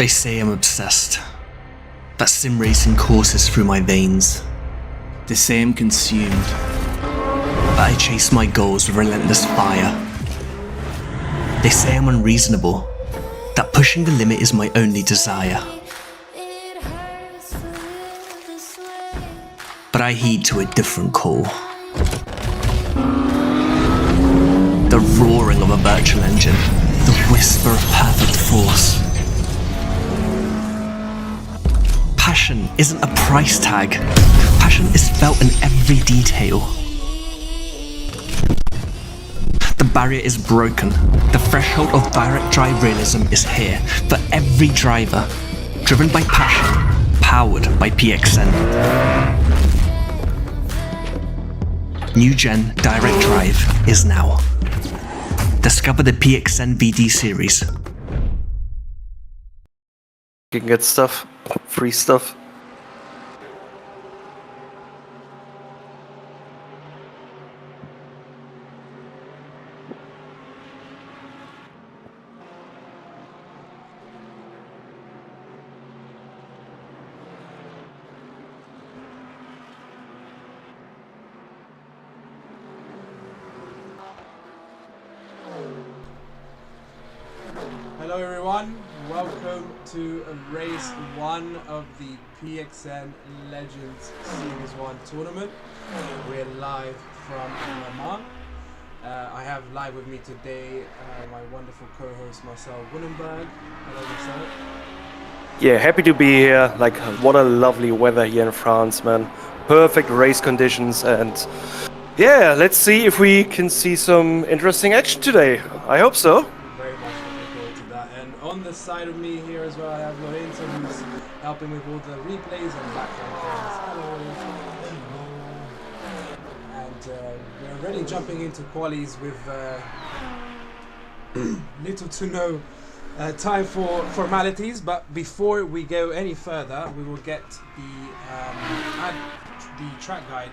They say I'm obsessed, that sim racing courses through my veins. They say I'm consumed, that I chase my goals with relentless fire. They say I'm unreasonable, that pushing the limit is my only desire. But I heed to a different call. The roaring of a virtual engine, the whisper of perfect force. Passion isn't a price tag. Passion is felt in every detail. The barrier is broken. The threshold of direct drive realism is here for every driver. Driven by passion, powered by PXN. New gen direct drive is now. Discover the PXN VD series. You can get stuff, free stuff. Hello everyone, welcome to race 1 of the PXN Legends Series 1 tournament. We're live from Le Mans. I have live with me today my wonderful co-host Marcel Wunenberg. Hello Marcel. Yeah, happy to be here. Like, what a lovely weather here in France, man. Perfect race conditions, and yeah, let's see if we can see some interesting action today. I hope so. On the side of me here as well, I have Lorenzo, who's helping with all the replays and background things. And we're already jumping into qualies with little to no time for formalities. But before we go any further, we will get the track guide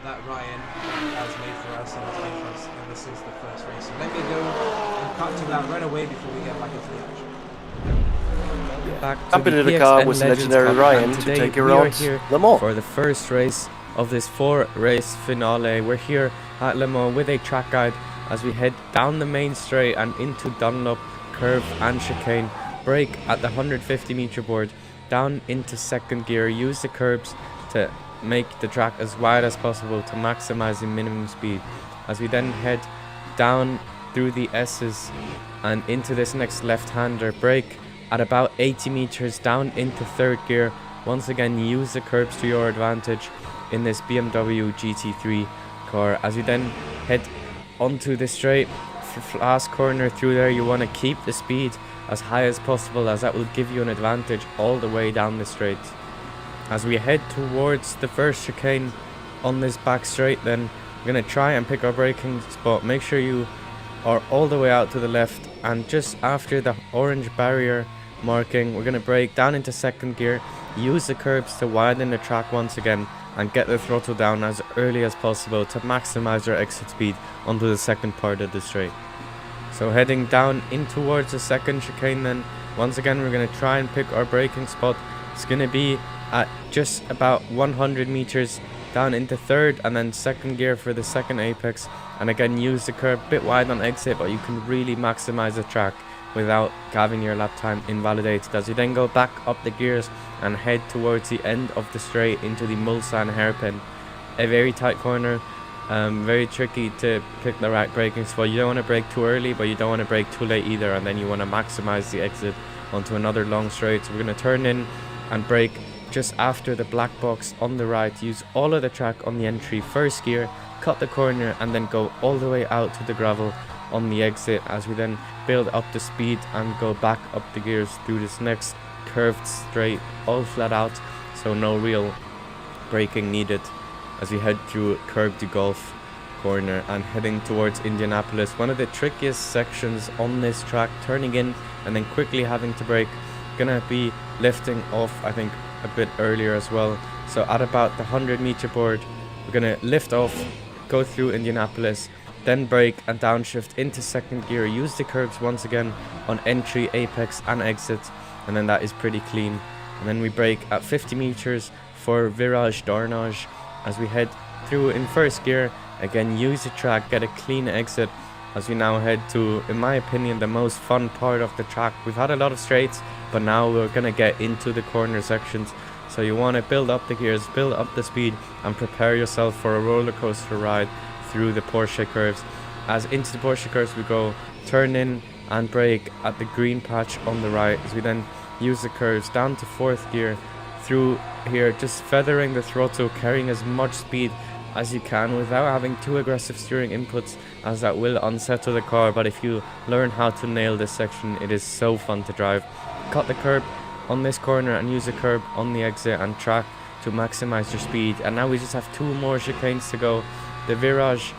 that Ryan has made for us and has made for us ever since the first race. So let me go and cut to that right away before we get back into the action. Jump into the car with legendary Ryan to take you around Le Mans for the first race of this 4-race finale. We're here at Le Mans with a track guide as we head down the main straight and into Dunlop, curve and chicane. Brake at the 150 meter board, down into second gear, use the curbs to make the track as wide as possible to maximize the minimum speed. As we then head down through the S's and into this next left-hander, brake at about 80 meters down into third gear. Once again, use the curbs to your advantage in this BMW GT3 car. As you then head onto the straight, last corner through there, you want to keep the speed as high as possible, as that will give you an advantage all the way down the straight. As we head towards the first chicane on this back straight, then we're going to try and pick our braking spot. Make sure you are all the way out to the left, and just after the orange barrier marking, we're going to brake down into second gear, use the curbs to widen the track once again, and get the throttle down as early as possible to maximize our exit speed onto the second part of the straight. So heading down in towards the second chicane, then once again we're going to try and pick our braking spot. It's going to be at just about 100 meters down into third and then second gear for the second apex, and again use the curb a bit wide on exit, but you can really maximize the track without having your lap time invalidated. As you then go back up the gears and head towards the end of the straight into the Mulsanne hairpin, a very tight corner, very tricky to pick the right braking spot. You don't want to brake too early, but you don't want to brake too late either, and then you want to maximize the exit onto another long straight. So we're going to turn in and brake just after the black box on the right, use all of the track on the entry, first gear, cut the corner, and then go all the way out to the gravel on the exit, as we then build up the speed and go back up the gears through this next curved straight, all flat out, so no real braking needed, as we head through Curve du Golf corner and heading towards Indianapolis. One of the trickiest sections on this track, turning in and then quickly having to brake. Gonna be lifting off, I think, a bit earlier as well. So at about the 100 meter board, we're gonna lift off, go through Indianapolis, then brake and downshift into second gear, use the curbs once again on entry, apex and exit, and then that is pretty clean. And then we brake at 50 meters for virage d'ornage as we head through in first gear. Again, use the track, get a clean exit as we now head to, in my opinion, the most fun part of the track. We've had a lot of straights, but now we're gonna get into the corner sections. So you want to build up the gears, build up the speed, and prepare yourself for a roller coaster ride through the Porsche curves. As into the Porsche curves we go, turn in and brake at the green patch on the right, as we then use the curves down to fourth gear through here, just feathering the throttle, carrying as much speed as you can without having too aggressive steering inputs, as that will unsettle the car. But if you learn how to nail this section, it is so fun to drive. Cut the curb on this corner and use the curb on the exit and track to maximize your speed. And now we just have 2 more chicanes to go, the virage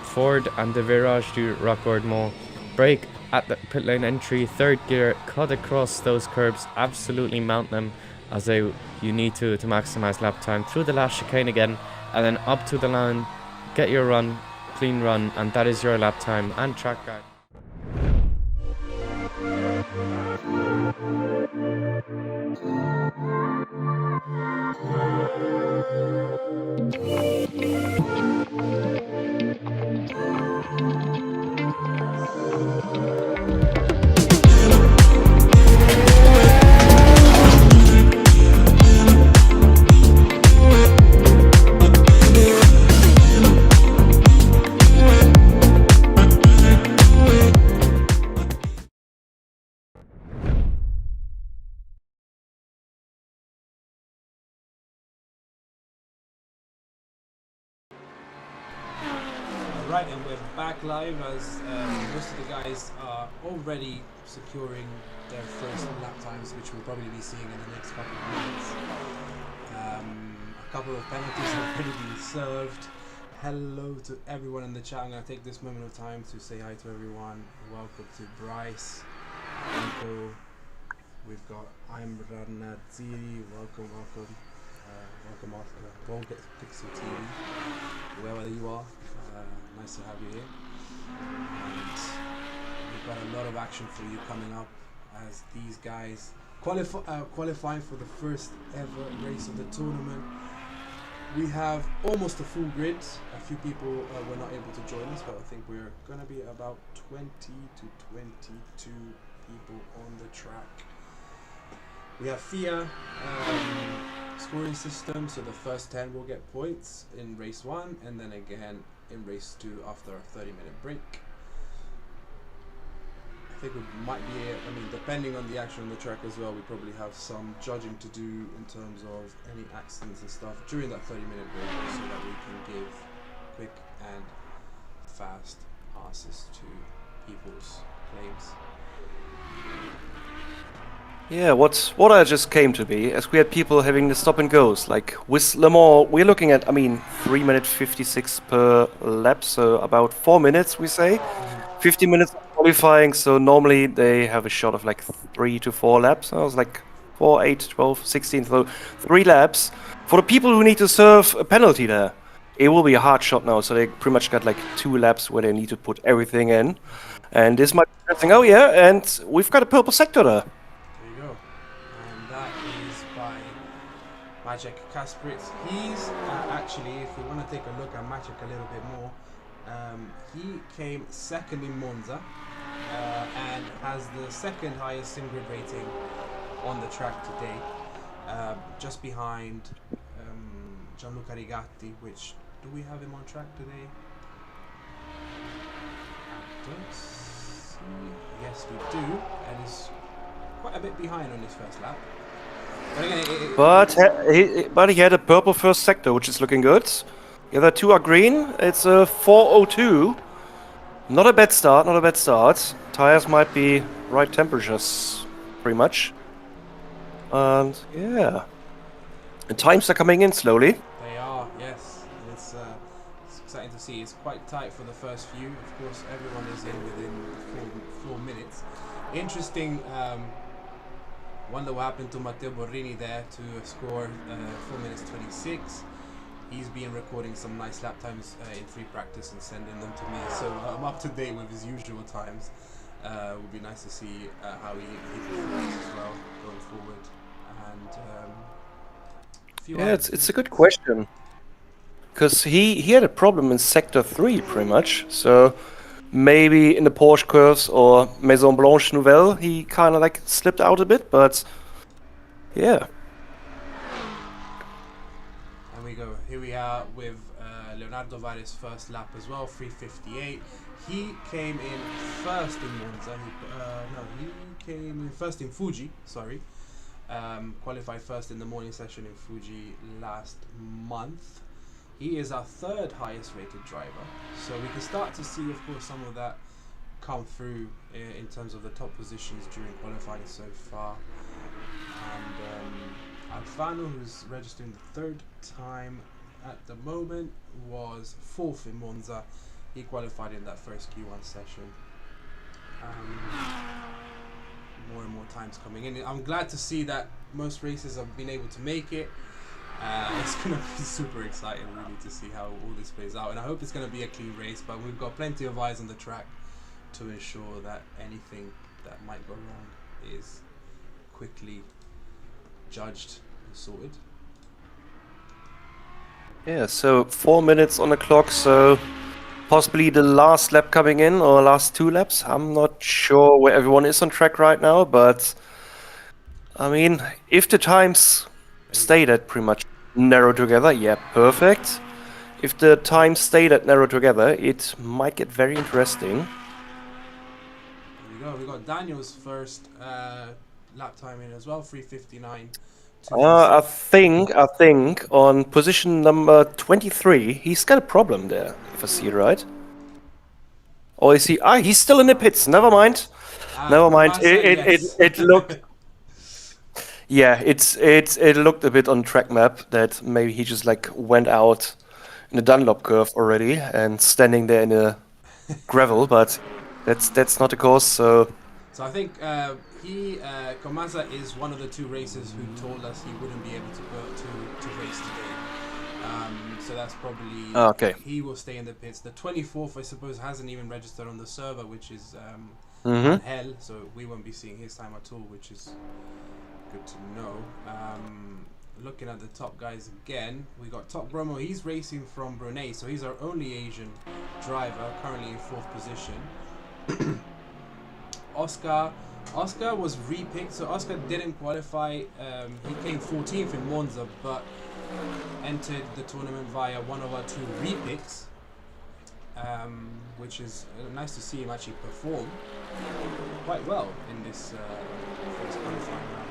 Ford and the virage du Raccourement. Brake at the pit lane entry, third gear, cut across those curbs, absolutely mount them, as you need to maximize lap time. Through the last chicane again, and then up to the line, get your run, clean run, and that is your lap time and track guide. Right, and we're back live as most of the guys are already securing their first lap times, which we'll probably be seeing in the next couple of minutes. A couple of penalties have already been served. Hello to everyone in the chat. I'm going to take this moment of time to say hi to everyone. Welcome to Bryce, Nico. We've got Imran Nadziri. Welcome. Welcome Oscar. Won't get Pixel TV, wherever you are. Nice to have you here. And we've got a lot of action for you coming up as these guys qualifying for the first ever race of the tournament. We have almost a full grid. A few people were not able to join us, but I think we're going to be about 20 to 22 people on the track. We have FIA scoring system, so the first 10 will get points in race 1, and then again in race 2 after a 30-minute break. I think we might be, depending on the action on the track as well, we probably have some judging to do in terms of any accidents and stuff during that 30-minute break, so that we can give quick and fast answers to people's claims. Yeah, what I just came to be, as we had people having the stop and goes, like with Le Mans, we're looking at, 3 minutes 56 per lap, so about 4 minutes, we say. 50 minutes qualifying, so normally they have a shot of like 3 to 4 laps. So I was like 4, 8, 12, 16, so 3 laps. For the people who need to serve a penalty there, it will be a hard shot now, so they pretty much got like 2 laps where they need to put everything in. And this might be interesting. Oh yeah, and we've got a purple sector there. Maciek Kasprits. He's actually, if we want to take a look at Maciek a little bit more, he came second in Monza and has the second highest sim grid rating on the track today, just behind Gianluca Rigatti. Which, do we have him on track today? I don't see. Yes, we do, and he's quite a bit behind on his first lap. But he had a purple first sector, which is looking good. The other 2 are green. It's a 4:02. Not a bad start. Tires might be right temperatures, pretty much. And yeah, and times are coming in slowly. They are, yes. It's exciting to see. It's quite tight for the first few. Of course, everyone is in within 4 minutes. Interesting. Wonder what happened to Matteo Borrini there to score 4 minutes 26. He's been recording some nice lap times in free practice and sending them to me, so I'm up to date with his usual times. It would be nice to see how he performs as well going forward. And a few Yeah, other it's a good question. Because he had a problem in Sector 3, pretty much. So maybe in the Porsche curves or Maison Blanche Nouvelle, he kind of like slipped out a bit, but yeah. And we go. Here we are with Leonardo Valle's first lap as well, 3:58. He came in first in Monza. He came in first in Fuji. Sorry, qualified first in the morning session in Fuji last month. He is our third highest rated driver, so we can start to see, of course, some of that come through in terms of the top positions during qualifying so far. And Alfano, who's registering the third time at the moment, was fourth in Monza. He qualified in that first Q1 session. More and more times coming in. I'm glad to see that most races have been able to make it. It's going to be super exciting, really, to see how all this plays out. And I hope it's going to be a clean race, but we've got plenty of eyes on the track to ensure that anything that might go wrong is quickly judged and sorted. Yeah, so 4 minutes on the clock, so possibly the last lap coming in or last 2 laps. I'm not sure where everyone is on track right now, but I mean, if the times stay that pretty much narrow together, yeah, perfect. If the times stay that narrow together, it might get very interesting. Here we go. We got Daniel's first lap time in as well, 3:59. I think on position number 23, he's got a problem there, if I see it right. Or is he? He's still in the pits. Never mind. Never mind. It looked. Yeah, it looked a bit on track map that maybe he just like went out in the Dunlop curve already and standing there in the gravel, but that's not the cause. So I think Comasa is one of the 2 racers who told us he wouldn't be able to go to race today. So that's probably okay. He will stay in the pits. The 24th, I suppose, hasn't even registered on the server, which is hell. So we won't be seeing his time at all, which is good to know. Looking at the top guys again, we got Top Bromo. He's racing from Brunei, so he's our only Asian driver, currently in 4th position. Oscar was repicked, so Oscar didn't qualify. He came 14th in Monza, but entered the tournament via one of our 2 repicks, which is nice to see him actually perform quite well in this first qualifying round.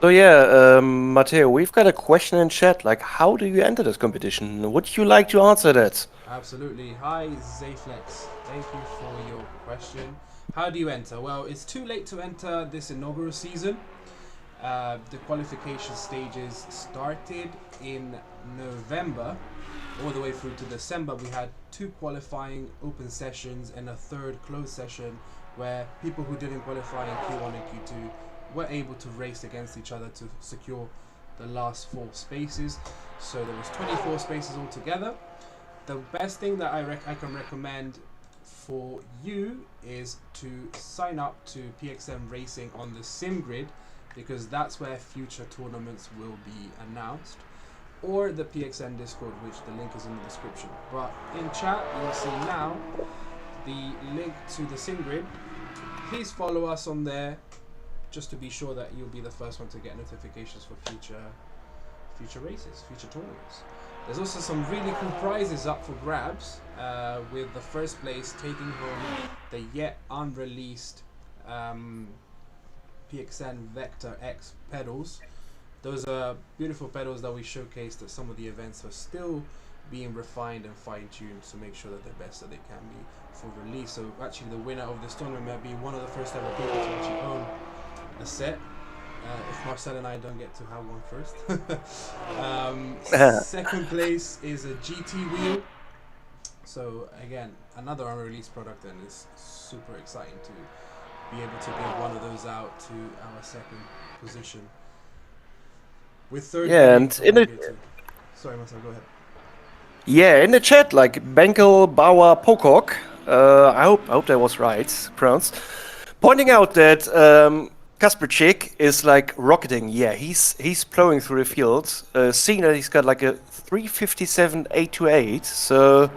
So yeah, Matteo, we've got a question in chat. Like, how do you enter this competition? Would you like to answer that? Absolutely. Hi, Zayflex. Thank you for your question. How do you enter? Well, it's too late to enter this inaugural season. The qualification stages started in November all the way through to December. We had 2 qualifying open sessions and a 3rd closed session where people who didn't qualify in Q1 and Q2 were able to race against each other to secure the last 4 spaces. So there was 24 spaces altogether. The best thing that I can recommend for you is to sign up to PXN Racing on the sim grid, because that's where future tournaments will be announced, or the PXN Discord, which the link is in the description. But in chat, you'll see now the link to the sim grid. Please follow us on there, just to be sure that you'll be the first one to get notifications for future races, future tournaments. There's also some really cool prizes up for grabs, with the first place taking home the yet unreleased PXN Vector X pedals. Those are beautiful pedals that we showcased at some of the events, are still being refined and fine-tuned to make sure that they're best that they can be for release. So actually the winner of this tournament might be one of the first ever people to actually own a set, if Marcel and I don't get to have one first. Second place is a GT wheel. So again, another unreleased product, and it's super exciting to be able to give one of those out to our second position. With third, yeah, and in the sorry, Marcel, go ahead. Yeah, in the chat, like Benkel Bauer Pocock I hope that was right pronounced. Pointing out that Kasperczyk is like rocketing. Yeah, he's plowing through the field. Seeing that he's got like a 357 828, so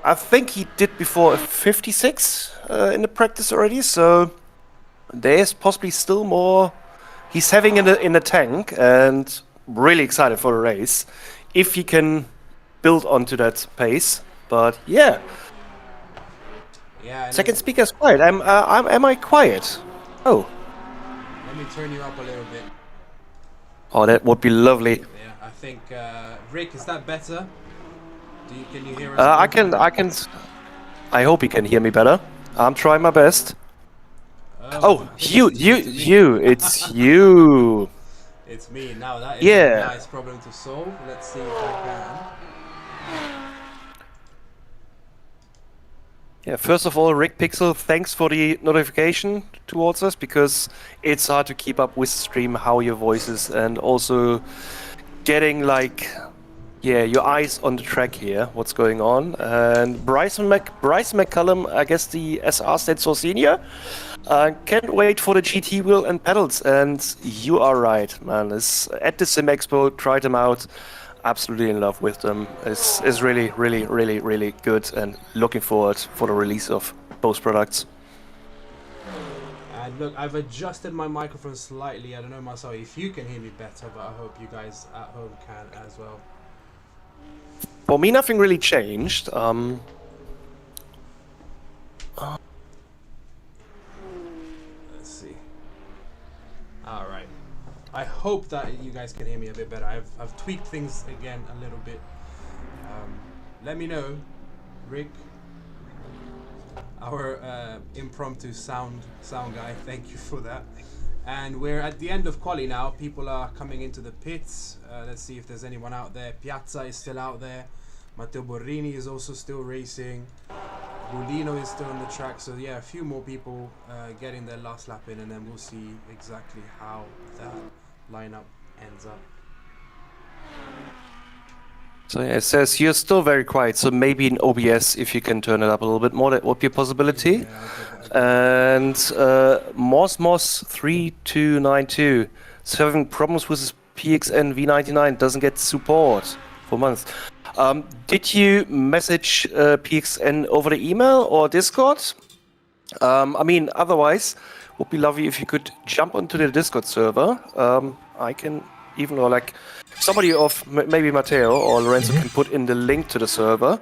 I think he did before a 56 in the practice already. So there's possibly still more he's having in the tank, and really excited for the race if he can build onto that pace. But yeah. Yeah. Second speaker's quiet. Am I quiet? Oh. Let me turn you up a little bit. Oh, that would be lovely. Yeah, I think Rick, is that better? Can you hear us? I can. I hope you can hear me better. I'm trying my best. Oh, you! It's you. It's me now. That is a nice problem to solve. Let's see if I can. Yeah, first of all, Rick Pixel, thanks for the notification towards us, because it's hard to keep up with stream how your voice is, and also getting like, yeah, your eyes on the track here, what's going on. And Bryce McCullum, I guess the SR stands for senior. Can't wait for the GT wheel and pedals, and you are right, man. At the Sim Expo, tried them out. Absolutely in love with them. It's really, really, really, really good, and looking forward for the release of both products. And look, I've adjusted my microphone slightly. I don't know myself if you can hear me better, but I hope you guys at home can as well. For me, nothing really changed. Let's see. All right. I hope that you guys can hear me a bit better. I've tweaked things again a little bit. Let me know, Rick, our impromptu sound guy. Thank you for that. And we're at the end of quali now. People are coming into the pits. Let's see if there's anyone out there. Piazza is still out there. Matteo Borrini is also still racing. Bulino is still on the track. So yeah, a few more people getting their last lap in, and then we'll see exactly how that lineup ends up. So yeah, it says you're still very quiet, so maybe in OBS, if you can turn it up a little bit more, that would be a possibility. Yeah, and Moss3292 is having problems with his PXN V99, doesn't get support for months. Did you message PXN over the email or Discord? I mean, otherwise, would be lovely if you could jump onto the Discord server. I can even, or like somebody of maybe Matteo or Lorenzo can put in the link to the server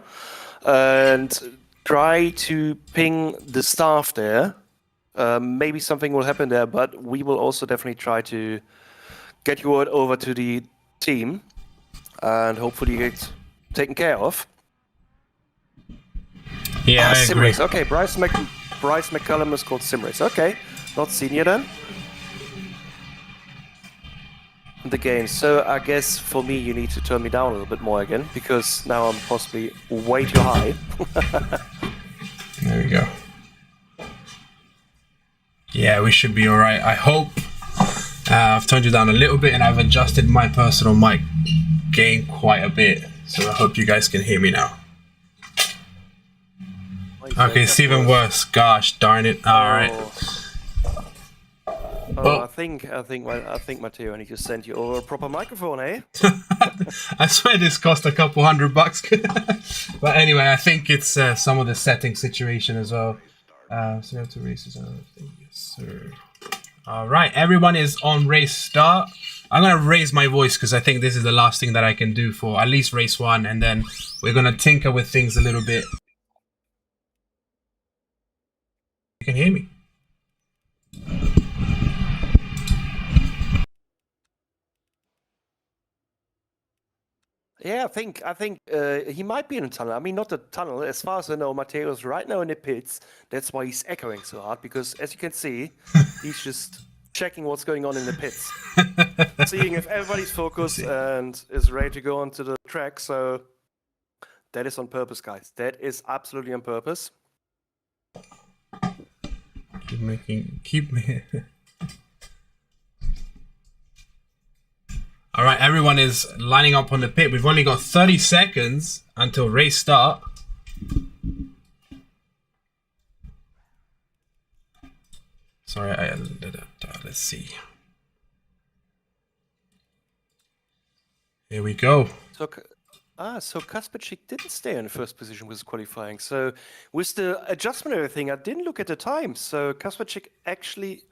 and try to ping the staff there. Maybe something will happen there, but we will also definitely try to get your word over to the team and hopefully get taken care of. Yeah, I agree. Simrace. Okay, Bryce McCullum is called Simrace. Okay, not senior then. The game. So I guess for me you need to turn me down a little bit more again, because now I'm possibly way too high. There we go. Yeah, we should be alright. I hope. I've turned you down a little bit and I've adjusted my personal mic gain quite a bit. So I hope you guys can hear me now. Okay, it's even worse. Gosh darn it. Alright. I think Matteo, I need to send you over a proper microphone, eh? I swear this cost a couple $100. But anyway, I think it's some of the setting situation as well. So you have to races. Yes, sir. All right, everyone is on race start. I'm gonna raise my voice because I think this is the last thing that I can do for at least race one, and then we're gonna tinker with things a little bit. You can hear me. Yeah, I think he might be in a tunnel. I mean, not a tunnel. As far as I know, Matteo's right now in the pits. That's why he's echoing so hard, because as you can see, he's just checking what's going on in the pits. Seeing if everybody's focused and is ready to go onto the track. So that is on purpose, guys. That is absolutely on purpose. Keep me. All right, everyone is lining up on the pit. We've only got 30 seconds until race start. Sorry, let's see. Here we go. So Kasperczyk didn't stay in first position with qualifying. So with the adjustment and everything, I didn't look at the time. So Kasperczyk actually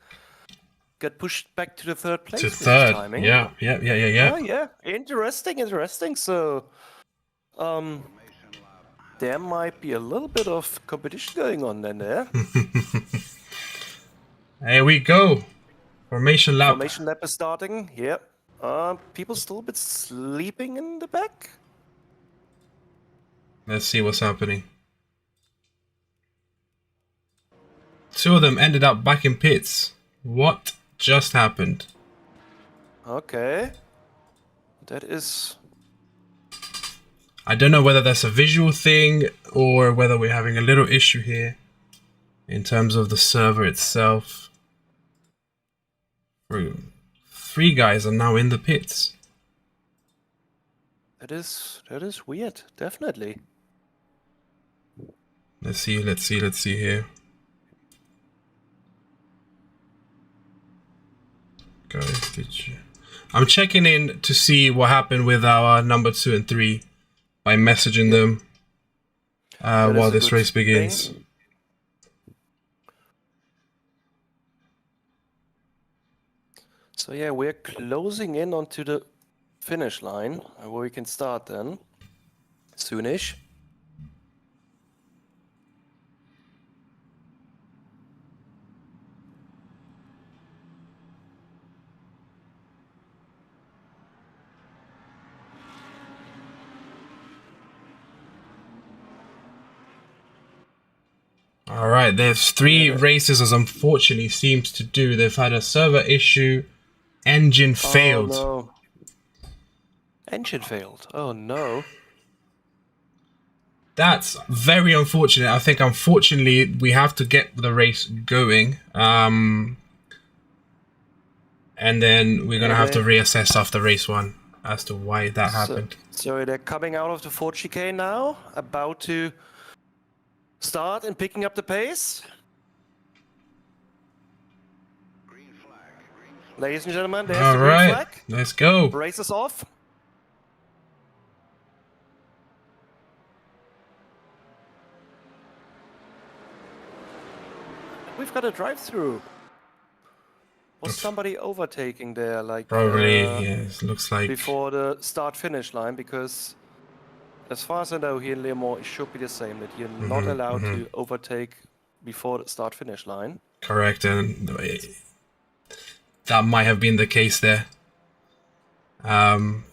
got pushed back to the third place. To with his third. timing. Yeah. Oh, yeah. Interesting. So, there might be a little bit of competition going on then there. Here we go. Formation lap. Formation lap is starting. Yep. People still a bit sleeping in the back. Let's see what's happening. Two of them ended up back in pits. What just happened? Okay. That is... I don't know whether that's a visual thing or whether we're having a little issue here in terms of the server itself. Three guys are now in the pits. That is weird, definitely. Let's see here. Guys, did you... I'm checking in to see what happened with our number 2 and 3 by messaging them while this race begins. So yeah, we're closing in onto the finish line where we can start then soonish. All right, there's 3 races as unfortunately seems to do. They've had a server issue, engine failed. Oh no. Engine failed. Oh no. That's very unfortunate. I think unfortunately we have to get the race going. And then we're going to have to reassess after race 1 as to why that happened. So they're coming out of the Ford chicane now, about to start and picking up the pace. Ladies and gentlemen, there's the green flag. Let's go. Race is off. We've got a drive-through. Was somebody overtaking there, like Probably, yes, looks like. before the start-finish line? Because as far as I know, here in Le Mans, it should be the same, that you're not allowed to overtake before the start-finish line. Correct, and that might have been the case there.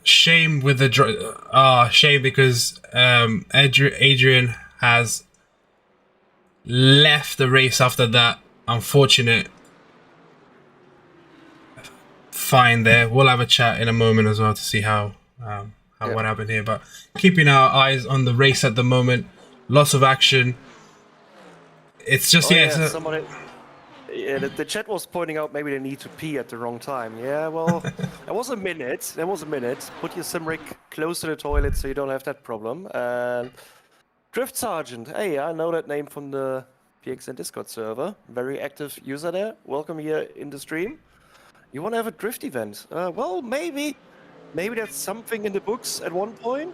Shame with the shame because Adrian has left the race after that unfortunate fine there. We'll have a chat in a moment as well to see how what happened here, but keeping our eyes on the race at the moment. Lots of action. It's just somebody. Yeah, the chat was pointing out maybe they need to pee at the wrong time. Yeah, well, there was a minute. Put your sim rig close to the toilet so you don't have that problem. And Drift Sergeant, hey, I know that name from the PXN Discord server. Very active user there. Welcome here in the stream. You want to have a drift event? Well, maybe that's something in the books at one point.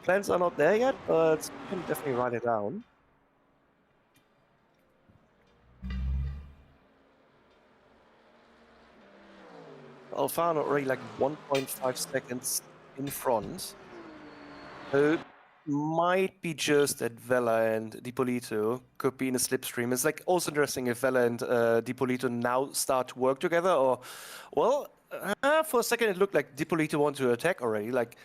Plans are not there yet, but you can definitely write it down. Alfano already like 1.5 seconds in front. So might be just that Vela and Dipolito could be in a slipstream. It's like also interesting if Vela and Dipolito now start to work together, or well, for a second it looked like Dipolito want to attack already. Like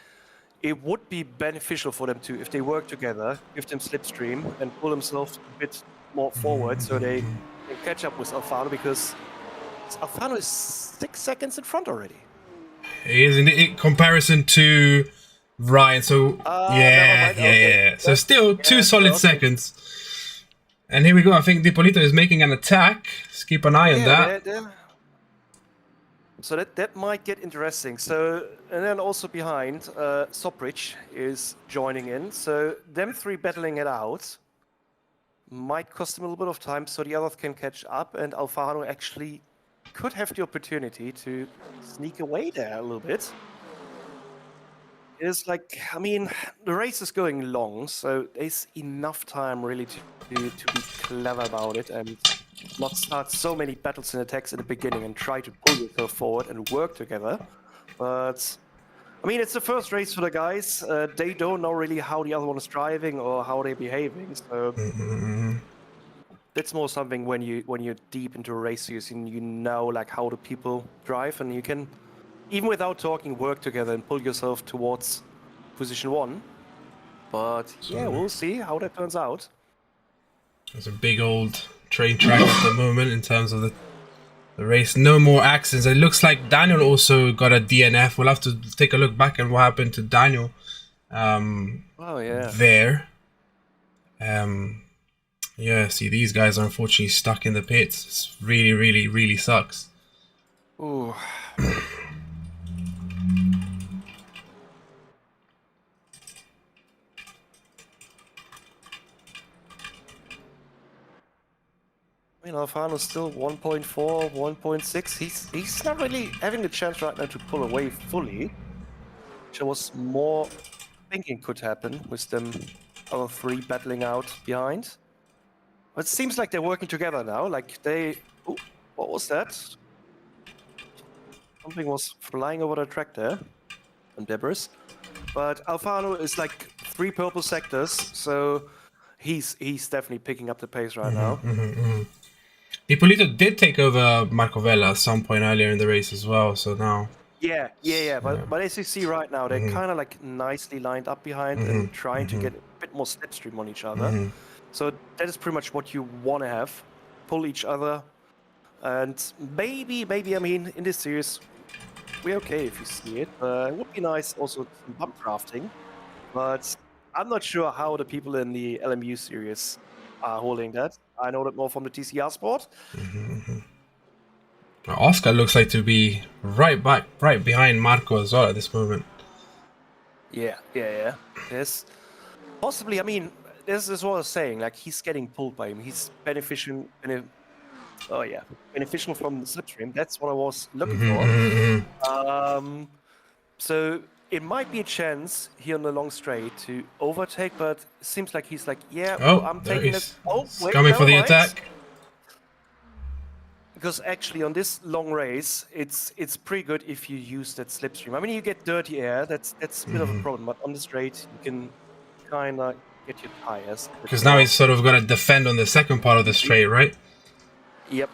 it would be beneficial for them to, if they work together, give them slipstream and pull themselves a bit more forward so they can catch up with Alfano, because Alfano is 6 seconds in front already. He is in comparison to Ryan, so yeah. So still 2 solid seconds. And here we go. I think Dipolito is making an attack. Let's keep an eye on that. So that might get interesting. So, and then also behind, Soprich is joining in. So them 3 battling it out. might cost him a little bit of time so the others can catch up, and Alfano actually could have the opportunity to sneak away there a little bit. It's like, I mean, the race is going long, so there's enough time really to be clever about it and not start so many battles and attacks in the beginning and try to pull yourself forward and work together. But I mean, it's the first race for the guys. They don't know really how the other one is driving or how they're behaving. So that's more something when you're deep into a race series and you know like how the people drive, and you can, even without talking, work together and pull yourself towards position 1. But yeah, we'll see how that turns out. There's a big old train track at the moment in terms of the race. No more accidents. It looks like Daniel also got a DNF. We'll have to take a look back at what happened to Daniel. Oh yeah. There. Yeah, see, these guys are unfortunately stuck in the pits. It's really, really, really sucks. Ooh. I mean, Alfano's still 1.4, 1.6. He's not really having the chance right now to pull away fully, which I was more thinking could happen with them other 3 battling out behind. But it seems like they're working together now. Like they... Oh, what was that? Something was flying over the track there. And debris. But Alfano is like 3 purple sectors, so he's definitely picking up the pace right now. Ippolito did take over Marco Vella at some point earlier in the race as well, so now... Yeah. But as you see right now, they're kind of like nicely lined up behind and trying to get a bit more slipstream on each other. So that is pretty much what you want to have. Pull each other. And maybe, I mean, in this series, we're okay if you see it. It would be nice also some bump drafting. But I'm not sure how the people in the LMU series are holding that. I know that more from the TCR sport. Oscar looks like to be right behind Marco as well at this moment. Yeah. Yes. Possibly, I mean, this is what I was saying. Like, he's getting pulled by him. He's beneficial from the slipstream. That's what I was looking for. So it might be a chance here on the long straight to overtake, but it seems like he's like, I'm taking it. Oh, wait, coming for the attack. Because actually on this long race, it's pretty good if you use that slipstream. I mean, you get dirty air. That's a bit of a problem, but on the straight, you can kind of get your tires. Because now he's sort of got to defend on the second part of the straight, right? Yep.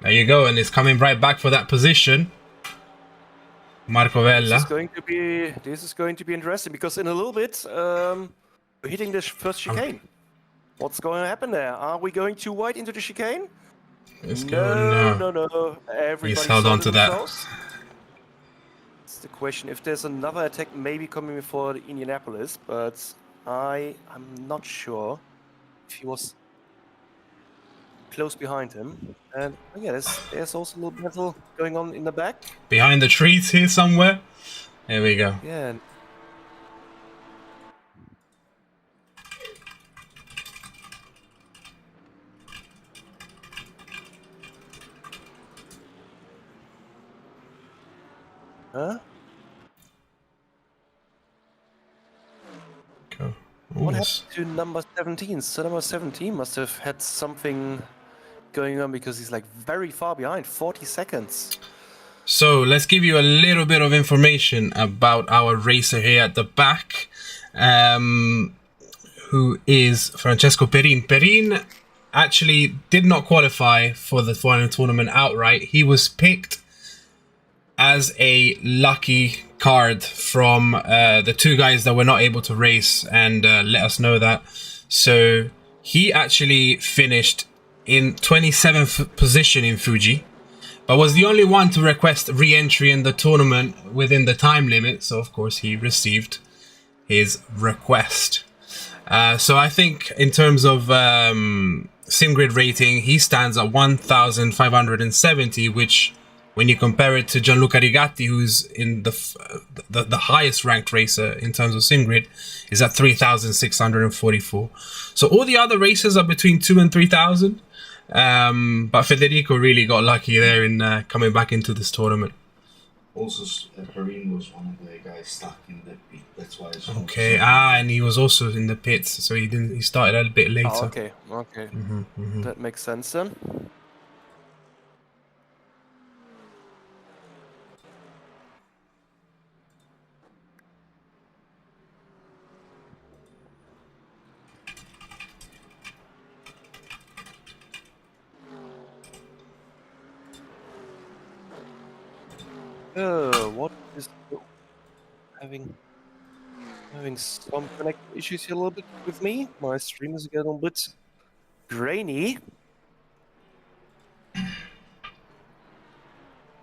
There you go, and it's coming right back for that position. Marco Vella. This is going to be interesting because in a little bit, we're hitting the first chicane. What's going to happen there? Are we going too wide into the chicane? No. He's held on to that. It's the question if there's another attack maybe coming before the Indianapolis, but I'm not sure if he was close behind him. And yeah, there's also a little battle going on in the back. Behind the trees here somewhere. There we go. Yeah. Huh? Cool. What happened to number 17? So number 17 must have had something going on because he's like very far behind, 40 seconds. So let's give you a little bit of information about our racer here at the back, who is Francesco Perin. Perin actually did not qualify for the final tournament outright. He was picked as a lucky card from the 2 guys that were not able to race and let us know that. So he actually finished in 27th position in Fuji, but was the only one to request re-entry in the tournament within the time limit. So of course he received his request. So I think in terms of SimGrid rating, he stands at 1,570, which when you compare it to Gianluca Rigatti, who's in the highest ranked racer in terms of sim grid, is at 3,644. So all the other racers are between 2 and 3,000. But Federico really got lucky there in coming back into this tournament. Also, Karim was one of the guys stuck in the pit. That's why. Okay. And he was also in the pits, so he didn't. He started a bit later. Oh, okay. Okay. That makes sense then. What is having some connect issues here a little bit with me? My stream is getting a bit grainy. I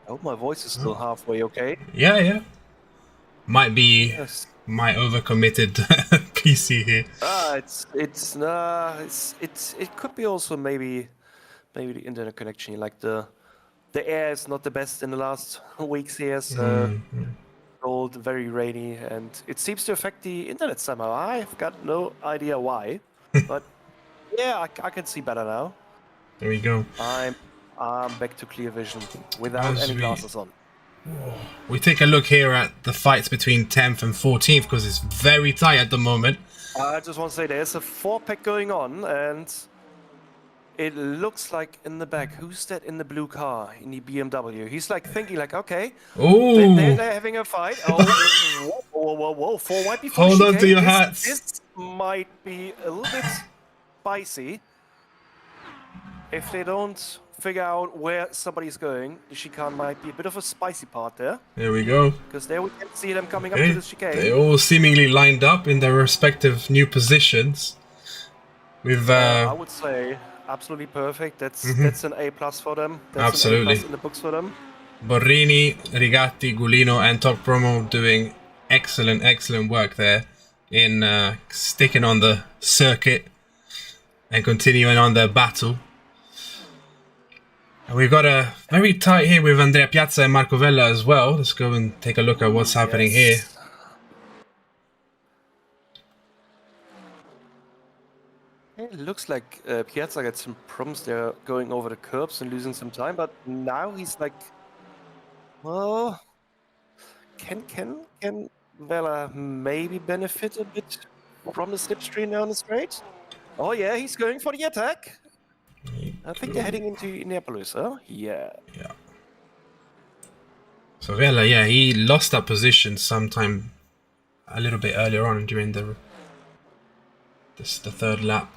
hope my voice is still halfway okay. Yeah. Might be Yes. my overcommitted PC here. It could be also maybe the internet connection. Like the air is not the best in the last weeks here, so cold, very rainy, and it seems to affect the internet somehow. I've got no idea why, but yeah, I can see better now. There we go. I'm back to clear vision without As any we- glasses on. We take a look here at the fights between 10th and 14th because it's very tight at the moment. I just want to say there's a 4-pack going on, and it looks like in the back, who's that in the blue car, in the BMW? He's like thinking like, okay, Oh, they're having a fight. Oh, whoa, 4 white before Hold on chicane. to your This- hats. This might be a little bit spicy. If they don't figure out where somebody's going, the chicane might be a bit of a spicy part there. there we go. Because there we can see them coming up Okay. to the chicane. They all seemingly lined up in their respective new positions. With I would say absolutely perfect. That's an A+ for them. That's Absolutely. an A+ in the books for them. Borrini, Rigatti, Gulino, and Top Promo doing excellent work there in sticking on the circuit and continuing on their battle. And we've got a very tight here with Andrea Piazza and Marco Vella as well. Let's go and take a look at what's happening here. Yes. It looks like Piazza got some problems there going over the curbs and losing some time, but now he's like, well, can Vela maybe benefit a bit from the slipstream down the straight? Oh yeah, he's going for the attack. I think they're heading into Indianapolis, huh? Yeah. Yeah. So Vela, yeah, he lost that position sometime a little bit earlier on during the third lap.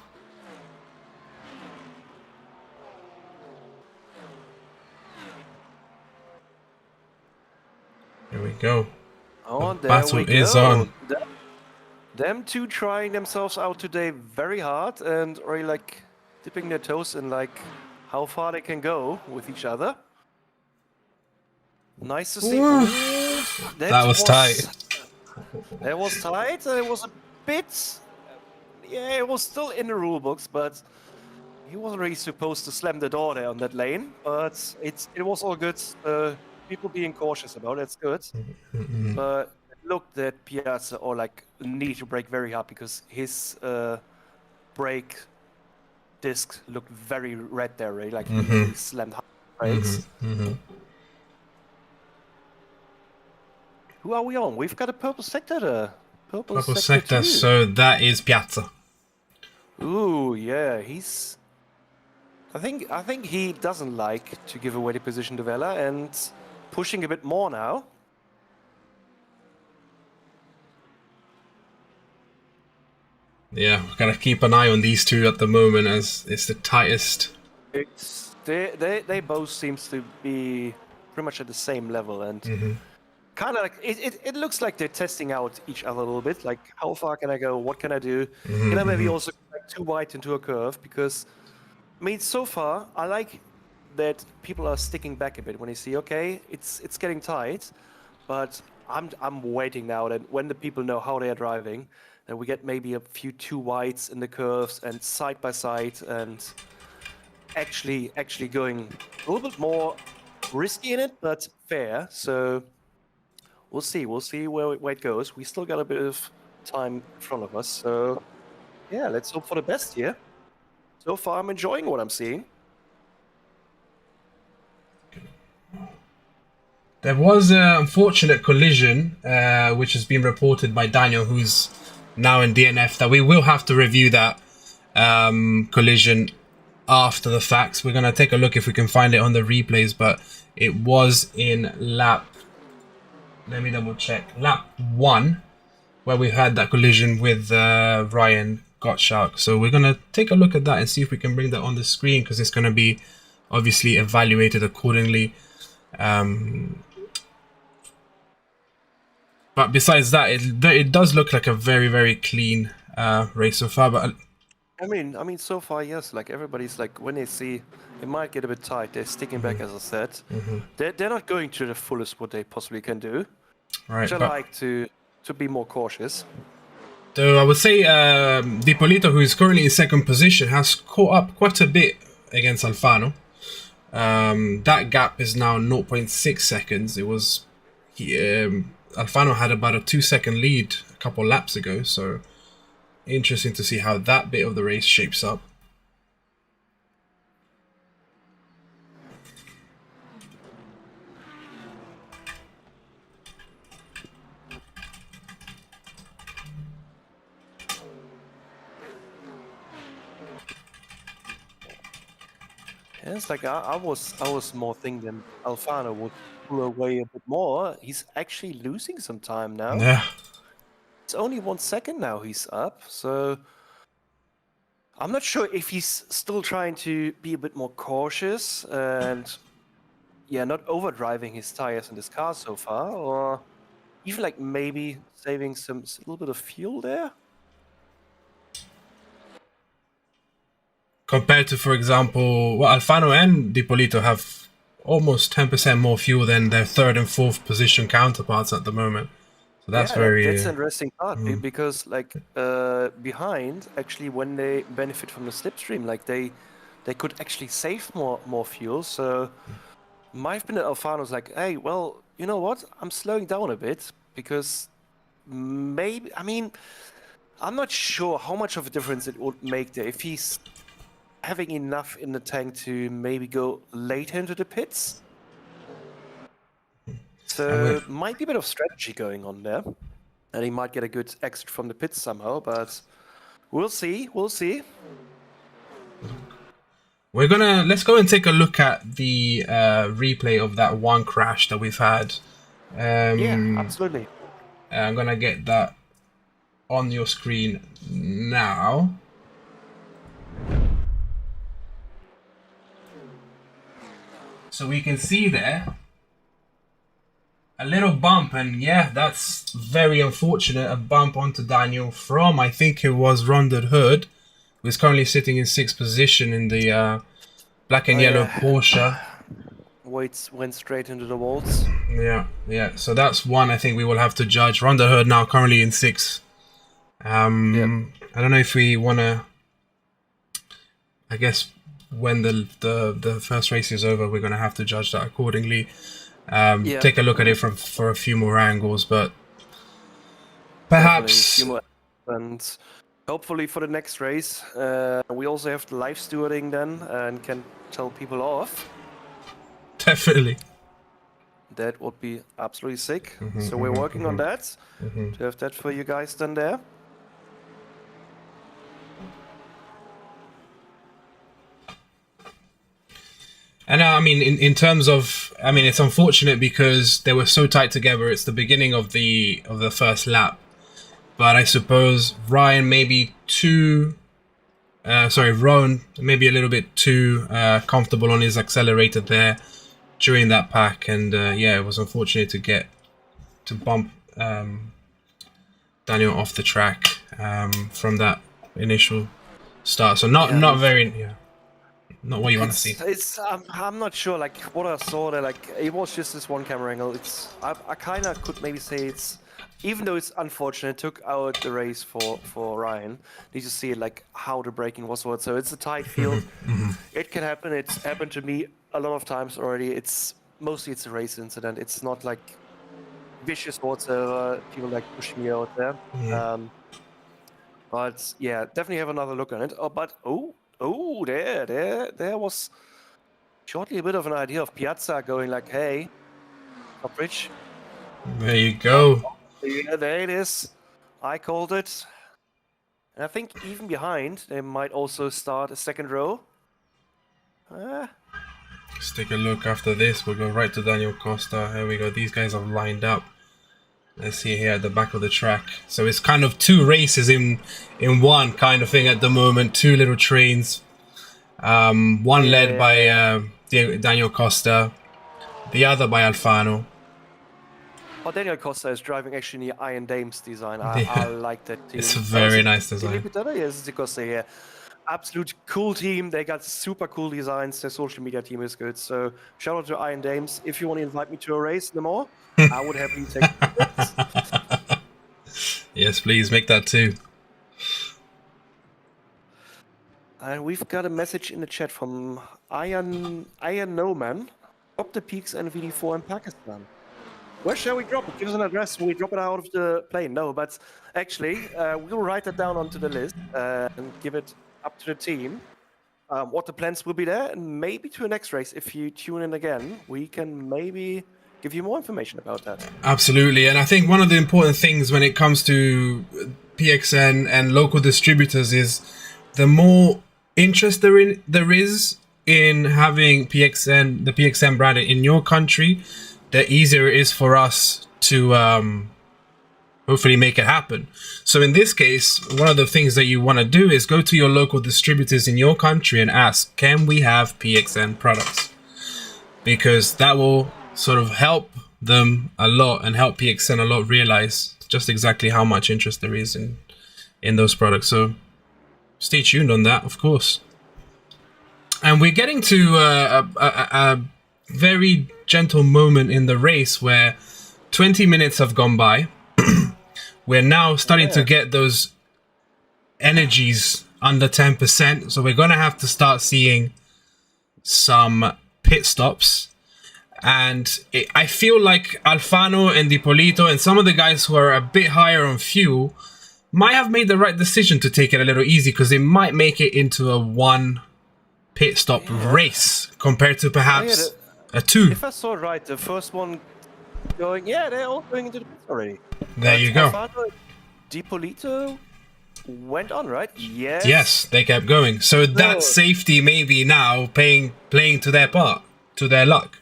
Here we go. Oh, The there battle we go. is on. Them two trying themselves out today very hard and really like dipping their toes in like how far they can go with each other. Nice to see. Ooh. Ooh, That was tight. That was tight. And it was a bit. Yeah, it was still in the rule books, but he wasn't really supposed to slam the door there on that lane. But it was all good. People being cautious about it's good. But look, that Piazza or like need to brake very hard because his brake disc looked very red there, right? Like he slammed hard brakes. Who are we on? We've got a purple sector there. Purple sector, two. so that is Piazza. Ooh, yeah, he's. I think he doesn't like to give away the position to Vela and pushing a bit more now. Yeah, we've got to keep an eye on these two at the moment as it's the tightest. They both seems to be pretty much at the same level and kind of like it looks like they're testing out each other a little bit. Like how far can I go? What can I do? Can I maybe also go like too wide into a curve? Because I mean, so far I like that people are sticking back a bit when they see okay, it's getting tight, but I'm waiting now that when the people know how they are driving, then we get maybe a few too wides in the curves and side by side and actually going a little bit more risky in it, but fair. So we'll see. We'll see where it goes. We still got a bit of time in front of us. So yeah, let's hope for the best here. So far, I'm enjoying what I'm seeing. There was an unfortunate collision, which has been reported by Daniel, who's now in DNF, that we will have to review that collision after the facts. We're going to take a look if we can find it on the replays, but it was in lap, let me double check, lap 1, where we had that collision with Ryan Gottschalk. So we're going to take a look at that and see if we can bring that on the screen, because it's going to be obviously evaluated accordingly. But besides that, it does look like a very, very clean race so far. But I mean, so far, yes. Like everybody's like, when they see it might get a bit tight, they're sticking back, as I said. They're not going to the fullest what they possibly can do. right, Which I but like to be more cautious. though I would say Dipolito, who is currently in second position, has caught up quite a bit against Alfano. That gap is now 0.6 seconds. It was Alfano had about a 2-second lead a couple laps ago, so interesting to see how that bit of the race shapes up. Yeah, it's like I was more thinking Alfano would pull away a bit more. He's actually losing some time now. Yeah. It's only 1 second now he's up, so I'm not sure if he's still trying to be a bit more cautious and not overdriving his tires in this car so far, or even like maybe saving a little bit of fuel there. Compared to, for example, Alfano and Dipolito have almost 10% more fuel than their third and fourth position counterparts at the moment. So that's that's an interesting part because like behind, actually, when they benefit from the slipstream, like they could actually save more fuel. So might have been that Alfano's like, hey, well, you know what? I'm slowing down a bit because maybe, I mean, I'm not sure how much of a difference it would make there if he's having enough in the tank to maybe go later into the pits. So might be a bit of strategy going on there, and he might get a good exit from the pits somehow. But we'll see. We'll see. Let's go and take a look at the replay of that one crash that we've had. Yeah, absolutely. I'm gonna get that on your screen now. So we can see there a little bump, and yeah, that's very unfortunate. A bump onto Daniel from, I think it was Rondon Hood, who is currently sitting in 6th position in the black and yellow Porsche. Went straight into the walls. Yeah. So that's one I think we will have to judge. Rondon Hood now currently in 6th. I don't know if we want to. I guess when the first race is over, we're going to have to judge that accordingly. Take a look at it for a few more angles, but perhaps. And hopefully for the next race, we also have the live stewarding then and can tell people off. Definitely. That would be absolutely sick. So we're working on that to have that for you guys then there. And I mean, in terms of, I mean, it's unfortunate because they were so tight together. It's the beginning of the first lap, but I suppose Ryan maybe Rowan maybe a little bit too comfortable on his accelerator there during that pack, and it was unfortunate to bump Daniel off the track from that initial start. So not very. Not what you want to see. I'm not sure. Like what I saw there, like it was just this one camera angle. I kind of could maybe say it's, even though it's unfortunate, it took out the race for Ryan. You just see like how the braking was. So it's a tight field. It can happen. It's happened to me a lot of times already. It's mostly it's a race incident. It's not like vicious whatsoever. People like pushing me out there. But yeah, definitely have another look on it. There was shortly a bit of an idea of Piazza going like, hey, Cooperate. There you go. Yeah, there it is. I called it. And I think even behind, they might also start a second row. Let's take a look after this. We'll go right to Daniel Costa. Here we go. These guys are lined up. Let's see here at the back of the track. So it's kind of two races in one kind of thing at the moment. Two little trains. One led by Daniel Costa. The other by Alfano. Oh, Daniel Costa is driving actually the Iron Dames design. I like that team. It's a very nice design. Yes, it's Costa here. Absolute cool team. They got super cool designs. Their social media team is good. So shout out to Iron Dames. If you want to invite me to a race no more, I would happily take it. Yes, please make that too. And we've got a message in the chat from Iron No Man. Drop the PXN VD4 in Pakistan. Where shall we drop it? Give us an address. Will we drop it out of the plane? No, but actually, we'll write that down onto the list and give it up to the team. What the plans will be there, and maybe to a next race, if you tune in again, we can maybe give you more information about that. Absolutely, and I think one of the important things when it comes to PXN and local distributors is the more interest there is in having the PXN brand in your country, the easier it is for us to hopefully make it happen. So in this case, one of the things that you want to do is go to your local distributors in your country and ask, can we have PXN products? Because that will sort of help them a lot and help PXN a lot realize just exactly how much interest there is in those products. So stay tuned on that, of course. And we're getting to a very gentle moment in the race where 20 minutes have gone by. We're now starting to get those energies under 10%. So we're going to have to start seeing some pit stops. And I feel like Alfano and Dipolito and some of the guys who are a bit higher on fuel might have made the right decision to take it a little easy, because they might make it into a one pit stop race compared to perhaps a two. If I saw right, the first one going, they're all going into the pits already. There you go. Dipolito went on, right? Yes. Yes, they kept going. So that safety may be now playing to their part, to their luck.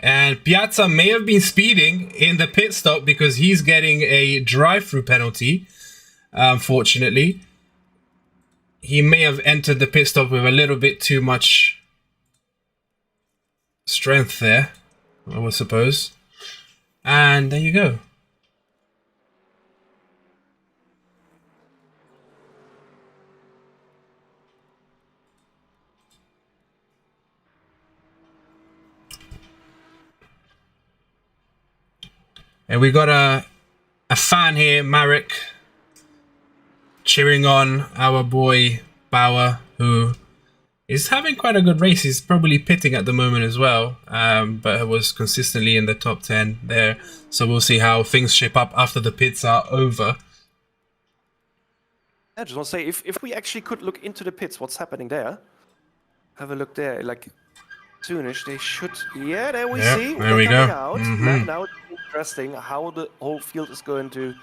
And Piazza may have been speeding in the pit stop because he's getting a drive-through penalty. Unfortunately, he may have entered the pit stop with a little bit too much strength there, I would suppose. And there you go. And we got a fan here, Marek, cheering on our boy Bauer, who is having quite a good race. He's probably pitting at the moment as well, but was consistently in the top 10 there. So we'll see how things shape up after the pits are over. I just want to say, if we actually could look into the pits, what's happening there? Have a look there, like soonish they should. Yeah, there we see. There we go. Out. Now it's interesting how the whole field is going to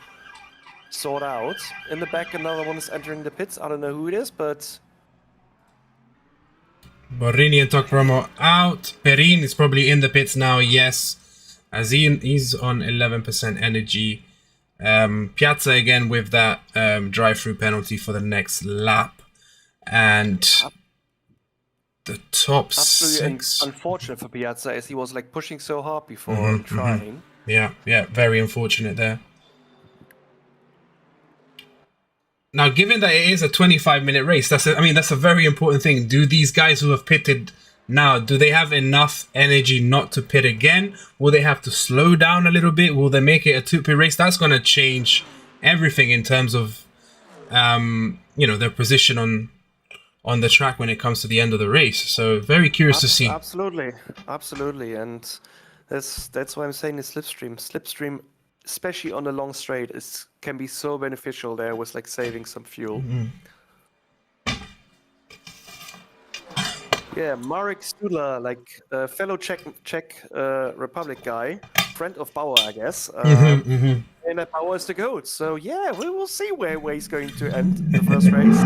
sort out. In the back, another one is entering the pits. I don't know who it is, but Borrini and Tok Promo out. Perin is probably in the pits now, yes. Azin is on 11% energy. Piazza again with that drive-through penalty for the next lap. And the top six. Unfortunate for Piazza, as he was like pushing so hard before trying. Yeah, very unfortunate there. Now, given that it is a 25-minute race, that's a very important thing. Do these guys who have pitted now, do they have enough energy not to pit again? Will they have to slow down a little bit? Will they make it a two-pit race? That's going to change everything in terms of their position on the track when it comes to the end of the race. So very curious to see. Absolutely, and that's why I'm saying the slipstream, especially on the long straight, can be so beneficial there with like saving some fuel. Yeah, Marek Stula, like fellow Czech Republic guy, friend of Bauer, I guess. And that Bauer is the GOAT. So yeah, we will see where he's going to end the first race.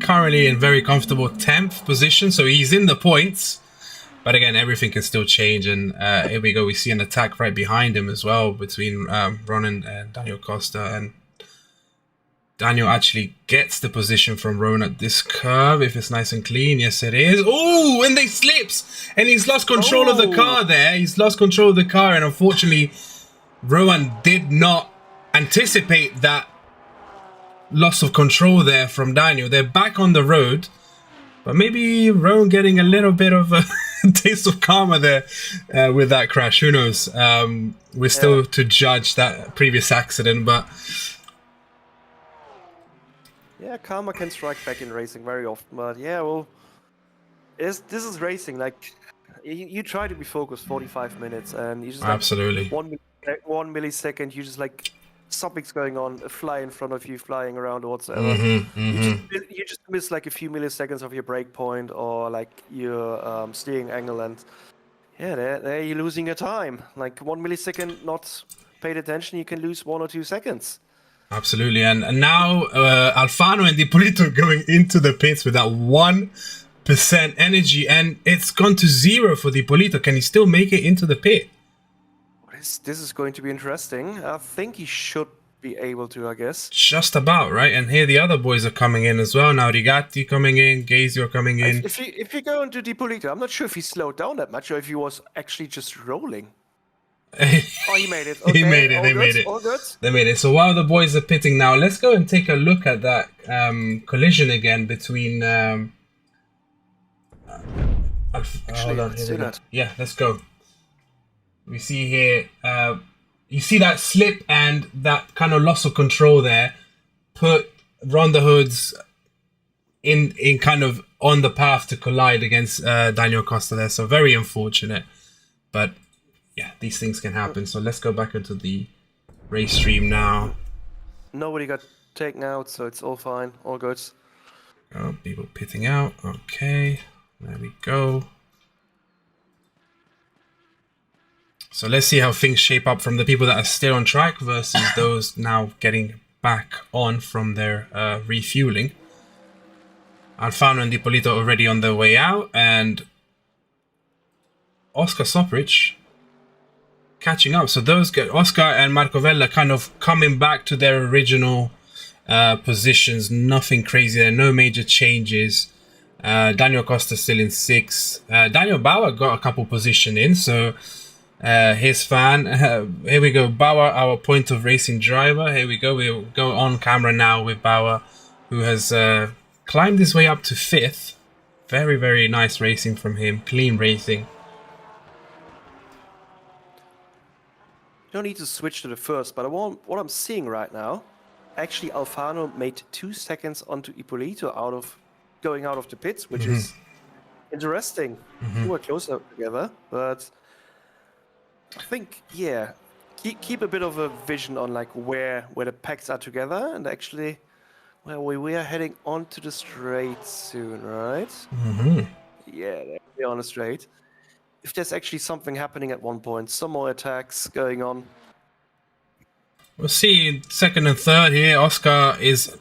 Currently in very comfortable 10th position, so he's in the points. But again, everything can still change, and here we go. We see an attack right behind him as well between Ronan and Daniel Costa, and Daniel actually gets the position from Ronan at this curve, if it's nice and clean. Yes, it is. Oh, and they slips, and he's lost control of the car there. He's lost control of the car, and unfortunately, Rowan did not anticipate that loss of control there from Daniel. They're back on the road, but maybe Rowan getting a little bit of a taste of karma there with that crash. Who knows? We're still to judge that previous accident, but yeah, karma can strike back in racing very often. But yeah, well, this is racing. Like you try to be focused 45 minutes, and you just like, absolutely 1 millisecond. You just like something's going on, a fly in front of you, flying around or whatsoever. You just miss like a few milliseconds of your brake point or like your steering angle, and yeah, there you're losing your time. Like 1 millisecond not paid attention, you can lose 1 or 2 seconds. Absolutely, and now Alfano and Ippolito going into the pits with that 1% energy, and it's gone to 0 for Ippolito. Can he still make it into the pit? This is going to be interesting. I think he should be able to, I guess. Just about, right? And here the other boys are coming in as well. Now Rigatti coming in, Gazio coming in. If you go into Ippolito, I'm not sure if he slowed down that much or if he was actually just rolling. Oh, he made it. Okay. He made it. They made it. All good. They made it. So while the boys are pitting now, let's go and take a look at that collision again between. Hold on. Yeah, let's go. We see here. You see that slip and that kind of loss of control there. Put Ron the Hoods in kind of on the path to collide against Daniel Costa there. So very unfortunate, but. Yeah, these things can happen. So let's go back into the race stream now. Nobody got taken out, so it's all fine, all good. Oh, people pitting out. Okay, there we go. So let's see how things shape up from the people that are still on track versus those now getting back on from their refueling. Alfano and Ippolito already on their way out, and Oscar Soprich catching up. So those guys, Oscar and Marco Vella, kind of coming back to their original positions. Nothing crazy there, no major changes. Daniel Costa still in 6th. Daniel Bauer got a couple position in, so his fan. Here we go, Bauer, our point of racing driver. Here we go. We'll go on camera now with Bauer, who has climbed his way up to 5th. Very, very nice racing from him. Clean racing. You don't need to switch to the first, but what I'm seeing right now, actually Alfano made 2 seconds onto Ippolito going out of the pits, which is interesting. We were closer together, but I think, yeah, keep a bit of a vision on like where the packs are together, and actually, well, we are heading onto the straight soon, right? Yeah, we're on the straight. If there's actually something happening at one point, some more attacks going on. We'll see in 2nd and 3rd here. Oscar is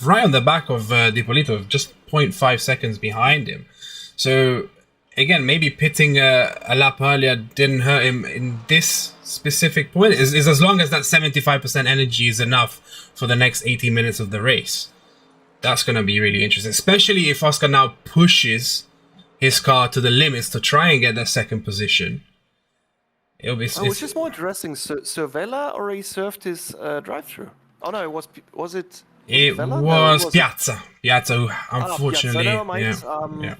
right on the back of Ippolito, just 0.5 seconds behind him. So, again, maybe pitting a lap earlier didn't hurt him in this specific point. Is as long as that 75% energy is enough for the next 80 minutes of the race. That's going to be really interesting, especially if Oscar now pushes his car to the limits to try and get that 2nd position. It'll be. Which is more interesting, Sir Vella or he served his drive-through? Oh no, was it? It Vella? was No, Piazza. Piazza, who unfortunately, Piazza, never mind. yeah.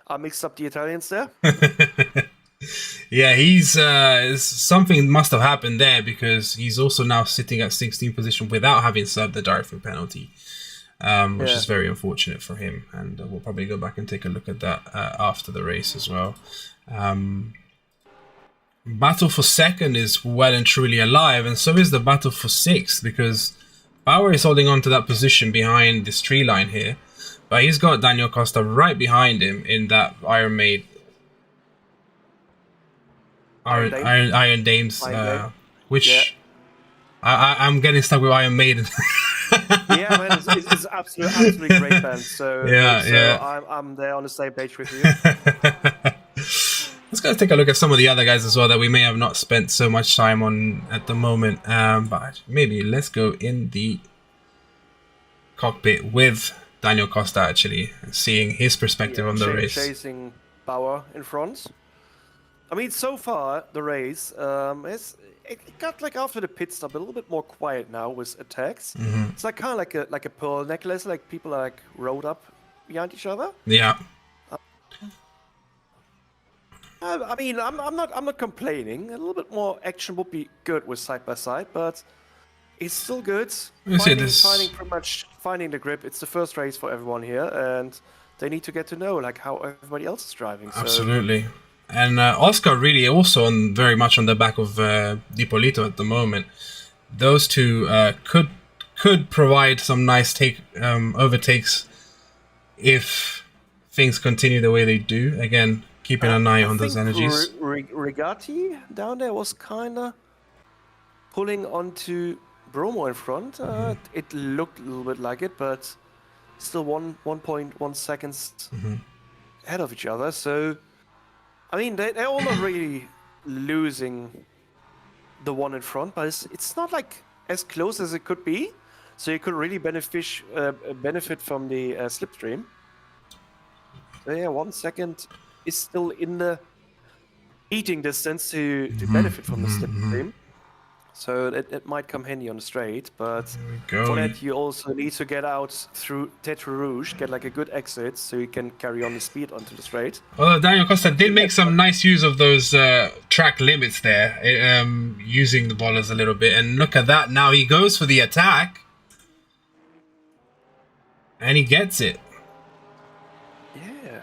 I mixed up the Italians there. Yeah, he's something must have happened there because he's also now sitting at 16th position without having served the drive-through penalty. which is very unfortunate for him. And we'll probably go back and take a look at that after the race as well. Battle for second is well and truly alive, and so is the battle for sixth, because Bauer is holding on to that position behind this tree line here, but he's got Daniel Costa right behind him in that Iron Dames, which I'm getting stuck with Iron Maiden. Yeah, man, it's absolutely great band. So I'm there on the same page with you. Let's go take a look at some of the other guys as well that we may have not spent so much time on at the moment. But maybe let's go in the cockpit with Daniel Costa, actually, seeing his perspective on the race. Chasing Bauer in front. I mean, so far, the race, it got, like, after the pit stop, a little bit more quiet now with attacks. It's like kind of like a pearl necklace, like people are, like, rolled up behind each other. Yeah. I mean, I'm not complaining. A little bit more action would be good with side by side, but it's still good. Finding the grip. It's the first race for everyone here, and they need to get to know like how everybody else is driving. So. Absolutely. And Oscar really also very much on the back of Dipolito at the moment. Those two could provide some nice overtakes if things continue the way they do. Again, keeping an eye on those energies. Rigatti down there was kind of pulling onto Bromo in front. It looked a little bit like it, but still 1.1 seconds ahead of each other. So, I mean, they're all not really losing the one in front, but it's not like as close as it could be. So you could really benefit from the slipstream. So yeah, 1 second is still in the eating distance to benefit from the slipstream. So it might come handy on the straight, but for that you also need to get out through Tête Rouge, get like a good exit so you can carry on the speed onto the straight. Although Daniel Costa did make some nice use of those track limits there, using the ballers a little bit, and look at that, now he goes for the attack. And he gets it. Yeah.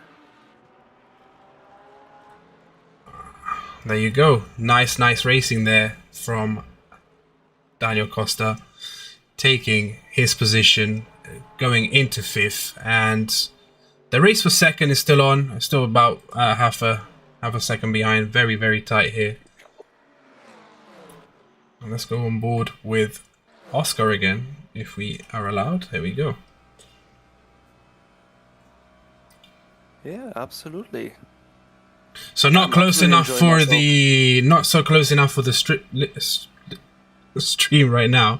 There you go. Nice racing there from Daniel Costa, taking his position, going into fifth, and the race for second is still on. Still about half a second behind. Very, very tight here. And let's go on board with Oscar again, if we are allowed. There we go. Yeah, absolutely. So not close enough for the stream right now.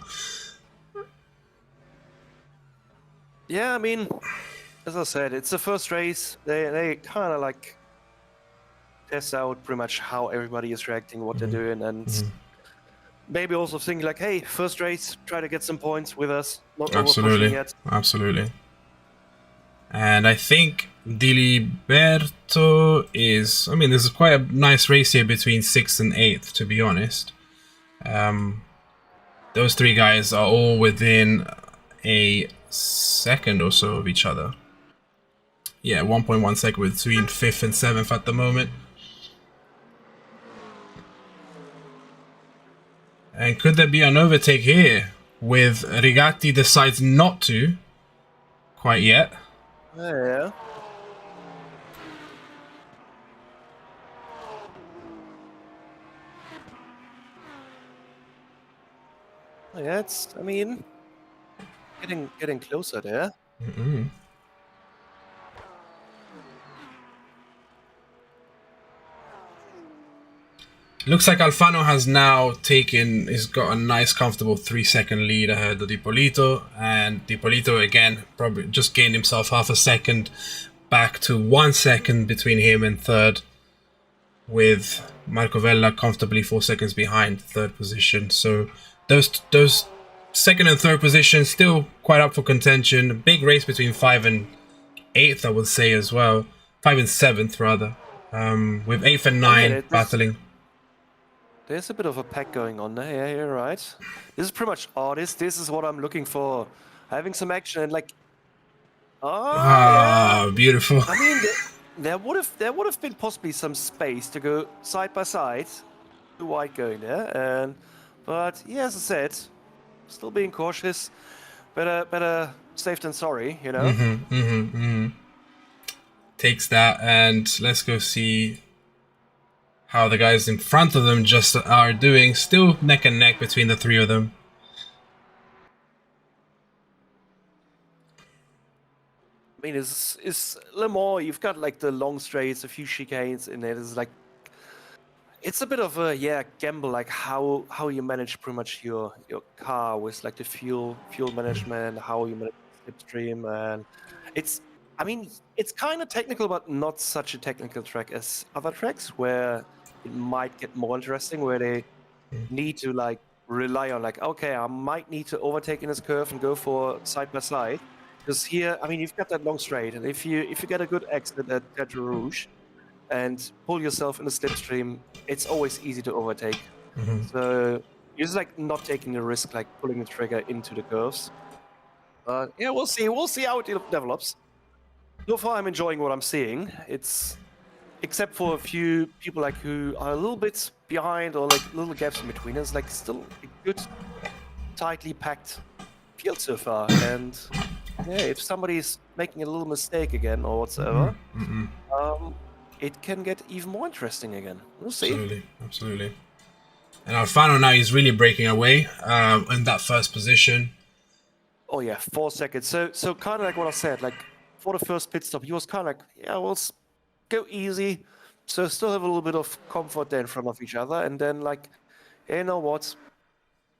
Yeah, I mean, as I said, it's the first race. They kind of like test out pretty much how everybody is reacting, what they're doing, and maybe also think like, hey, first race, try to get some points with us. Not overpushing yet. Absolutely. And I think Diliberto is... I mean, this is quite a nice race here between 6th and 8th, to be honest. Those three guys are all within a second or so of each other. Yeah, 1.1 second between 5th and 7th at the moment. And could there be an overtake here with Rigatti decides not to quite yet? Yeah. Yeah, it's, I mean, getting closer there. Looks like Alfano has now he's got a nice comfortable 3-second lead ahead of Dipolito, and Dipolito again probably just gained himself half a second back to 1 second between him and third, with Marco Vella comfortably 4 seconds behind third position. So those second and third positions still quite up for contention. A big race between 5 and 8th, I would say, as well. 5 and 7th rather, with 8th and 9th battling. There's a bit of a pack going on there. Yeah, you're right. This is pretty much this is what I'm looking for. Having some action, and like Ah, beautiful. I mean, there would have been possibly some space to go side by side, the white going there, but yeah, as I said, still being cautious. Better safe than sorry, you know. Takes that, and let's go see how the guys in front of them just are doing. Still neck and neck between the three of them. I mean, it's Le Mans. You've got like the long straights, a few chicanes in it. It's like it's a bit of a gamble, like how you manage pretty much your car with like the fuel management, how you manage the slipstream, and it's. I mean, it's kind of technical, but not such a technical track as other tracks where it might get more interesting, where they need to like rely on like, okay, I might need to overtake in this curve and go for side by side. Because here, I mean, you've got that long straight, and if you get a good exit at Tertre Rouge and pull yourself in the slipstream, it's always easy to overtake. So you're just like not taking the risk, like pulling the trigger into the curves. But yeah, we'll see. We'll see how it develops. So far, I'm enjoying what I'm seeing. It's except for a few people like who are a little bit behind or like little gaps in between. It's like still a good, tightly packed field so far. And yeah, if somebody's making a little mistake again or whatsoever, it can get even more interesting again. We'll see. Absolutely. And Alfano now is really breaking away in that first position. Oh yeah, 4 seconds. So kind of like what I said, like for the first pit stop, he was kind of like, yeah, we'll go easy. So still have a little bit of comfort there in front of each other. And then like, hey, you know what?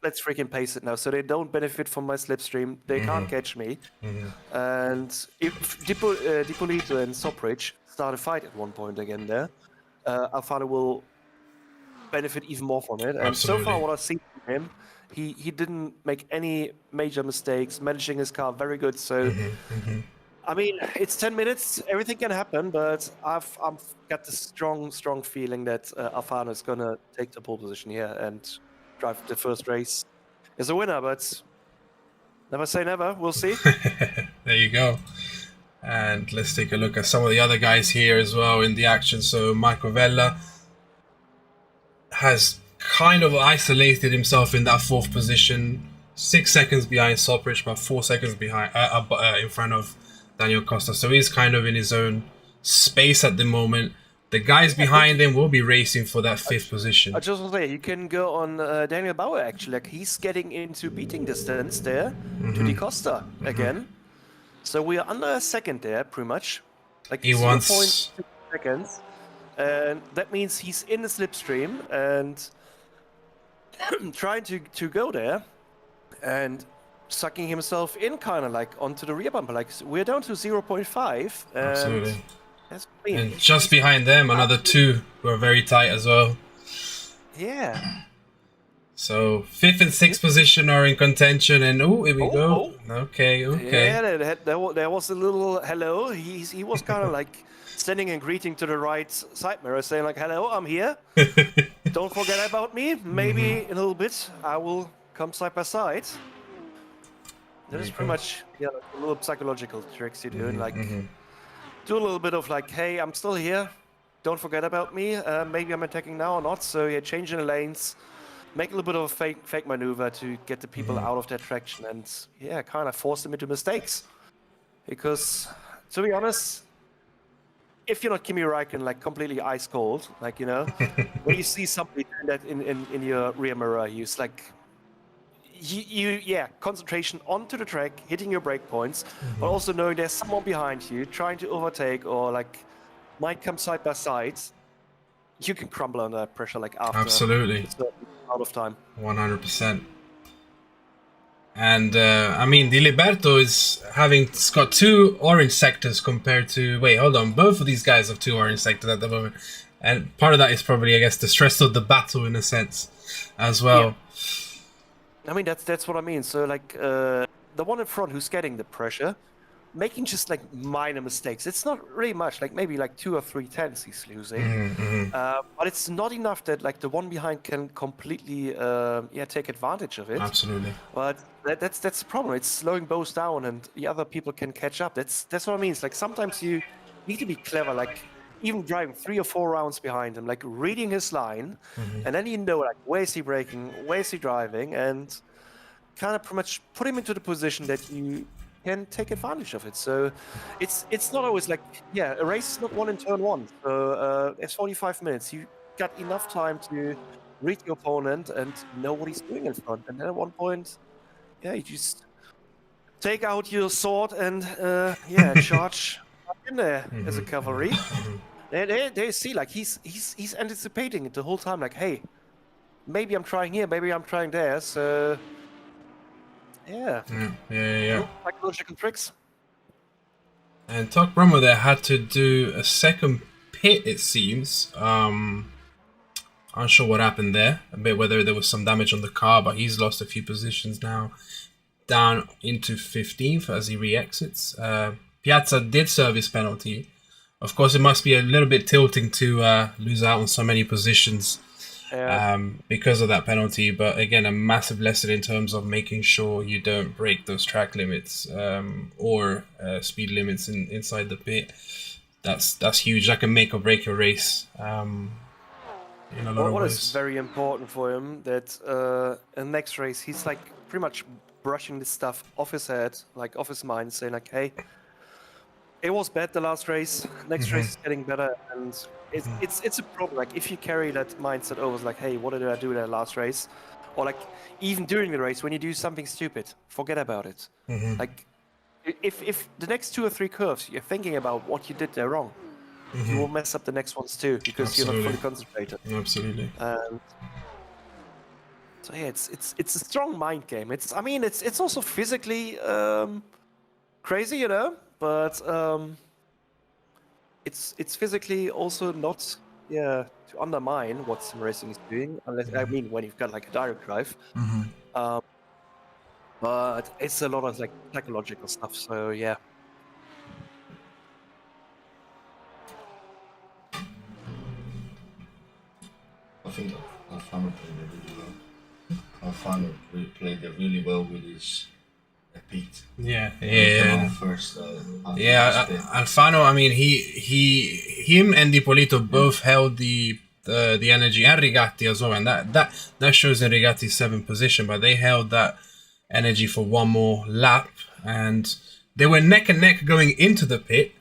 Let's freaking pace it now. So they don't benefit from my slipstream. They can't catch me. And if Dipolito and Sopridge start a fight at one point again there, Alfano will benefit even more from it. And so far what I've seen from him, he didn't make any major mistakes, managing his car very good. So I mean, it's 10 minutes, everything can happen, but I've got this strong feeling that Alfano is going to take the pole position here and drive the first race as a winner, but never say never, we'll see. There you go. And let's take a look at some of the other guys here as well in the action. So Marco Vella has kind of isolated himself in that fourth position, 6 seconds behind Sopridge, but 4 seconds behind in front of Daniel Costa. So he's kind of in his own space at the moment. The guys behind him will be racing for that fifth position. I just want to say, you can go on Daniel Bauer actually. Like he's getting into beating distance there to Di Costa again. So we are under a second there, pretty much. Like he wants 0.6 seconds. And that means he's in the slipstream and trying to go there and sucking himself in kind of like onto the rear bumper. Like we're down to 0.5. Absolutely. And just behind them, another two who are very tight as well. Yeah. So fifth and sixth position are in contention, and here we go. Okay. Yeah, there was a little hello. He was kind of like standing and greeting to the right side mirror, saying like, "Hello, I'm here. Don't forget about me. Maybe in a little bit I will come side by side." That is pretty much like a little psychological tricks you do, and like do a little bit of like, "Hey, I'm still here. Don't forget about me. Maybe I'm attacking now or not." So yeah, changing the lanes. Make a little bit of a fake maneuver to get the people out of their traction and, yeah, kind of force them into mistakes. Because, to be honest, if you're not Kimi Räikkönen, like, completely ice cold, like, you know, when you see somebody doing that in your rear mirror, you just, like, concentration onto the track, hitting your brake points, but also knowing there's someone behind you trying to overtake or, like, might come side by side, you can crumble under pressure, like, after. Absolutely. Out of time. 100%. And I mean, Diliberto is it's got two orange sectors compared to. Wait, hold on. Both of these guys have two orange sectors at the moment, and part of that is probably, I guess, the stress of the battle in a sense, as well. Yeah. I mean, that's what I mean. So like the one in front who's getting the pressure, making just like minor mistakes. It's not really much, like maybe like 2 or 3 tenths he's losing. But it's not enough that like the one behind can completely take advantage of it. Absolutely. But that's the problem. It's slowing both down, and the other people can catch up. That's what I mean. It's like sometimes you need to be clever, like even driving 3 or 4 rounds behind him, like reading his line, and then you know like where is he braking, where is he driving, and kind of pretty much put him into the position that you can take advantage of it. So it's not always like, a race is not won in turn 1. So it's 45 minutes. You got enough time to read your opponent and know what he's doing in front. And then at one point, you just take out your sword and charge in there as a cavalry. They see like he's anticipating it the whole time. Like, hey, maybe I'm trying here, maybe I'm trying there. So yeah. Psychological tricks. And Talk Brummer there had to do a second pit, it seems. Unsure what happened there. A bit whether there was some damage on the car, but he's lost a few positions now. Down into 15th as he re-exits. Piazza did serve his penalty. Of course, it must be a little bit tilting to lose out on so many positions because of that penalty. But again, a massive lesson in terms of making sure you don't break those track limits or speed limits inside the pit. That's huge. That can make or break a race. In a lot of what ways. is very important for him that in the next race he's like pretty much brushing this stuff off his head, like off his mind, saying like, hey, it was bad the last race, next race is getting better. And it's a problem, like if you carry that mindset over, like, hey, what did I do that last race, or like even during the race when you do something stupid, forget about it. Like if the next 2 or 3 curves you're thinking about what you did there wrong, you will mess up the next ones too, because you're not fully concentrated. Absolutely. So yeah, it's a strong mind game. It's also physically crazy, you know, but it's physically also not to undermine what sim racing is doing, unless when you've got like a direct drive. But it's a lot of like psychological stuff. So yeah. I think Alfano played it really well. Alfano played it really well with his pit. First, Alfano. I mean, him and Ippolito both held the energy, and Rigatti as well, and that shows in Rigatti's 7th position. But they held that energy for one more lap, and they were neck and neck going into the pit.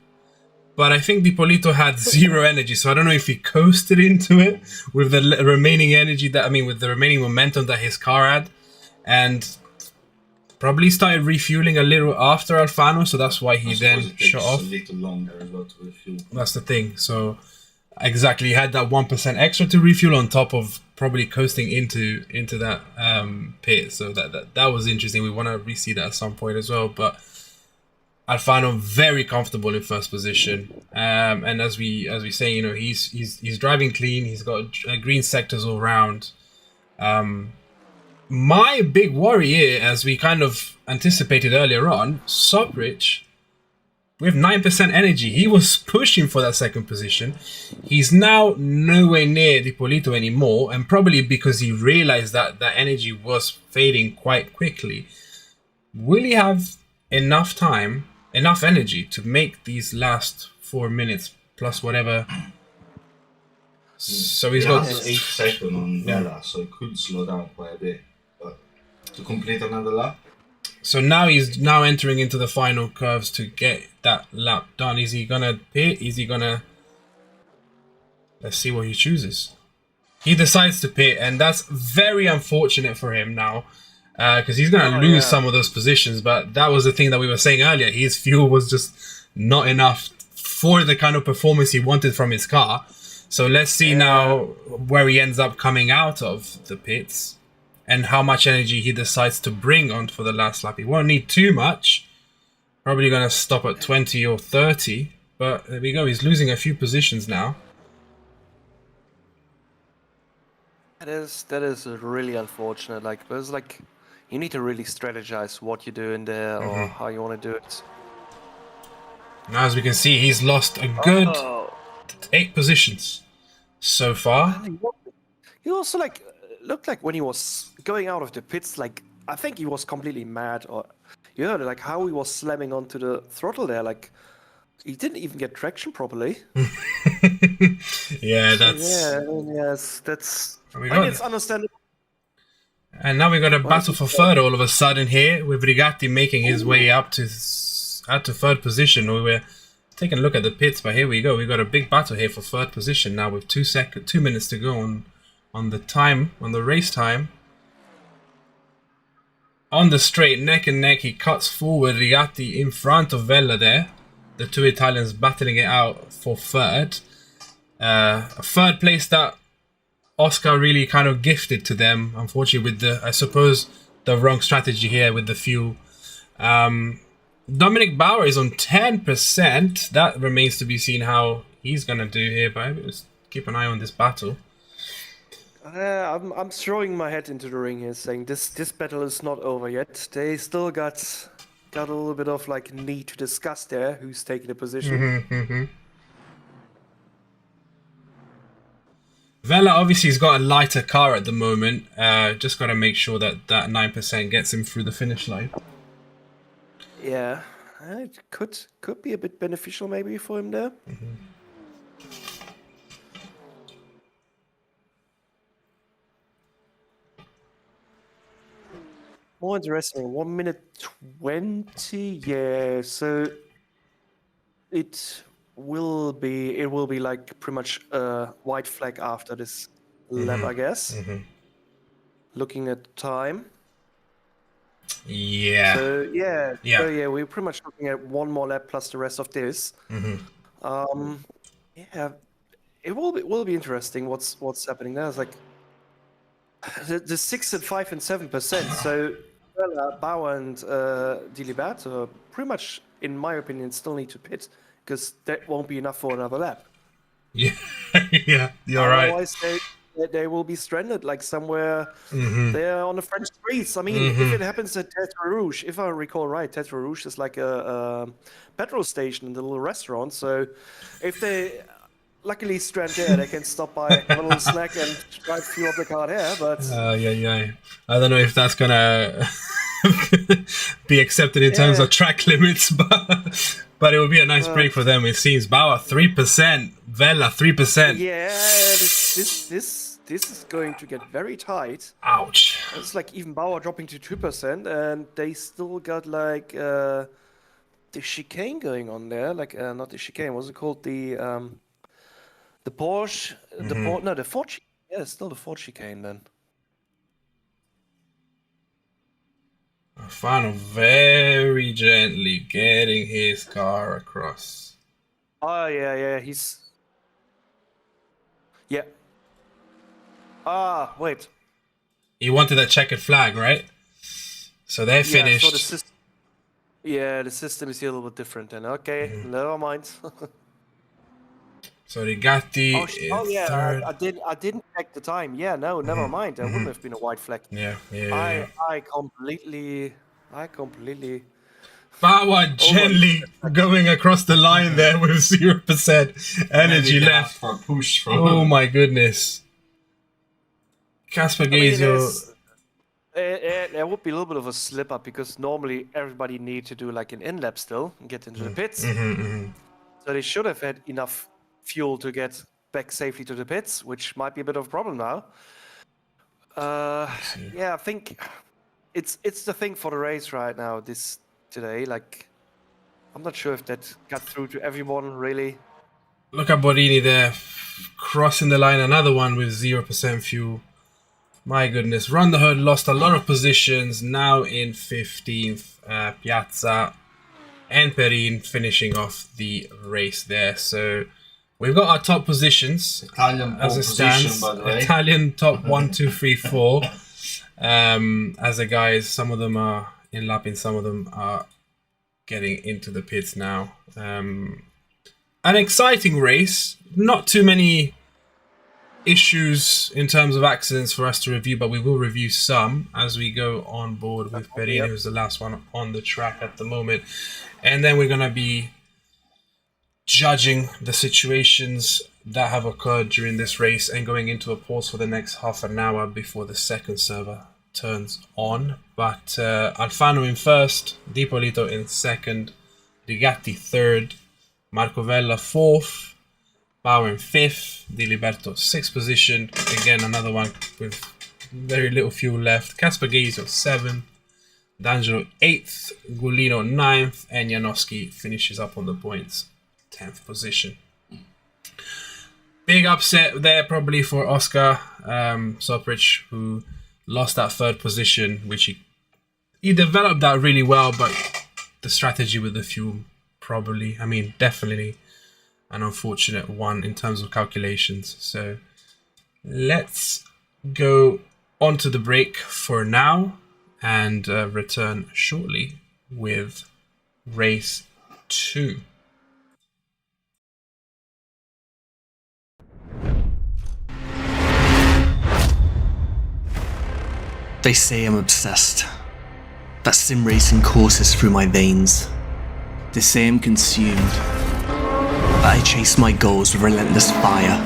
But I think Ippolito had 0 energy, so I don't know if he coasted into it with the remaining energy with the remaining momentum that his car had, and probably started refueling a little after Alfano, so that's why he then shut off. A little longer as well to refuel. That's the thing. So exactly, he had that 1% extra to refuel on top of probably coasting into that pit. So that was interesting. We want to re-see that at some point as well, but. Alfano very comfortable in first position, and as we say, you know, he's driving clean. He's got green sectors all round. My big worry here, as we kind of anticipated earlier on, Soprich with 9% energy, he was pushing for that 2nd position. He's now nowhere near Ippolito anymore, and probably because he realized that that energy was fading quite quickly. Will he have enough energy to make these last 4 minutes plus whatever? So he's got 8 seconds on Bella, so it could slow down quite a bit. But to complete another lap. So now he's entering into the final curves to get that lap done. Is he gonna pit? Is he gonna? Let's see what he chooses. He decides to pit, and that's very unfortunate for him now. Because he's going to lose some of those positions, but that was the thing that we were saying earlier. His fuel was just not enough for the kind of performance he wanted from his car. So let's see now where he ends up coming out of the pits and how much energy he decides to bring on for the last lap. He won't need too much. Probably going to stop at 20 or 30, but there we go. He's losing a few positions now. That is really unfortunate. Like, there's like. You need to really strategize what you do in there or how you want to do it. Now, as we can see, he's lost a good 8 positions so far. He also like looked like when he was going out of the pits, like I think he was completely mad, or you heard like how he was slamming onto the throttle there, like he didn't even get traction properly. Yeah, that's. Yeah, I mean, yes, that's. It's understandable. And now we got a battle for third all of a sudden here, with Rigatti making his way up to third position. We were taking a look at the pits, but here we go. We got a big battle here for third position now, with 2 minutes to go on the race time. On the straight, neck and neck, he cuts forward. Rigatti in front of Vella there. The two Italians battling it out for third. A third place that Oscar really kind of gifted to them, unfortunately, with the, I suppose, the wrong strategy here with the fuel. Dominic Bauer is on 10%. That remains to be seen how he's going to do here, but let's keep an eye on this battle. I'm throwing my head into the ring here, saying this battle is not over yet. They still got a little bit of like need to discuss there who's taking the position. Vella obviously has got a lighter car at the moment. Just got to make sure that 9% gets him through the finish line. Yeah, it could be a bit beneficial maybe for him there. More interesting. 1 minute 20. Yeah, so it will be like pretty much a white flag after this lap, I guess. Looking at time. Yeah. So we're pretty much looking at one more lap plus the rest of this. Yeah, it will be interesting what's happening there. It's like the 6 and 5 and 7%. So Bauer and Diliberto pretty much, in my opinion, still need to pit because that won't be enough for another lap. Yeah, yeah, you're right. Otherwise, they will be stranded like somewhere there on the French streets. I mean, if it happens at Tetre Rouge, if I recall right, Tetre Rouge is like a petrol station and a little restaurant. So if they luckily strand there, they can stop by, have a little snack, and try to fuel up the car there. But yeah. I don't know if that's gonna be accepted in terms of track limits, but it would be a nice break for them. It seems Bauer 3%, Vella 3%. Yeah, this is going to get very tight. Ouch! It's like even Bauer dropping to 2%, and they still got like the chicane going on there. Like not the chicane. What's it called? The Porsche. The Ford. Yeah, it's still the Ford chicane then. Fano very gently getting his car across. Oh yeah, he's. Yeah. Ah, wait. He wanted a checkered flag, right? So they're finished. So the system is a little bit different then. Okay, never mind. So Rigatti third. I didn't check the time. Yeah, no, never mind. There wouldn't have been a white flag. Yeah. I completely. Bauer gently going across the line there with 0% energy left. For a push from Oh my goodness. Casper Gazio. There would be a little bit of a slip up because normally everybody need to do like an in lap still and get into the pits. So they should have had enough fuel to get back safely to the pits, which might be a bit of a problem now. Yeah, I think it's the thing for the race right now. Today, like, I'm not sure if that got through to everyone really. Look at Borini there, crossing the line. Another one with 0% fuel. My goodness, Ron the Hood lost a lot of positions. Now in 15th, Piazza and Perin finishing off the race there. So we've got our top positions Italian as it stands. By the way. Italian top 1, 2, 3, 4. As the guys, some of them are in lapping, some of them are getting into the pits now. An exciting race. Not too many issues in terms of accidents for us to review, but we will review some as we go on board with Perin, who's the last one on the track at the moment. And then we're going to be judging the situations that have occurred during this race and going into a pause for the next half an hour before the second server turns on. But Alfano in first, Di Polito in second, Rigatti third, Marco Vella fourth, Bauer in fifth, Di Liberto sixth position. Again, another one with very little fuel left. Casper Gazio seventh, D'Angelo 8th, Gulino 9th, and Janowski finishes up on the points, 10th position. Big upset there probably for Oscar Soprich, who lost that third position, which he developed that really well, but the strategy with the fuel probably, I mean, definitely an unfortunate one in terms of calculations. So let's go on to the break for now and return shortly with race 2. They say I'm obsessed, that sim racing courses through my veins. They say I'm consumed, that I chase my goals with relentless fire.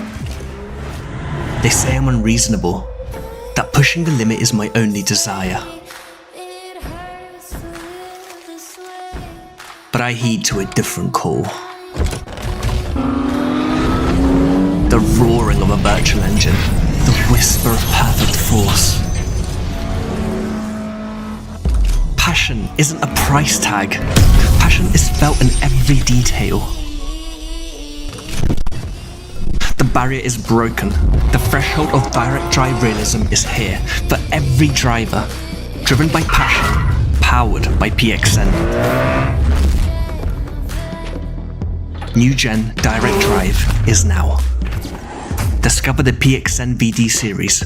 They say I'm unreasonable, that pushing the limit is my only desire. But I heed to a different call. The roaring of a virtual engine, the whisper of perfect force. Passion isn't a price tag. Passion is felt in every detail. The barrier is broken. The threshold of direct drive realism is here for every driver, driven by passion, powered by PXN. New Gen Direct Drive is now. Discover the PXN VD series.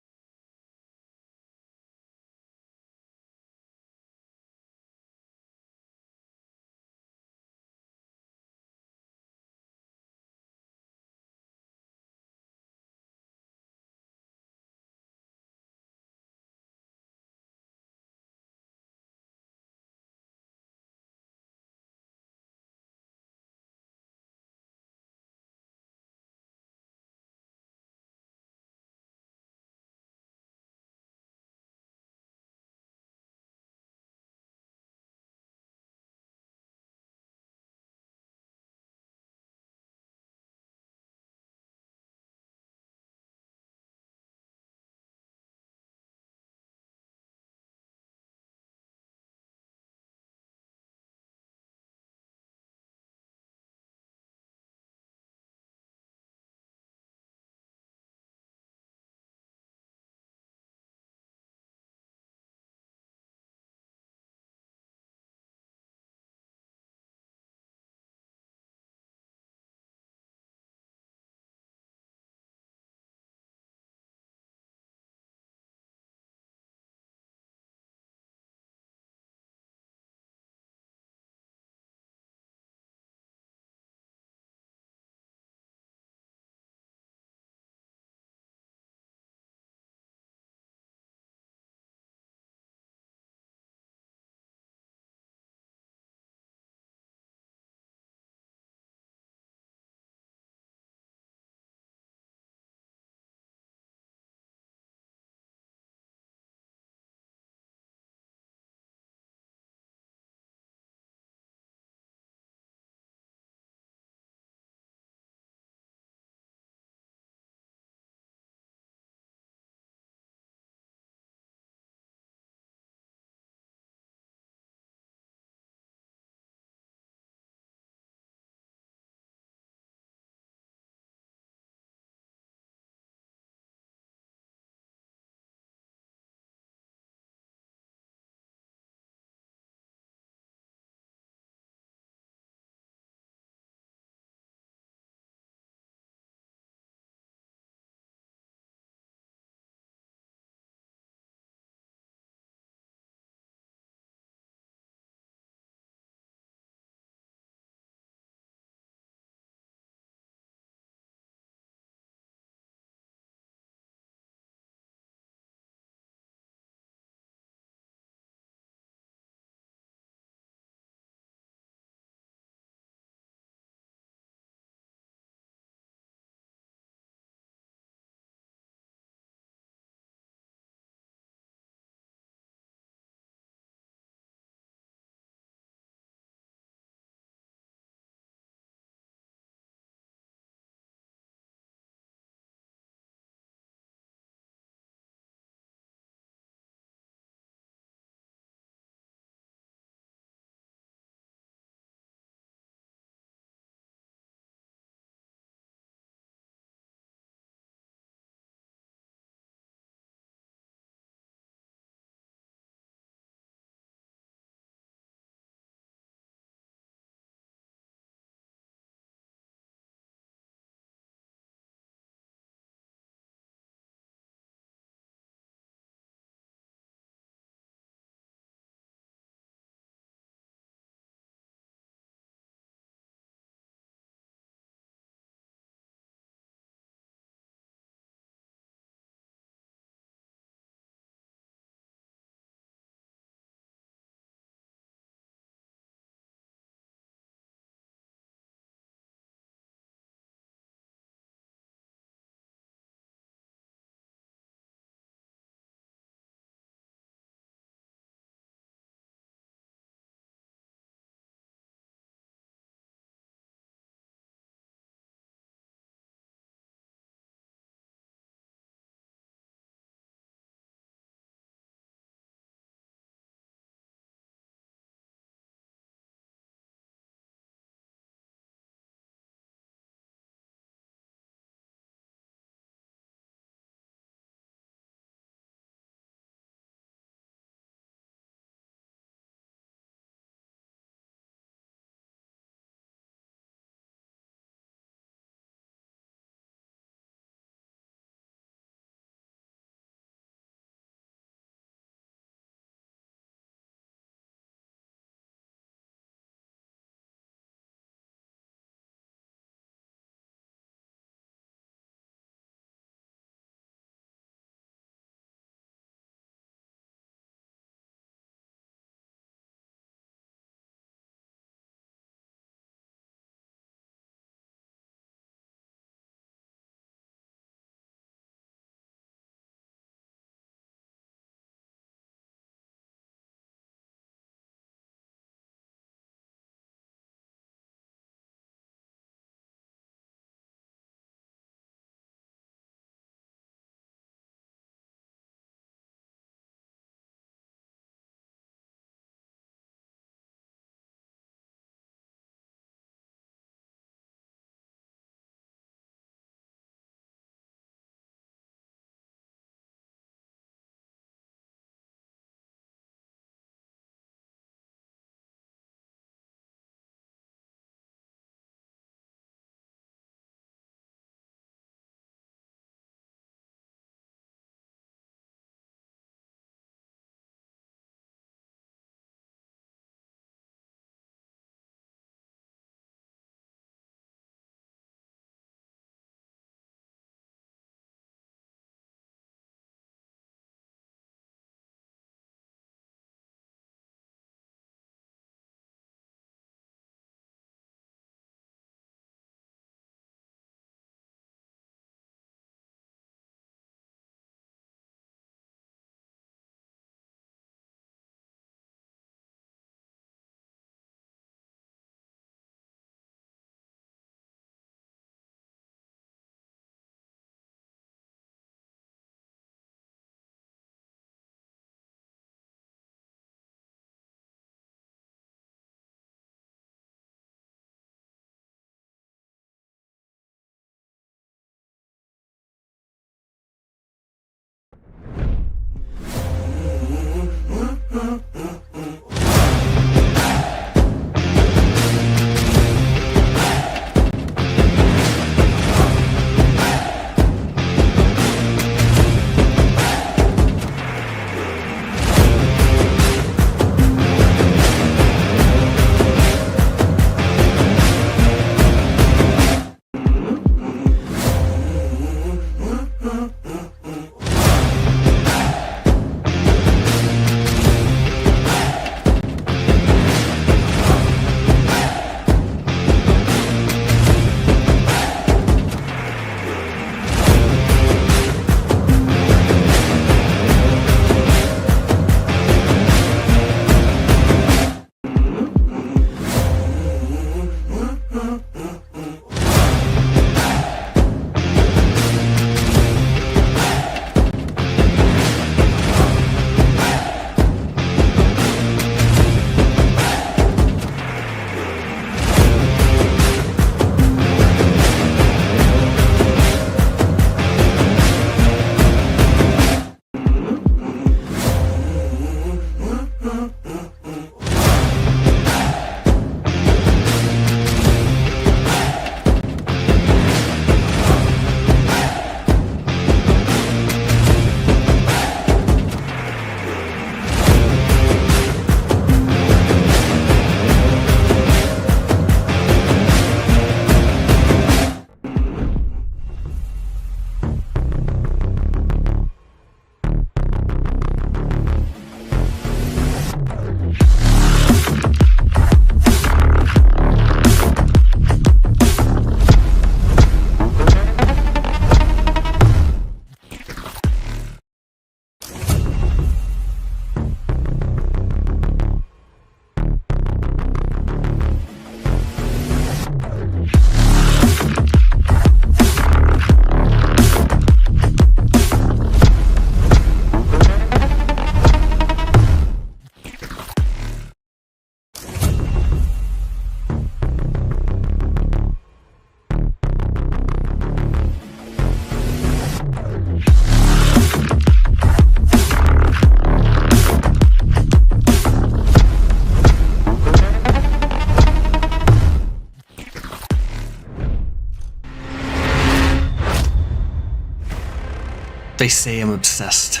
They say I'm obsessed,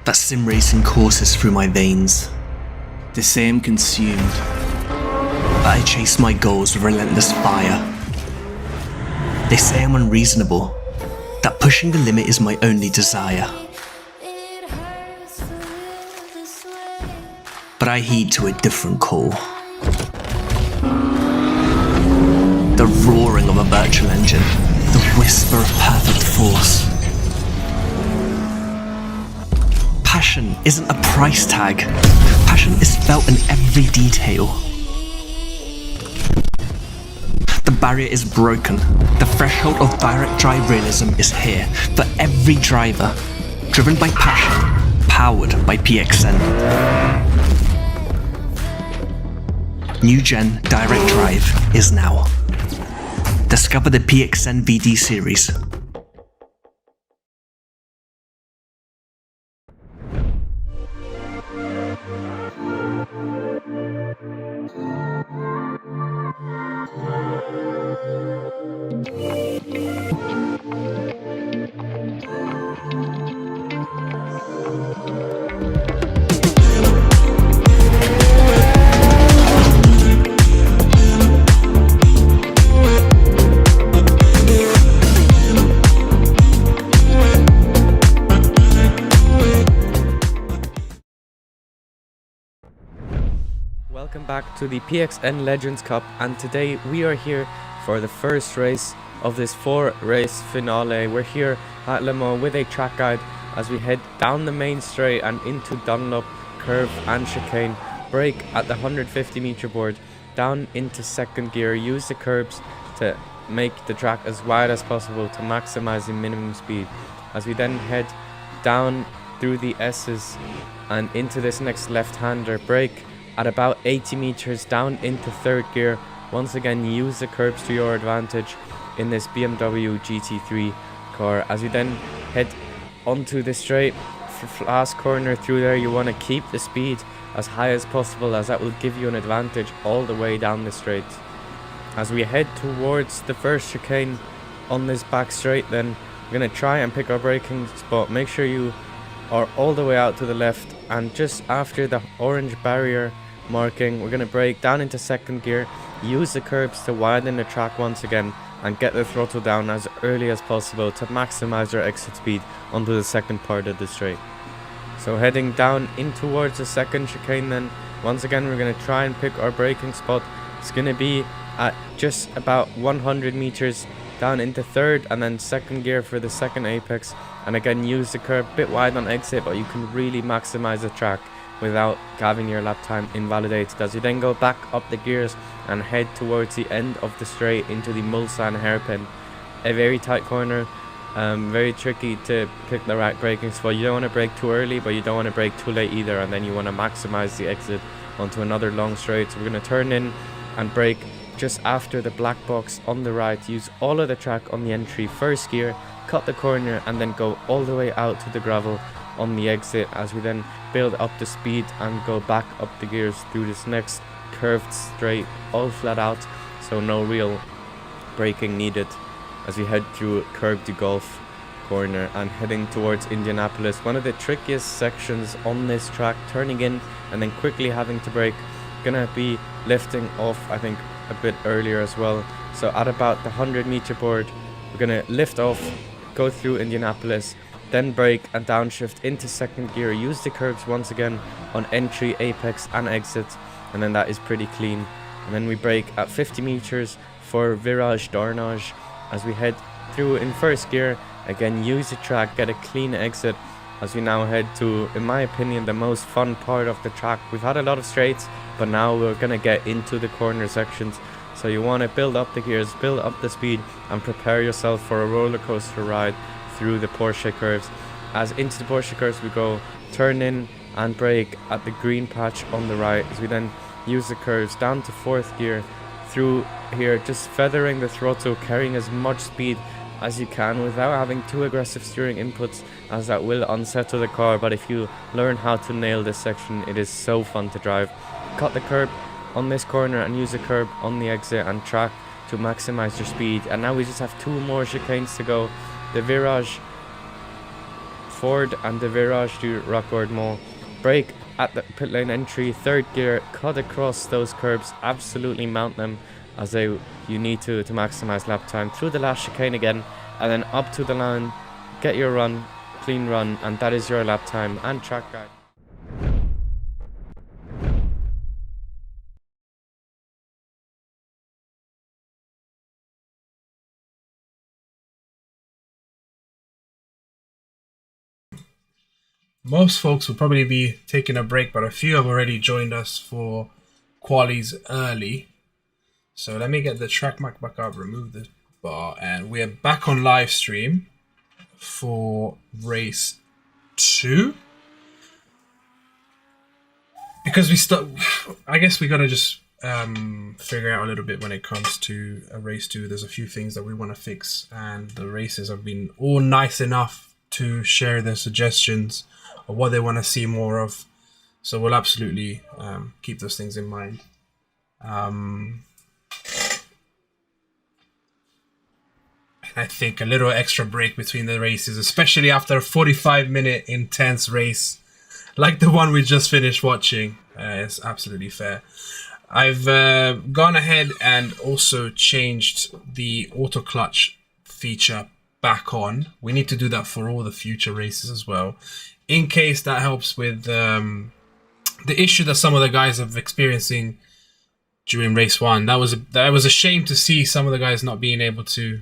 that sim racing courses through my veins. They say I'm consumed, that I chase my goals with relentless fire. They say I'm unreasonable, that pushing the limit is my only desire. But I heed to a different call. The roaring of a virtual engine, the whisper of perfect force. Passion isn't a price tag. Passion is felt in every detail. The barrier is broken. The threshold of direct drive realism is here for every driver. Driven by passion, powered by PXN. New gen direct drive is now. Discover the PXN VD series. Welcome back to the PXN Legends Cup, and today we are here for the first race of this 4-race finale. We're here at Le Mans with a track guide as we head down the main straight and into Dunlop, curve and chicane, brake at the 150 meter board, down into second gear, use the curbs to make the track as wide as possible to maximize the minimum speed, as we then head down through the S's and into this next left-hander, brake at about 80 meters down into third gear. Once again, use the curbs to your advantage in this BMW GT3 car, as we then head onto the straight, last corner through there, you want to keep the speed as high as possible, as that will give you an advantage all the way down the straight. As we head towards the first chicane on this back straight, then we're going to try and pick our braking spot. Make sure you are all the way out to the left, and just after the orange barrier marking, we're going to brake down into second gear, use the curbs to widen the track once again, and get the throttle down as early as possible to maximize your exit speed onto the second part of the straight. So heading down in towards the second chicane, then once again we're going to try and pick our braking spot. It's going to be at just about 100 meters down into third and then second gear for the second apex, and again use the curb a bit wide on exit, but you can really maximize the track without having your lap time invalidated, as you then go back up the gears and head towards the end of the straight into the Mulsanne hairpin. A very tight corner, very tricky to pick the right braking spot. You don't want to brake too early, but you don't want to brake too late either, and then you want to maximize the exit onto another long straight. So we're going to turn in and brake just after the black box on the right, use all of the track on the entry, first gear, cut the corner, and then go all the way out to the gravel on the exit, as we then build up the speed and go back up the gears through this next curved straight, all flat out, so no real braking needed, as we head through Curb de Golf corner and heading towards Indianapolis. One of the trickiest sections on this track, turning in and then quickly having to brake. Gonna be lifting off, I think, a bit earlier as well. So at about the 100-meter board, we're gonna lift off, go through Indianapolis, then brake and downshift into second gear, use the curbs once again on entry, apex and exit, and then that is pretty clean. And then we brake at 50 meters for virage d'Arnage as we head through in first gear, again use the track, get a clean exit, as we now head to, in my opinion, the most fun part of the track. We've had a lot of straights, but now we're gonna get into the corner sections, so you want to build up the gears, build up the speed, and prepare yourself for a roller coaster ride through the Porsche curves. As into the Porsche curves we go, turn in and brake at the green patch on the right, as we then use the curves down to fourth gear through here, just feathering the throttle, carrying as much speed as you can without having too aggressive steering inputs, as that will unsettle the car. But if you learn how to nail this section, it is so fun to drive. Cut the curb on this corner and use the curb on the exit and track to maximize your speed. And now we just have two more chicanes to go, the virage Ford and the virage du Raccourement. Brake at the pit lane entry, third gear, cut across those curbs, absolutely mount them, as you need to maximize lap time through the last chicane again, and then up to the line, get your run, clean run, and that is your lap time and track guide. Most folks will probably be taking a break, but a few have already joined us for qualies early. So let me get the track mark back up, remove the bar, and we're back on live stream for race 2. Because I guess we gotta just figure out a little bit when it comes to a race 2. There's a few things that we want to fix, and the races have been all nice enough to share their suggestions of what they want to see more of. So we'll absolutely keep those things in mind. I think a little extra break between the races, especially after a 45-minute intense race like the one we just finished watching, is absolutely fair. I've gone ahead and also changed the auto clutch feature back on. We need to do that for all the future races as well, in case that helps with the issue that some of the guys have experiencing during race 1. That was a shame to see some of the guys not being able to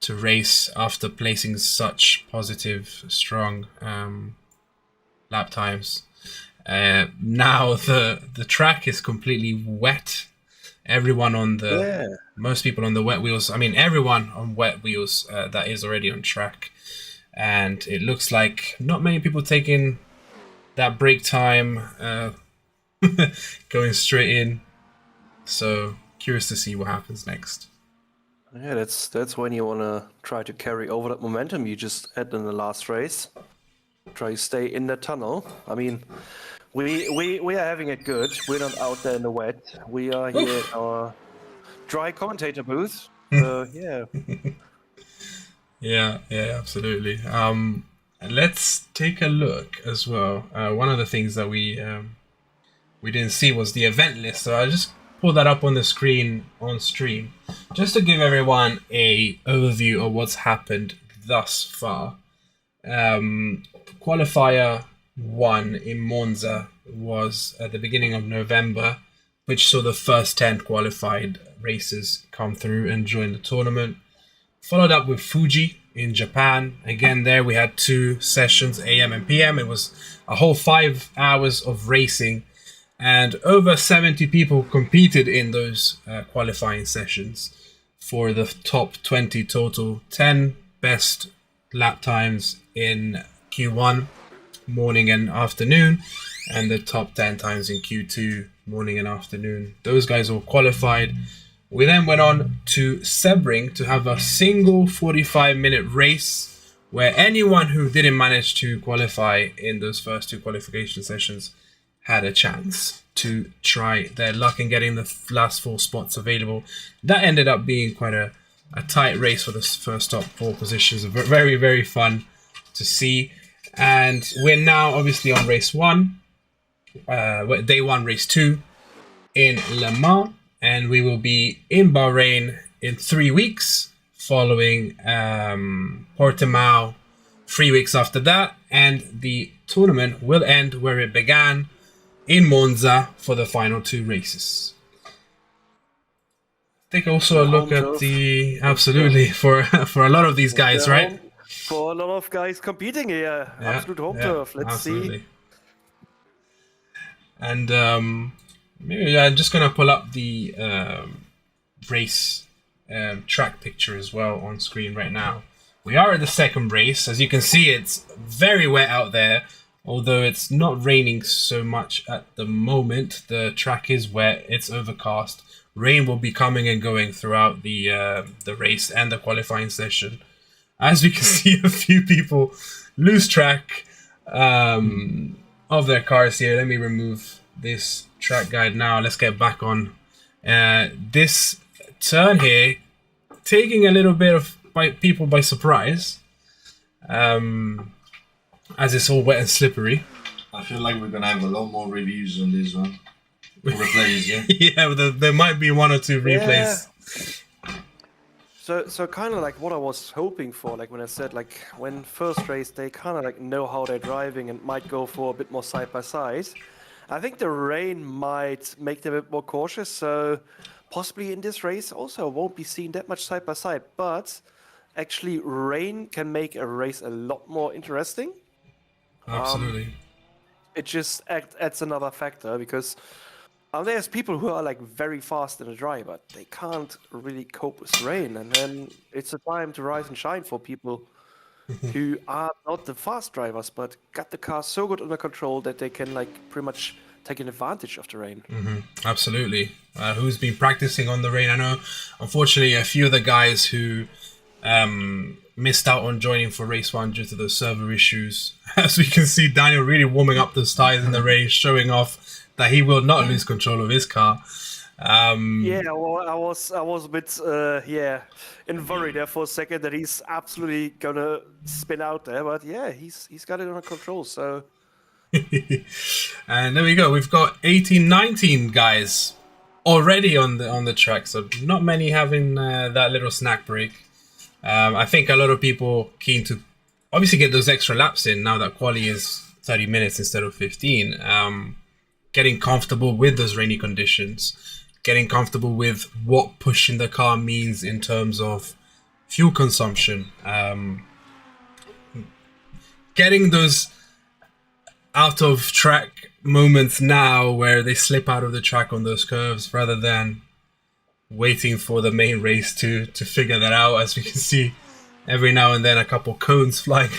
race after placing such positive, strong lap times. Now the track is completely wet. Everyone on the most people on the wet wheels, I mean everyone on wet wheels that is already on track, and it looks like not many people taking that break time, going straight in. So curious to see what happens next. Yeah, that's when you want to try to carry over that momentum you just had in the last race. try to stay in the tunnel. I mean, we are having it good. We're not out there in the wet. We are here at our dry commentator booth. So yeah. Yeah, absolutely. And let's take a look as well. One of the things that we didn't see was the event list, so I'll just pull that up on the screen on stream, just to give everyone a overview of what's happened thus far. Qualifier 1 in Monza was at the beginning of November, which saw the first 10 qualified racers come through and join the tournament. Followed up with Fuji in Japan. Again, there we had 2 sessions, AM and PM. It was a whole 5 hours of racing, and over 70 people competed in those qualifying sessions for the top 20 total. 10 best lap times in Q1, morning and afternoon, and the top 10 times in Q2, morning and afternoon. Those guys all qualified. We then went on to Sebring to have a single 45-minute race where anyone who didn't manage to qualify in those first 2 qualification sessions had a chance to try their luck in getting the last 4 spots available. That ended up being quite a tight race for the first top 4 positions. Very, very fun to see. And we're now obviously on race 1, day 1, race 2 in Le Mans. And we will be in Bahrain in 3 weeks, following Portimao 3 weeks after that. And the tournament will end where it began, in Monza, for the final 2 races. Take also a look at the... Absolutely, for a lot of these guys, right? For a lot of guys competing here. Absolute home turf. Let's see. And... maybe I'm just gonna pull up the race track picture as well on screen right now. We are at the second race. As you can see, it's very wet out there, although it's not raining so much at the moment. The track is wet, it's overcast. Rain will be coming and going throughout the race and the qualifying session. As we can see, a few people lose track of their cars here. Let me remove this track guide now. Let's get back on this turn here, taking a little bit of people by surprise, as it's all wet and slippery. I feel like we're gonna have a lot more reviews on this one. Replays, yeah. Yeah, there might be 1 or 2 replays. Yeah. So kind of like what I was hoping for, like when I said, like when first race they kind of like know how they're driving and might go for a bit more side by side. I think the rain might make them a bit more cautious, so possibly in this race also won't be seen that much side by side, but actually rain can make a race a lot more interesting. Absolutely. It just adds another factor, because there's people who are like very fast in the dry, but they can't really cope with rain, and then it's a time to rise and shine for people who are not the fast drivers, but got the car so good under control that they can like pretty much take an advantage of the rain. Absolutely. Who's been practicing on the rain? I know, unfortunately, a few of the guys who missed out on joining for race 1 due to those server issues. As we can see, Daniel really warming up those tires in the rain, showing off that he will not lose control of his car. Yeah, well, I was a bit in worry there for a second that he's absolutely gonna spin out there, but yeah, he's got it under control. So, and there we go. We've got 18, 19 guys already on the track, so not many having that little snack break. I think a lot of people keen to obviously get those extra laps in now that quali is 30 minutes instead of 15. Getting comfortable with those rainy conditions. Getting comfortable with what pushing the car means in terms of fuel consumption. Getting those out of track moments now where they slip out of the track on those curves, rather than waiting for the main race to figure that out. As we can see, every now and then a couple cones flying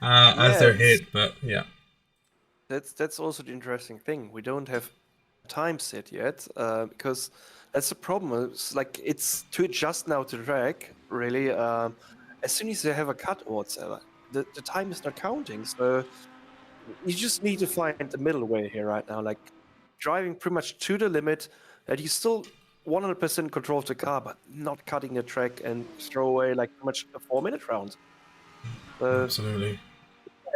as they're hit. But yeah, that's also the interesting thing. We don't have time set yet, because that's the problem. It's like it's to adjust now to the track, really. As soon as you have a cut or whatsoever, the time is not counting. So you just need to find the middle way here right now, like driving pretty much to the limit that you still 100% control of the car, but not cutting the track and throw away like pretty much a 4-minute round. Absolutely.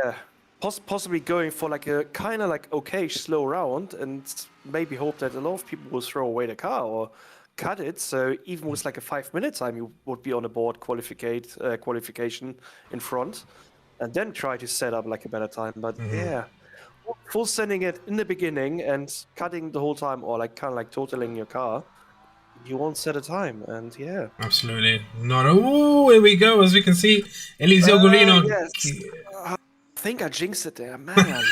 Yeah, possibly going for like a kind of like okay slow round, and maybe hope that a lot of people will throw away the car or cut it. So even with like a 5-minute time, you would be on a board qualification in front, and then try to set up like a better time. But yeah, full sending it in the beginning and cutting the whole time, or like kind of like totaling your car, you won't set a time. And yeah, Absolutely. Not. Oh, here we go. As we can see, Eliseo Golino. yes. I think I jinxed it there, man.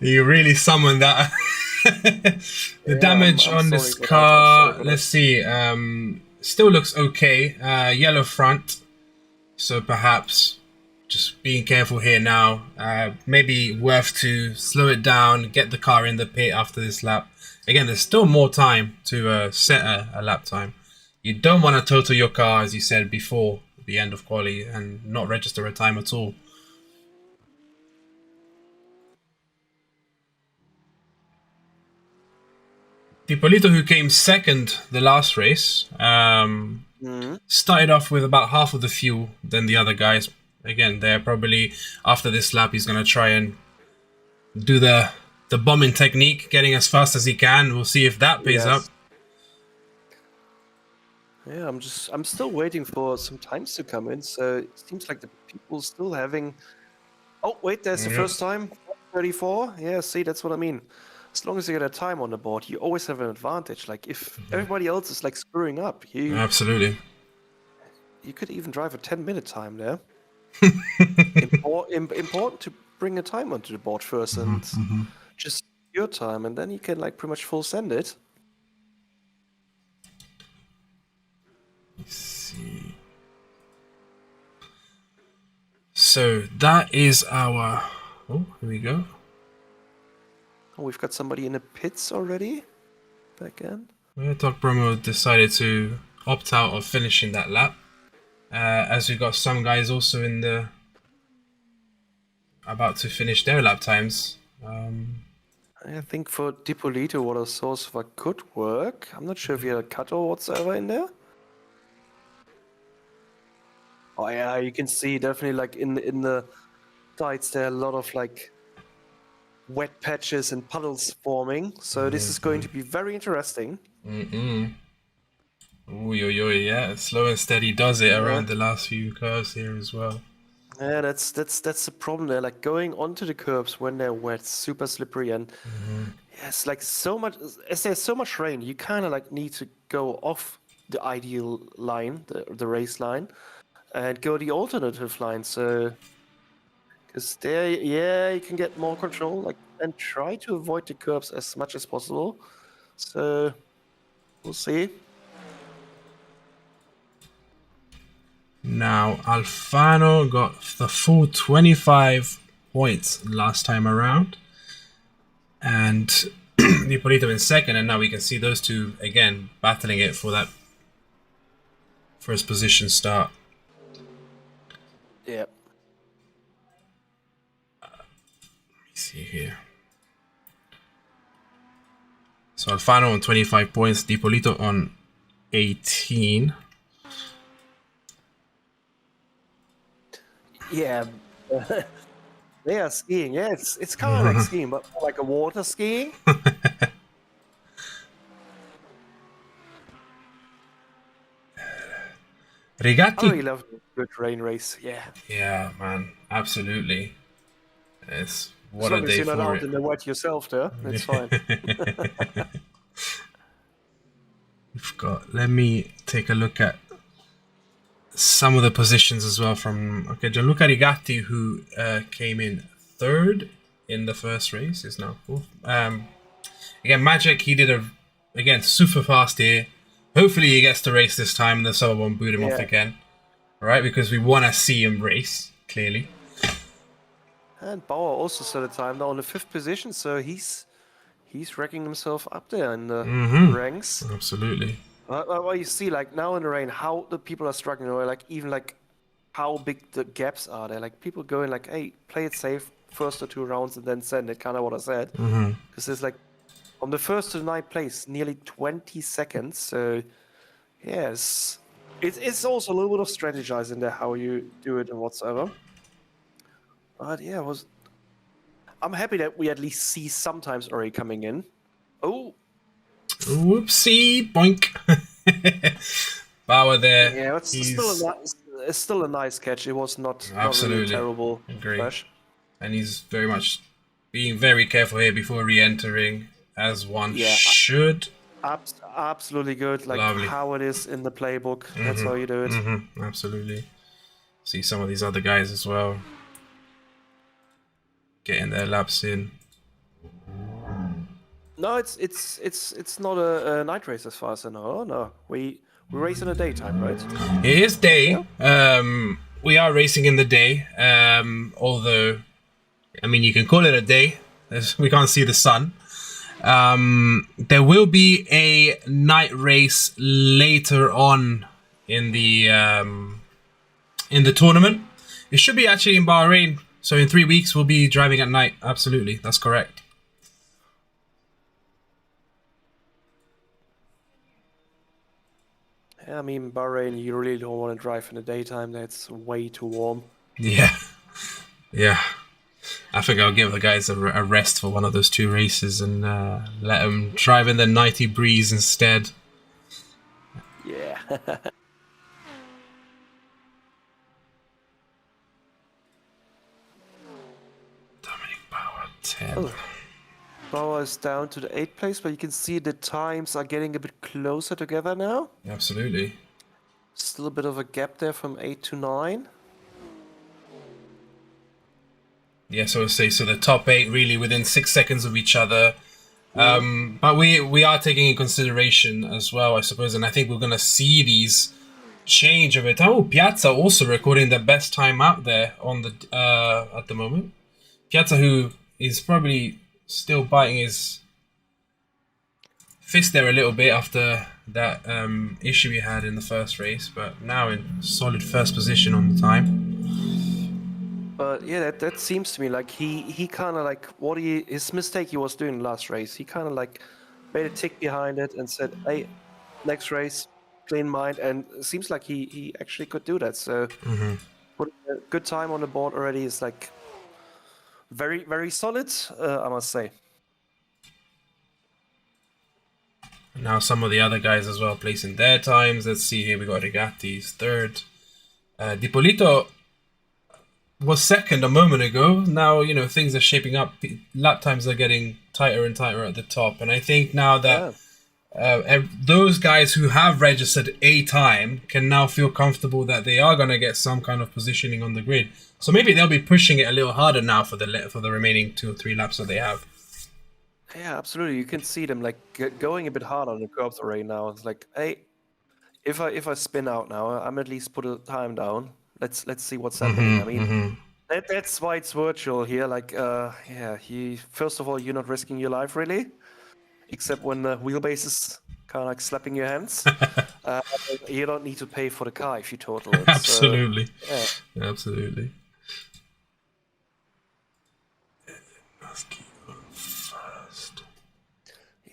You really summoned that. The damage I'm on sorry this for that, I'm car, sorry for let's see, still looks okay. Yellow front, so perhaps just being careful here now. Maybe worth to slow it down, get the car in the pit after this lap. Again, there's still more time to set a lap time. You don't want to total your car, as you said, before the end of quali and not register a time at all. Dipolito, who came second the last race, started off with about half of the fuel than the other guys. Again, they're probably, after this lap, he's going to try and do the bombing technique, getting as fast as he can. We'll see if that pays up. Yeah, I'm still waiting for some times to come in. So it seems like the people still having. Oh wait, there's the first time. 34. Yeah, see, that's what I mean. As long as you get a time on the board, you always have an advantage. Like if everybody else is like screwing up, Absolutely. You could even drive a 10-minute time there. Important to bring a time onto the board first and just your time, and then you can like pretty much full send it. Let's see. So that is our. Oh, here we go. Oh, we've got somebody in the pits already. Back in. Yeah, Doc Bromo decided to opt out of finishing that lap. As we got some guys also in the about to finish their lap times. I think for Dipolito, what a source for could work. I'm not sure if you had a cut or whatsoever in there. Oh yeah, you can see definitely like in the sides there are a lot of like wet patches and puddles forming. So this is going to be very interesting. Yeah, slow and steady does it around the last few curves here as well. Yeah, that's the problem there. Like going onto the curbs when they're wet, super slippery, and it's like so much. As there's so much rain, you kind of like need to go off the ideal line, the race line, and go the alternative line. So, because there, yeah, you can get more control, like, and try to avoid the curbs as much as possible. So, we'll see. Now, Alfano got the full 25 points last time around. And Dipolito in second. And now we can see those two, again, battling it for that first position start. Yeah. Let me see here. So Alfano on 25 points. Dipolito on 18. Yeah, they are skiing. Yeah, it's kind of like skiing, but more like a water skiing. Rigatti. I really love a good rain race. Yeah. Yeah, man, absolutely. It's what as long a as day you're not for out it. in the wet yourself, there, it's fine. We've got. Let me take a look at some of the positions as well from Gianluca Rigatti, who came in third in the first race, is now fourth. Again, Magic, he did super fast here. Hopefully he gets to race this time and the sub won't boot him off again. Right, because we want to see him race, clearly. And Bauer also set a time now on the 5th position, so he's racking himself up there in the ranks. Absolutely. Well, you see, like now in the rain, how the people are struggling, or like even like how big the gaps are there. Like people going like, hey, play it safe first or 2 rounds and then send it, kind of what I said. Because there's like from the first to the 9th place, nearly 20 seconds. So yes, it's also a little bit of strategizing there how you do it and whatsoever. But yeah, I'm happy that we at least see sometimes already coming in. Oh, Whoopsie, boink. Bauer there. yeah, it's still a nice catch. It was not Absolutely really a terrible agree. crash. And he's very much being very careful here before re-entering, as one should. Absolutely good. Like Lovely. how it is in the playbook. That's how you do it. Absolutely. See some of these other guys as well getting their laps in. No, it's not a night race as far as I know. No, we race in the daytime, right? It is day. We are racing in the day. Although, I mean, you can call it a day, as we can't see the sun. There will be a night race later on in the tournament. It should be actually in Bahrain. So in 3 weeks, we'll be driving at night. Absolutely, that's correct. Yeah, I mean, Bahrain, you really don't want to drive in the daytime. That's way too warm. Yeah. I think I'll give the guys a rest for one of those 2 races and let them drive in the nighty breeze instead. Yeah. Dominic Bauer, 10. Oh. Bauer is down to the 8th place, but you can see the times are getting a bit closer together now. Absolutely. Still a bit of a gap there from 8 to 9. Yeah, so I'll say, so the top 8 really within 6 seconds of each other. But we are taking in consideration as well, I suppose, and I think we're going to see these change over time. Oh, Piazza also recording the best time out there on the at the moment. Piazza, who is probably still biting his fist there a little bit after that issue he had in the first race, but now in solid first position on the time. But yeah, that seems to me like he kind of like his mistake he was doing last race. He kind of like made a tick behind it and said, "Hey, next race, clean mind." And it seems like he actually could do that. So put a good time on the board already is like very, very solid, I must say. Now some of the other guys as well placing their times. Let's see here. We got Rigati's 3rd. Dipolito was 2nd a moment ago. Now, you know, things are shaping up. Lap times are getting tighter and tighter at the top. And I think now that those guys who have registered a time can now feel comfortable that they are going to get some kind of positioning on the grid. So maybe they'll be pushing it a little harder now for the remaining 2 or 3 laps that they have. Yeah, absolutely. You can see them like going a bit harder on the curbs already now. It's like, hey, if I spin out now, I'm at least put a time down. Let's see what's happening. I mean, that's why it's virtual here. Like, first of all, you're not risking your life really, except when the wheelbase is kind of like slapping your hands. You don't need to pay for the car if you total it. Absolutely. So, yeah. Absolutely. Let's keep going first.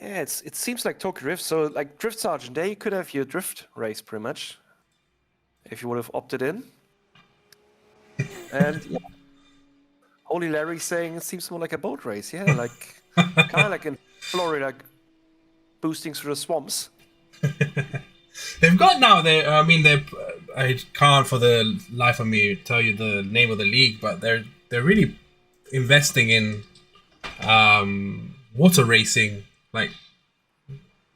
Yeah, it seems like Tokyo Drift. So, like Drift Sergeant, there you could have your drift race pretty much, if you would have opted in. And yeah, Holy Larry saying it seems more like a boat race. Yeah, like kind of like in Florida, boosting through the swamps. They've got now. I can't for the life of me tell you the name of the league, but they're really investing in water racing, like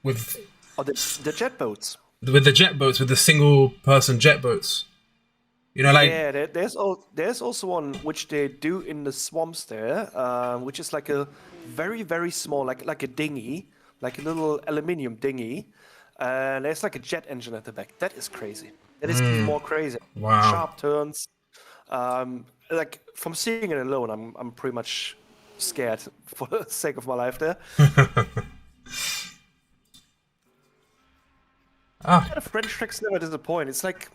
with the jet boats. With the jet boats, with the single person jet boats. You know, like yeah, there's also one which they do in the swamps there, which is like a very, very small, like a dinghy, like a little aluminium dinghy, and there's like a jet engine at the back. That is crazy. That is even more crazy. Wow. Sharp turns. Like from seeing it alone, I'm pretty much scared for the sake of my life there. Ah, The French tracks never disappoint. It's like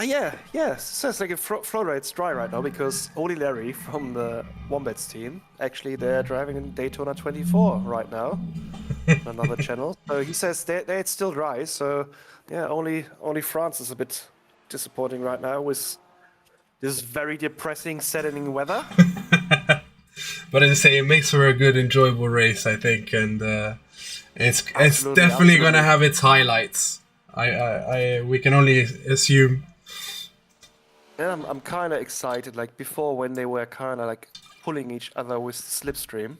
Yeah. So it's like Florida, it's dry right now because Oli Larry from the Wombats team, actually they're driving in Daytona 24 right now, on another channel. So he says it's still dry. So yeah, only France is a bit disappointing right now with this very depressing, saddening weather. But as I say, it makes for a good, enjoyable race, I think, and it's Absolutely, definitely going to absolutely. have its highlights. We can only assume. And I'm kind of excited. Like before, when they were kind of like pulling each other with the slipstream,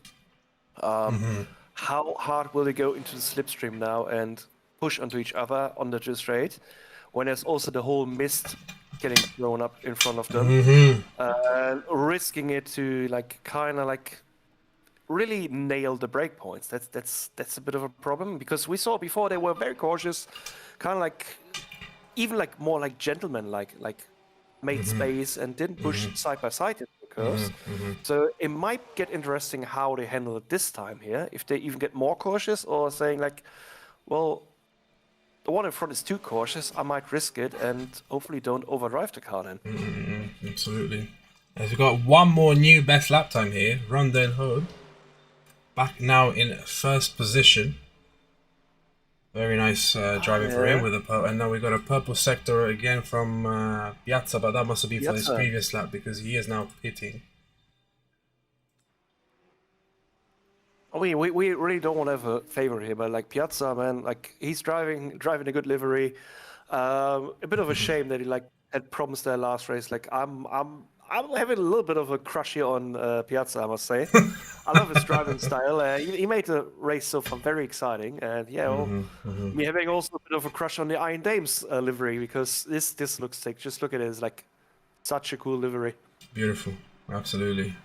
how hard will they go into the slipstream now and push onto each other on the straight? When there's also the whole mist getting thrown up in front of them, risking it to like kind of like really nail the break points. That's a bit of a problem because we saw before they were very cautious, kind of like even like more like gentlemen, like made space and didn't push side by side into the curves. So it might get interesting how they handle it this time here. If they even get more cautious or saying like, well, the one in front is too cautious, I might risk it and hopefully don't overdrive the car then. Absolutely. As we've got one more new best lap time here, Rondell Hood. Back now in first position. Very nice driving for him with a purple. And now we got a purple sector again from Piazza, but that must have been for his Piazza. previous lap because he is now pitting. We really don't want to have a favor here, but like Piazza, man, like he's driving a good livery. A bit of a shame that he like had promised their last race. Like I'm having a little bit of a crush here on Piazza, I must say. I love his driving style. He made the race so far very exciting, and yeah, well, me having also a bit of a crush on the Iron Dames livery because this looks sick. Just look at it, it's like such a cool livery. Beautiful, absolutely.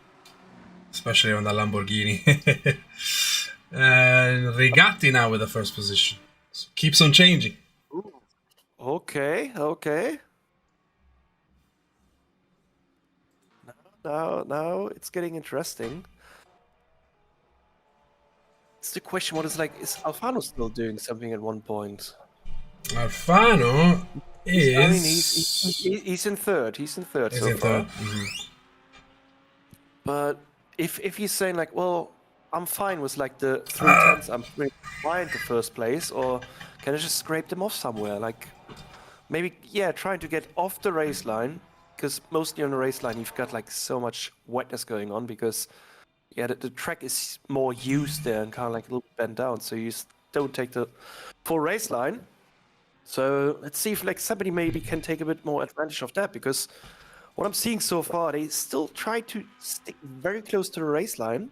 Especially on the Lamborghini. And Rigatti now with the first position. So keeps on changing. Ooh. Okay. Now it's getting interesting. It's the question: what is like? Is Alfano still doing something at one point? Alfano is. I mean, he's in third. He's in third so far. But if he's saying like, well, I'm fine with like the 3 tenths, I'm pretty fine to first place, or can I just scrape them off somewhere? Like maybe trying to get off the race line, because mostly on the race line you've got like so much wetness going on because the track is more used there and kind of like a little bent down, so you don't take the full race line. So let's see if like somebody maybe can take a bit more advantage of that, because what I'm seeing so far, they still try to stick very close to the race line.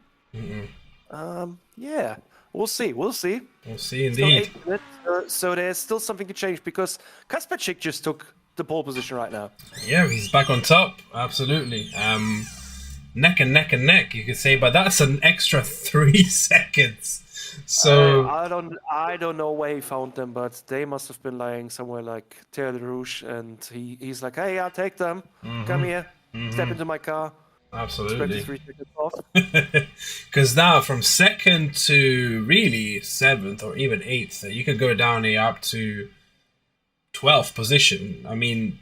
Yeah, we'll see. We'll see Still indeed. 8 minutes, so there's still something to change because Kasperczyk just took the pole position right now. Yeah, he's back on top. Absolutely. Neck and neck, you could say, but that's an extra 3 seconds. So I don't know where he found them, but they must have been lying somewhere like Terre de Rouge, and he's like, hey, I'll take them. Come here, step into my car. absolutely. 23 seconds off. Because now from second to really 7th or even 8th, you could go down here up to 12th position. I mean,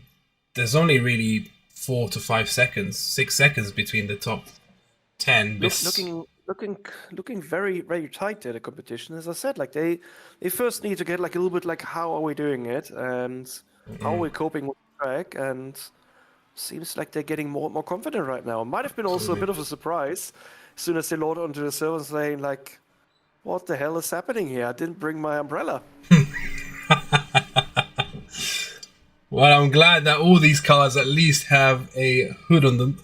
there's only really 4 to 5 seconds, 6 seconds between the top 10. Looking very, very tight there, the competition. As I said, like they first need to get like a little bit like how are we doing it and how are we coping with the track, and seems like they're getting more and more confident right now. Might have been also a bit of a surprise as soon as they load onto the server saying like, what the hell is happening here? I didn't bring my umbrella. Well, I'm glad that all these cars at least have a hood on them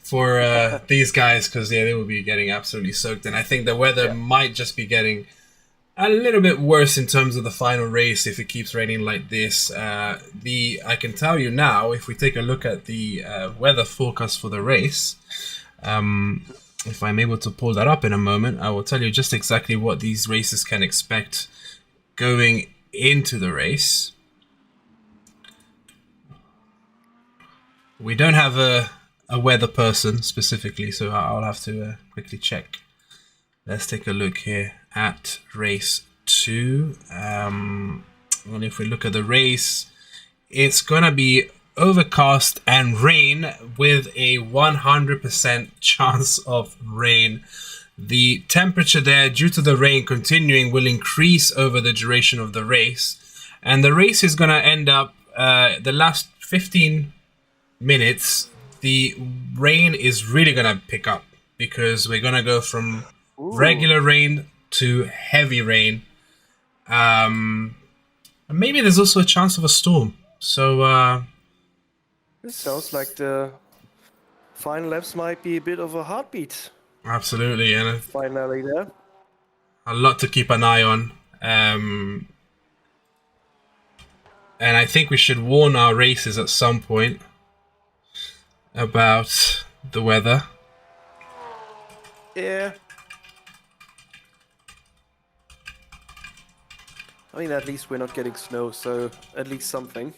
for these guys, because they will be getting absolutely soaked. And I think the weather might just be getting a little bit worse in terms of the final race if it keeps raining like this. I can tell you now, if we take a look at the weather forecast for the race, if I'm able to pull that up in a moment, I will tell you just exactly what these races can expect going into the race. We don't have a weather person specifically, so I'll have to quickly check. Let's take a look here at race 2. And if we look at the race, it's gonna be overcast and rain with a 100% chance of rain. The temperature there, due to the rain continuing, will increase over the duration of the race, and the race is gonna end up the last 15 minutes. The rain is really gonna pick up because we're gonna go from regular rain to heavy rain. And maybe there's also a chance of a storm. So This sounds like the final laps might be a bit of a heartbeat. absolutely, and Finally there. a lot to keep an eye on. And I think we should warn our racers at some point about the weather. Yeah. I mean, at least we're not getting snow, so at least something.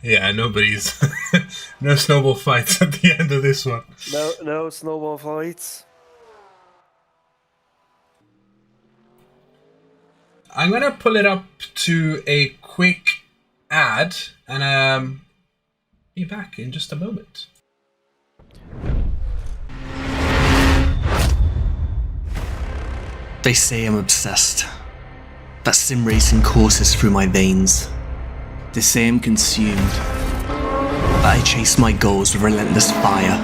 Yeah, nobody's no snowball fights at the end of this one. No snowball fights. I'm gonna pull it up to a quick ad and be back in just a moment. They say I'm obsessed, that sim racing courses through my veins. They say I'm consumed, that I chase my goals with relentless fire.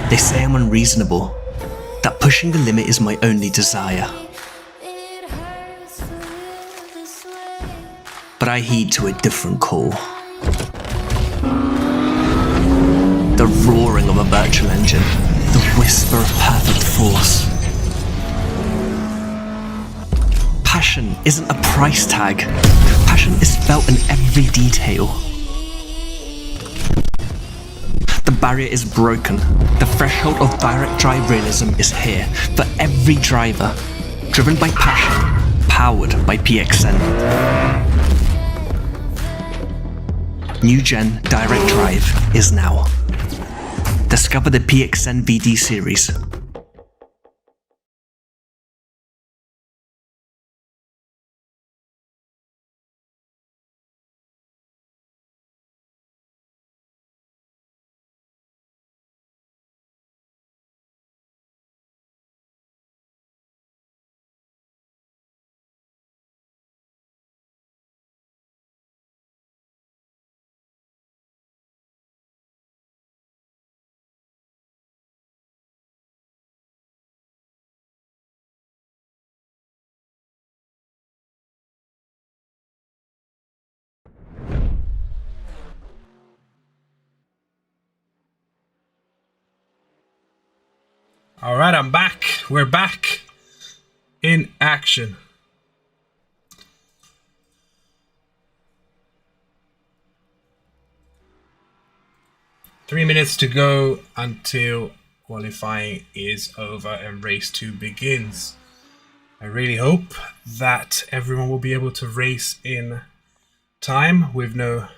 They say I'm unreasonable, that pushing the limit is my only desire. But I heed to a different call. The roaring of a virtual engine, the whisper of perfect force. Passion isn't a price tag. Passion is felt in every detail. The barrier is broken. The threshold of direct drive realism is here for every driver. Driven by passion, powered by PXN. New Gen Direct Drive is now. Discover the PXN VD series. All right, I'm back. We're back in action. Three minutes to go until qualifying is over and race 2 begins. I really hope that everyone will be able to race in time with no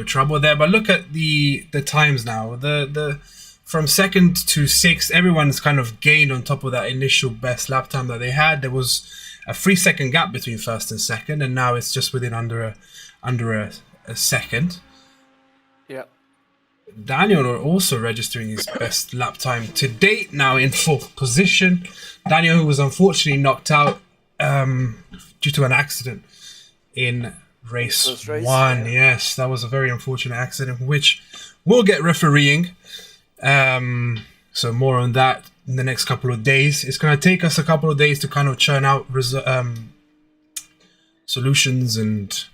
trouble there. But look at the times now. The from 2nd to 6th, everyone's kind of gained on top of that initial best lap time that they had. There was a 3-second gap between 1st and 2nd, and now it's just within under a second. Yeah. Daniel are also registering his best lap time to date, now in 4th position. Daniel, who was unfortunately knocked out due to an accident in race 1. Yeah. Yes, that was a very unfortunate accident, which will get refereeing. So more on that in the next couple of days. It's going to take us a couple of days to kind of churn out solutions and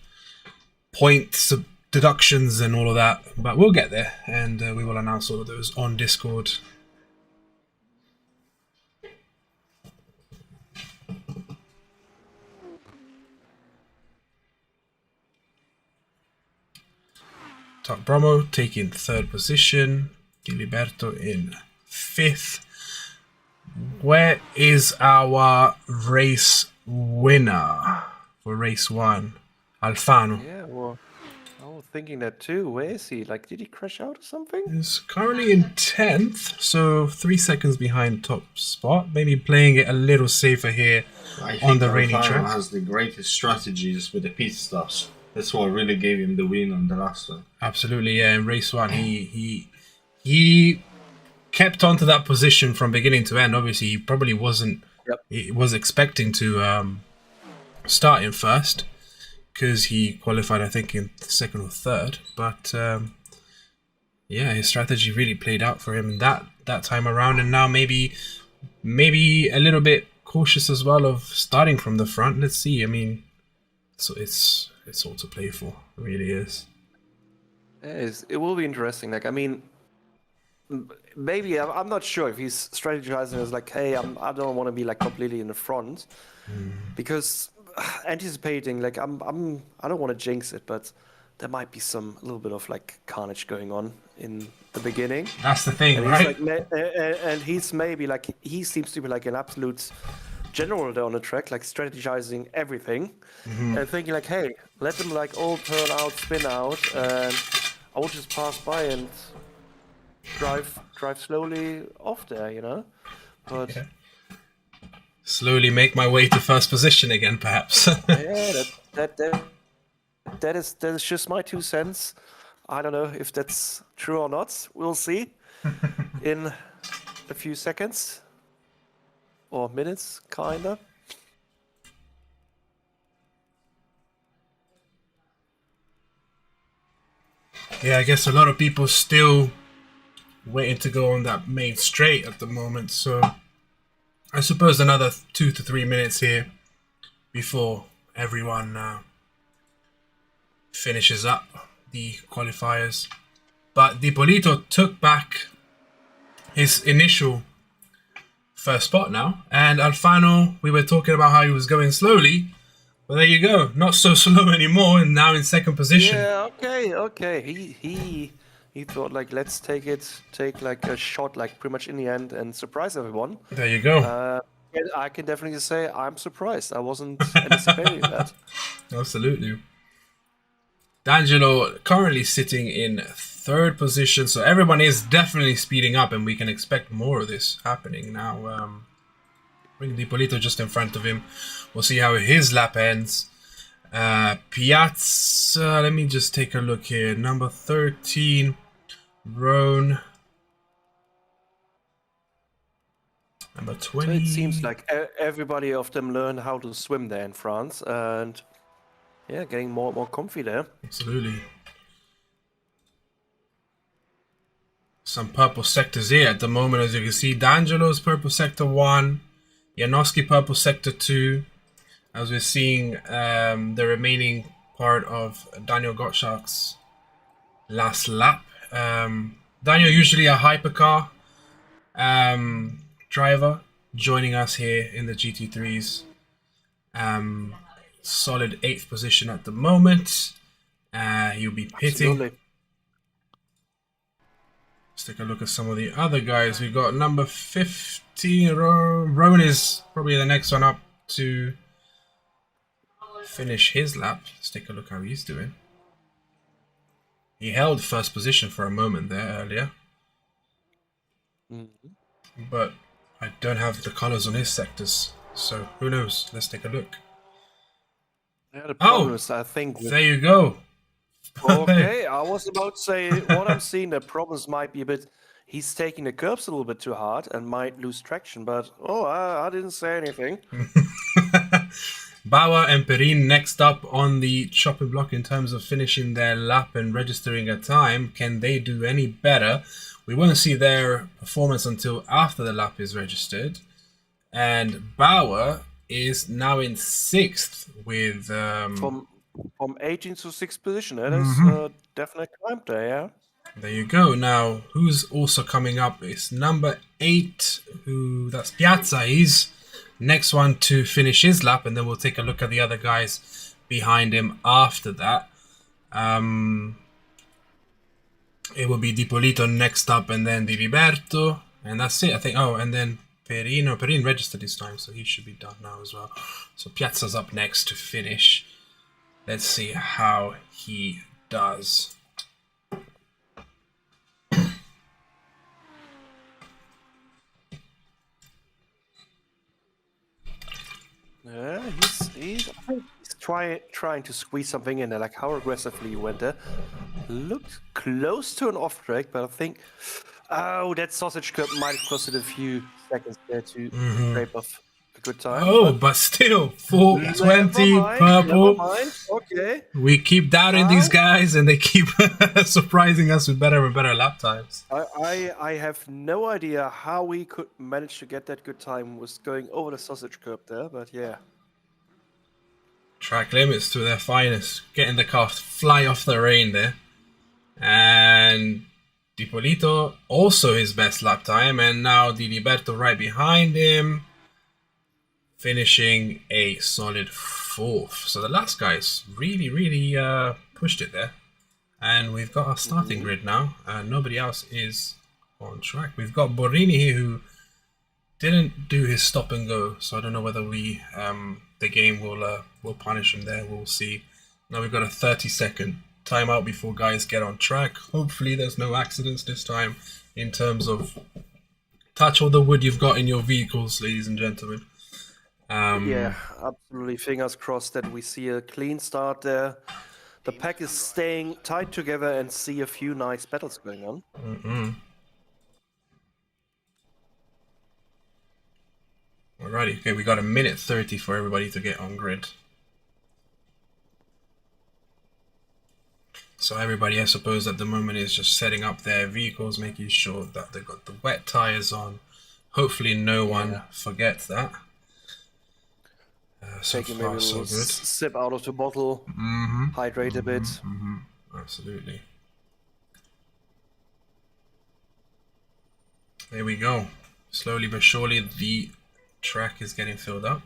points, deductions and all of that, but we'll get there, and we will announce all of those on Discord. Top Bromo taking 3rd position, Giliberto in 5th. Where is our race winner for race 1? Alfano. Yeah, well, I was thinking that too. Where is he? Like, did he crash out or something? He's currently in 10th, so 3 seconds behind top spot. Maybe playing it a little safer here I on think the rainy Alfaro track. has the greatest strategies with the pit stops. That's what really gave him the win on the last one. Absolutely, yeah. In race one, he kept on to that position from beginning to end. Obviously, he probably wasn't. Yep. He was expecting to start in first because he qualified, I think, in second or third. But yeah, his strategy really played out for him that time around, and now maybe a little bit cautious as well of starting from the front. Let's see. I mean, so it's all to play for. It really is. It will be interesting. Like, I mean, maybe I'm not sure if he's strategizing as like, hey, I don't want to be like completely in the front, because anticipating like I don't want to jinx it, but there might be a little bit of like carnage going on in the beginning. That's the thing, And right? he's maybe like he seems to be like an absolute general there on the track, like strategizing everything and thinking like, hey, let them like all turn out, spin out, and I will just pass by and drive slowly off there, you know. But Yeah. Slowly make my way to first position again, perhaps. yeah, that is just my 2 cents. I don't know if that's true or not. We'll see in a few seconds or minutes, kinda. Yeah, I guess a lot of people still waiting to go on that main straight at the moment. So I suppose another 2 to 3 minutes here before everyone finishes up the qualifiers. But Dipolito took back his initial first spot now, and Alfano, we were talking about how he was going slowly. Well, there you go, not so slow anymore, and now in second position. Yeah, okay. He thought like, let's take like a shot like pretty much in the end and surprise everyone. There you go. I can definitely say I'm surprised. I wasn't anticipating that. Absolutely. D'Angelo currently sitting in third position, so everyone is definitely speeding up, and we can expect more of this happening now. Bring Dipolito just in front of him. We'll see how his lap ends. Piazza, let me just take a look here. Number 13, Roan. Number 20. So it seems like everybody of them learn how to swim there in France, and yeah, getting more and more comfy there. Absolutely. Some purple sectors here at the moment, as you can see. D'Angelo's purple sector 1. Janowski purple sector 2. As we're seeing the remaining part of Daniel Gottschalk's last lap. Daniel, usually a hypercar driver, joining us here in the GT3s. Solid 8th position at the moment. He'll be pitting. Absolutely. Let's take a look at some of the other guys. We've got number 15. Rowan is probably the next one up to finish his lap. Let's take a look how he's doing. He held first position for a moment there earlier. But I don't have the colors on his sectors, so who knows? Let's take a look. Yeah, the problem is, I think. There you go. Okay, I was about to say what I'm seeing. The problems might be a bit. He's taking the curbs a little bit too hard and might lose traction. But I didn't say anything. Bauer and Perrin next up on the chopping block in terms of finishing their lap and registering a time. Can they do any better? We won't see their performance until after the lap is registered. And Bauer is now in 6th with... From 18th to 6th position. That is a definite climb there, yeah. There you go. Now, who's also coming up is number 8, that's Piazza. He's next one to finish his lap, and then we'll take a look at the other guys behind him after that. It will be Dipolito next up, and then Di Liberto, and that's it, I think. Oh, and then Perrin registered this time, so he should be done now as well. So Piazza's up next to finish. Let's see how he does. Yeah, he's I think he's trying to squeeze something in there. Like how aggressively he went there. Looked close to an off track, but I think that sausage curb might have costed a few seconds there to scrape off a good time. Oh, but still, 420 Never purple. mind. Okay. We keep doubting these guys, and they keep surprising us with better and better lap times. I have no idea how we could manage to get that good time. Was going over the sausage curb there, but yeah. Track limits to their finest. Getting the car fly off the rain there. And Dipolito also his best lap time. And now Diliberto right behind him. Finishing a solid 4th. So the last guys really pushed it there. And we've got our starting grid now. Nobody else is on track. We've got Borini here who didn't do his stop and go. So I don't know whether we the game will punish him there. We'll see. Now we've got a 30-second timeout before guys get on track. Hopefully there's no accidents this time in terms of touch all the wood you've got in your vehicles, ladies and gentlemen. Yeah, absolutely. Fingers crossed that we see a clean start there. The pack is staying tight together and see a few nice battles going on. Alrighty, okay, we got a minute 30 for everybody to get on grid. So everybody, I suppose, at the moment is just setting up their vehicles, making sure that they've got the wet tires on. Hopefully no one forgets that. So Taking far, maybe a so little good. sip out of the bottle, hydrate a bit. Absolutely. There we go. Slowly but surely the track is getting filled up.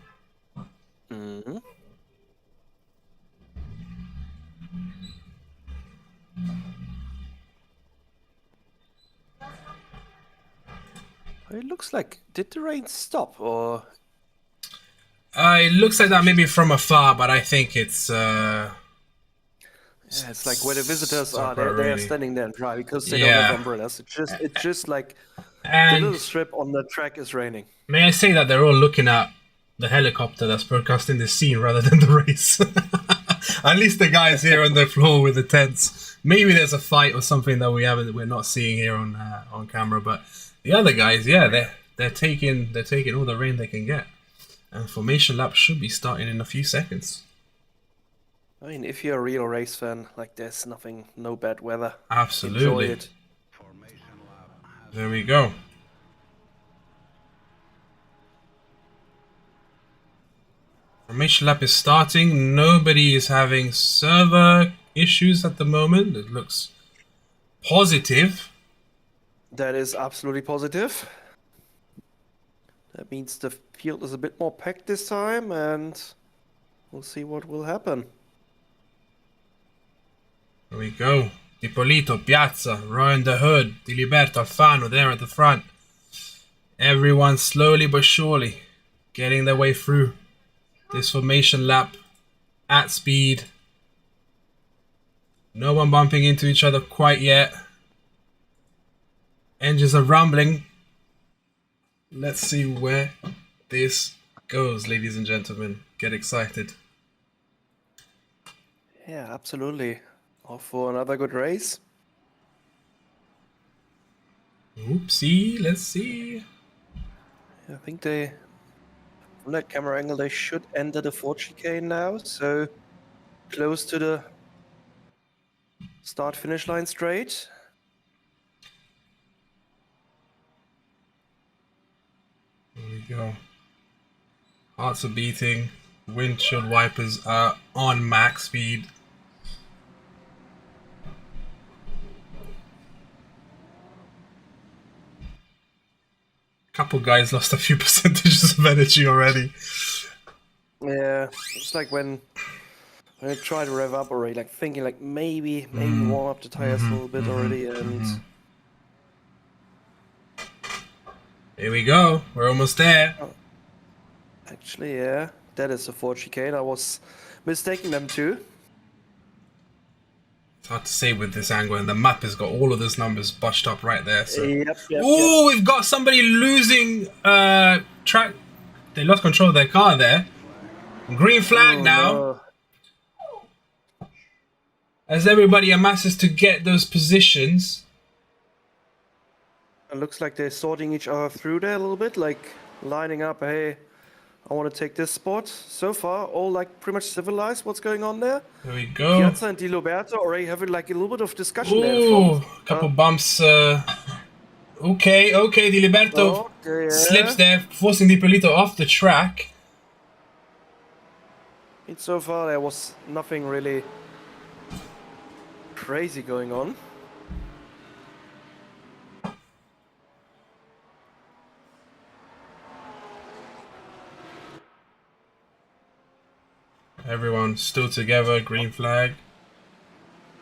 It looks like, did the rain stop or? It looks like that maybe from afar, but I think it's Yeah, it's like where the visitors are, they're really standing there and dry because they don't have umbrellas. It's just like the little strip on the track is raining. May I say that they're all looking at the helicopter that's broadcasting the scene rather than the race. At least the guys here on the floor with the tents. Maybe there's a fight or something that we're not seeing here on camera, but the other guys, yeah, they're taking all the rain they can get. And formation lap should be starting in a few seconds. I mean, if you're a real race fan, like there's no bad weather. Absolutely. Enjoy it. There we go. Formation lap is starting. Nobody is having server issues at the moment. It looks positive. That is absolutely positive. That means the field is a bit more packed this time, and we'll see what will happen. There we go. Dipolito, Piazza, Ryan the Hood, Diliberto, Alfano there at the front. Everyone slowly but surely getting their way through this formation lap at speed. No one bumping into each other quite yet. Engines are rumbling. Let's see where this goes, ladies and gentlemen. Get excited. Yeah, absolutely. Off for another good race. Oopsie, let's see. I think from that camera angle, they should enter the 4 chicane now, so close to the start-finish line straight. There we go. Hearts are beating. Windshield wipers are on max speed. Couple guys lost a few percentages of energy already. Yeah, it's like when I try to rev up already, like thinking like maybe warm up the tires a little bit already, and Here we go. We're almost there. actually, yeah, that is a 4 chicane. I was mistaking them too. It's hard to say with this angle, and the map has got all of those numbers bushed up right there. So. Yep. Oh, we've got somebody losing track. They lost control of their car there. Green flag now. No. As everybody amasses to get those positions. It looks like they're sorting each other through there a little bit, like lining up, hey, I want to take this spot. So far, all like pretty much civilized. What's going on there? There we go. Piazza and Di Roberto already having like a little bit of discussion there. Ooh, couple bumps. Okay, Di Liberto slips there, forcing Di Polito off the track. And so far, there was nothing really crazy going on. Everyone still together, green flag.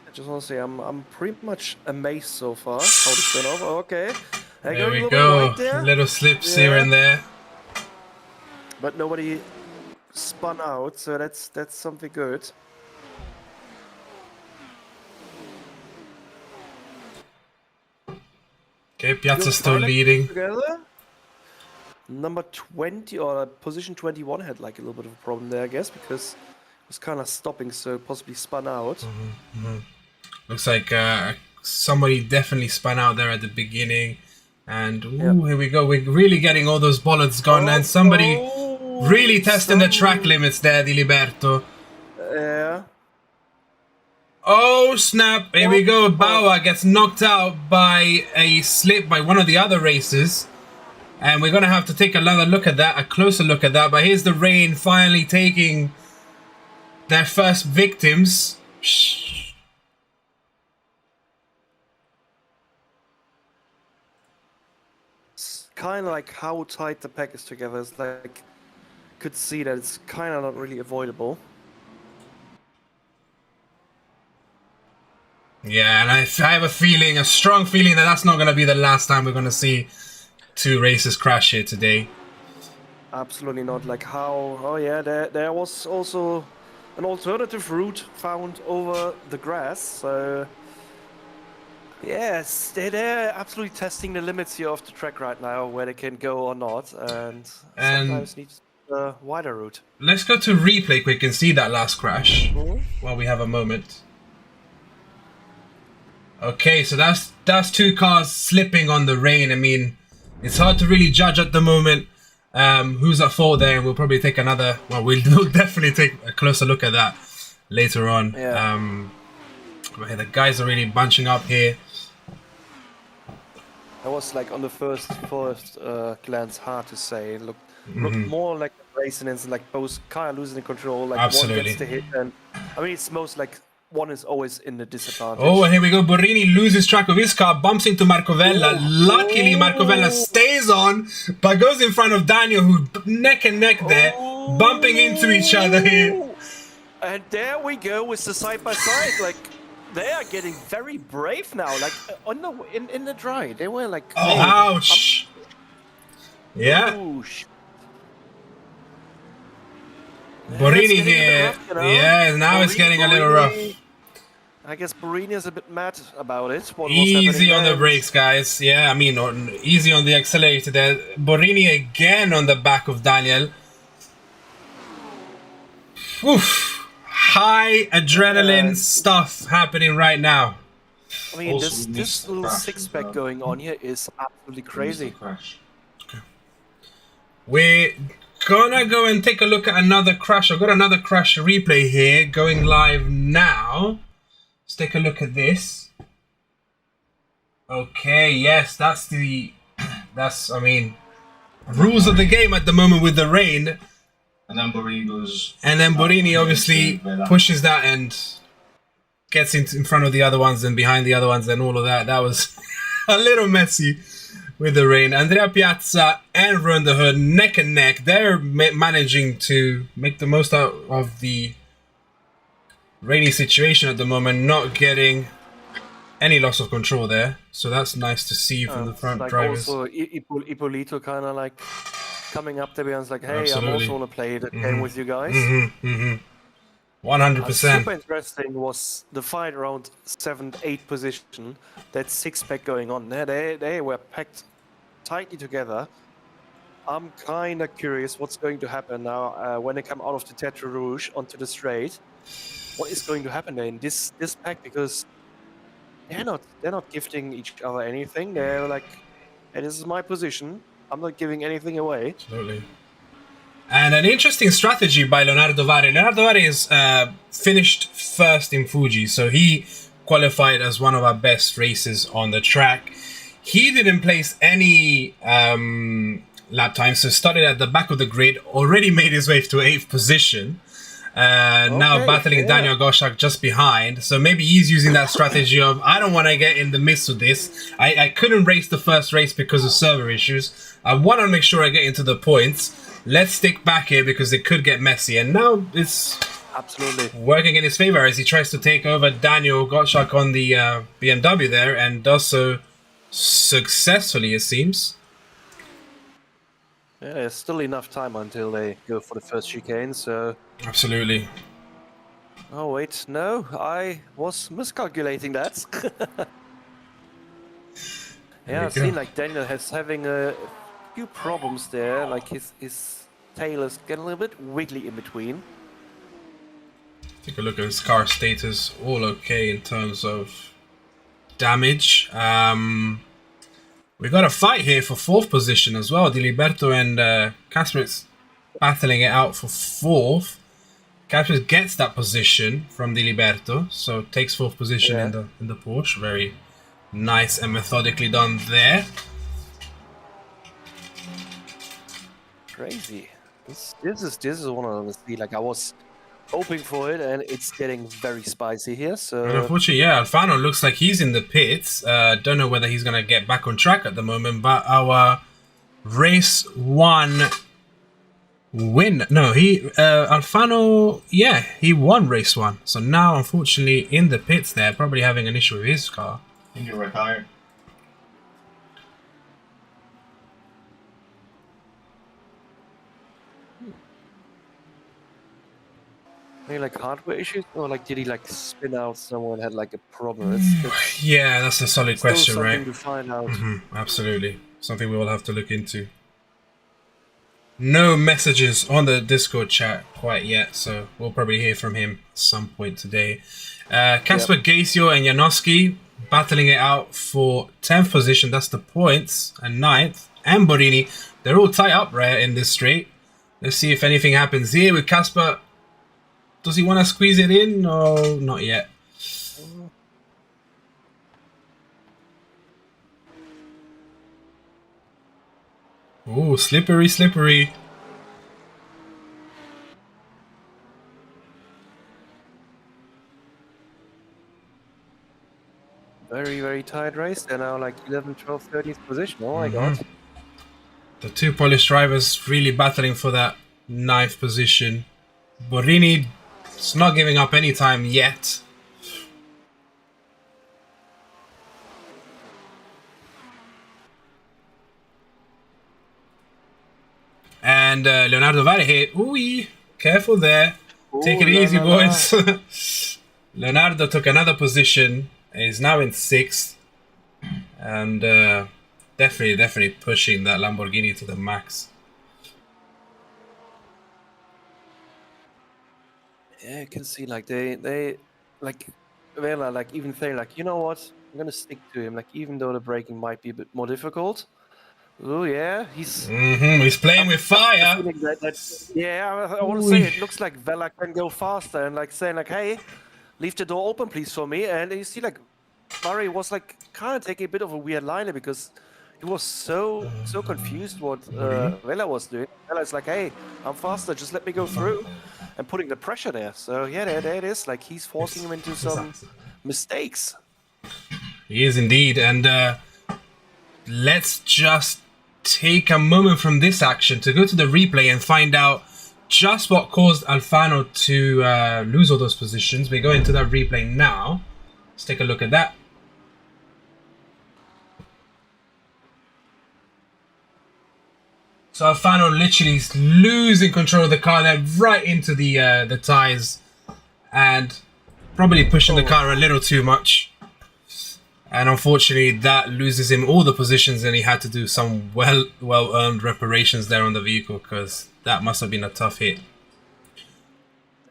I just want to say I'm pretty much amazed so far how this went off. Okay, There we go. Little slips here and there. But nobody spun out, so that's something good. Okay, Piazza still leading. Together. Number 20 or position 21 had like a little bit of a problem there, I guess, because it was kind of stopping, so possibly spun out. Looks like somebody definitely spun out there at the beginning. And ooh, here we go. We're really getting all those bollards gone. And somebody really testing the track limits there, Di Liberto. Yeah. Oh, snap. Here we go. Bauer gets knocked out by a slip by one of the other racers. And we're going to have to take another look at that, a closer look at that. But here's the rain finally taking their first victims. It's kind of like how tight the pack is together. It's like, could see that it's kind of not really avoidable. Yeah, and I have a feeling, a strong feeling that that's not going to be the last time we're going to see two races crash here today. Absolutely not. Like how? Oh yeah, there was also an alternative route found over the grass. So yes, they're absolutely testing the limits here of the track right now, where they can go or not, and sometimes need a wider route. Let's go to replay quick and see that last crash while we have a moment. Okay, so that's two cars slipping on the rain. I mean, it's hard to really judge at the moment who's at fault there. We'll probably take another... Well, we'll definitely take a closer look at that later on. Yeah. But the guys are really bunching up here. That was like on the first glance hard to say. It looked more like a race, and it's like both kind of losing the control. Like Absolutely. one gets the hit, and I mean it's most like one is always in the disadvantage. Oh, and here we go. Borrini loses track of his car, bumps into Marcovella. Luckily, Marcovella stays on, but goes in front of Daniel, who neck and neck there, bumping into each other here. And there we go with the side by side. Like they are getting very brave now. Like on the in the dry, they were like, oh, ouch. Yeah. Oosh. Borrini here. Rough, you know? Yeah, now it's getting a little rough. I guess Borrini is a bit mad about it. Easy on the brakes, guys. Yeah, I mean, easy on the accelerator there. Borrini again on the back of Daniel. Oof. High adrenaline stuff happening right now. I mean, this little six-pack going on here is absolutely crazy. We're gonna go and take a look at another crash. I've got another crash replay here going live now. Let's take a look at this. Okay, yes, that's I mean, rules of the game at the moment with the rain. And then Borrini goes... And then Borrini obviously pushes that and gets in front of the other ones and behind the other ones and all of that. That was a little messy with the rain. Andrea Piazza and Ron the Hood neck and neck. They're managing to make the most out of the rainy situation at the moment, not getting any loss of control there. So that's nice to see from the front like drivers. Also, Ippolito kind of like coming up there and like, hey, Absolutely. I also want to play the game with you guys. 100%. Super interesting was the fight around 7th, 8th position. That six-pack going on there. They were packed tightly together. I'm kind of curious what's going to happen now when they come out of the Tetra Rouge onto the straight. What is going to happen there in this pack? Because they're not gifting each other anything. They're like, hey, this is my position. I'm not giving anything away. Absolutely. And an interesting strategy by Leonardo Vari. Leonardo Vari is finished first in Fuji, so he qualified as one of our best racers on the track. He didn't place any lap time, so started at the back of the grid, already made his way to 8th position. Now battling Daniel Goshak just behind. So maybe he's using that strategy of, I don't want to get in the midst of this. I couldn't race the first race because of server issues. I want to make sure I get into the points. Let's stick back here because it could get messy. And now it's absolutely working in his favor as he tries to take over Daniel Gottschalk on the BMW there, and does so successfully, it seems. Yeah, there's still enough time until they go for the first chicane, so... Absolutely. Oh, wait, no, I was miscalculating that. Yeah, I see, like, Daniel has having a few problems there, like his tail is getting a little bit wiggly in between. Take a look at his car status, all okay in terms of damage. We got a fight here for 4th position as well. Diliberto and Kasparitz battling it out for 4th. Kasparitz gets that position from Diliberto, so takes 4th position in the Porsche. Very nice and methodically done there. Crazy. This is one of the, like, I was hoping for it, and it's getting very spicy here. So and unfortunately, yeah, Alfano looks like he's in the pits. Don't know whether he's gonna get back on track at the moment. But our race 1 win. No, Alfano. Yeah, he won race 1. So now, unfortunately, in the pits, there probably having an issue with his car. I think you retired. Maybe like hardware issues, or like did he like spin out somewhere and had like a problem? Yeah, that's a solid question, right? To find out. Absolutely, something we will have to look into. No messages on the Discord chat quite yet, so we'll probably hear from him at some point today. Kasper Gaisio and Janoski battling it out for 10th position. That's the points, and 9th. And Borini, they're all tied up right in this straight. Let's see if anything happens here with Kasper. Does he want to squeeze it in? No, not yet. Oh, slippery, slippery. Very, very tight race. They're now like 11th, 12th, 30th position. Oh my god. The 2 Polish drivers really battling for that 9th position. Borini is not giving up any time yet. And Leonardo Vari here. Ooh, careful there. Take it easy, boys. Leonardo took another position. He's now in 6th. And definitely pushing that Lamborghini to the max. Yeah, you can see like they like Vela like even saying like, you know what, I'm gonna stick to him, like even though the braking might be a bit more difficult. Oh yeah, he's playing with fire. Yeah, I want to say it looks like Vela can go faster and like saying like, hey, leave the door open please for me. And you see like Murray was like kind of taking a bit of a weird liner because he was so confused what Vela was doing. Vela's like, hey, I'm faster, just let me go through. And putting the pressure there. So yeah, there it is. Like he's forcing him into some mistakes. He is indeed. And let's just take a moment from this action to go to the replay and find out just what caused Alfano to lose all those positions. We go into that replay now. Let's take a look at that. So Alfano literally is losing control of the car there, right into the tires, and probably pushing the car a little too much. And unfortunately, that loses him all the positions, and he had to do some well-earned reparations there on the vehicle, because that must have been a tough hit.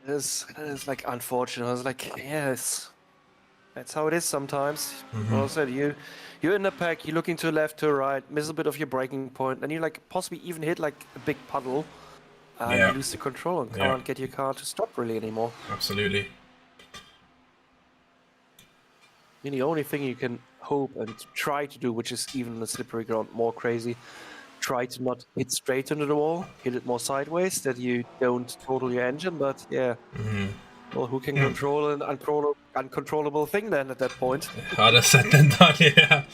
It is like unfortunate. I was like, yes, that's how it is sometimes. Well I said, you're in the pack, you're looking to the left, to the right, miss a bit of your braking point, and you like possibly even hit like a big puddle, and you lose the control and can't get your car to stop really anymore. Absolutely. I mean, the only thing you can hope and try to do, which is even on the slippery ground more crazy, try to not hit straight into the wall, hit it more sideways, that you don't total your engine. But yeah, well, who can control an uncontrollable thing then at that point? Harder said than done, yeah.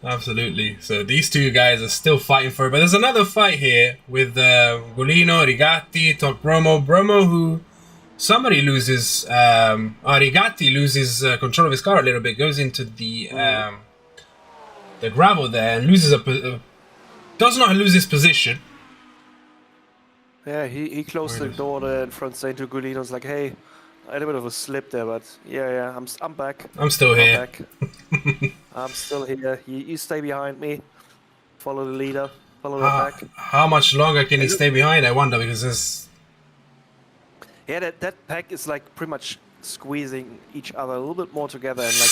Absolutely. So these two guys are still fighting for it. But there's another fight here with Golino, Rigatti, Top Bromo, who somebody loses, Rigatti loses control of his car a little bit, goes into the gravel there and loses does not lose his position. Yeah, he closed the door there in front, saying to Golino's like, hey, I had a bit of a slip there, but yeah, I'm back. I'm still here. Back. I'm still here. You stay behind me. Follow the leader. Follow the pack. How much longer can he stay behind? I wonder, because there's... Yeah, that pack is like pretty much squeezing each other a little bit more together, and like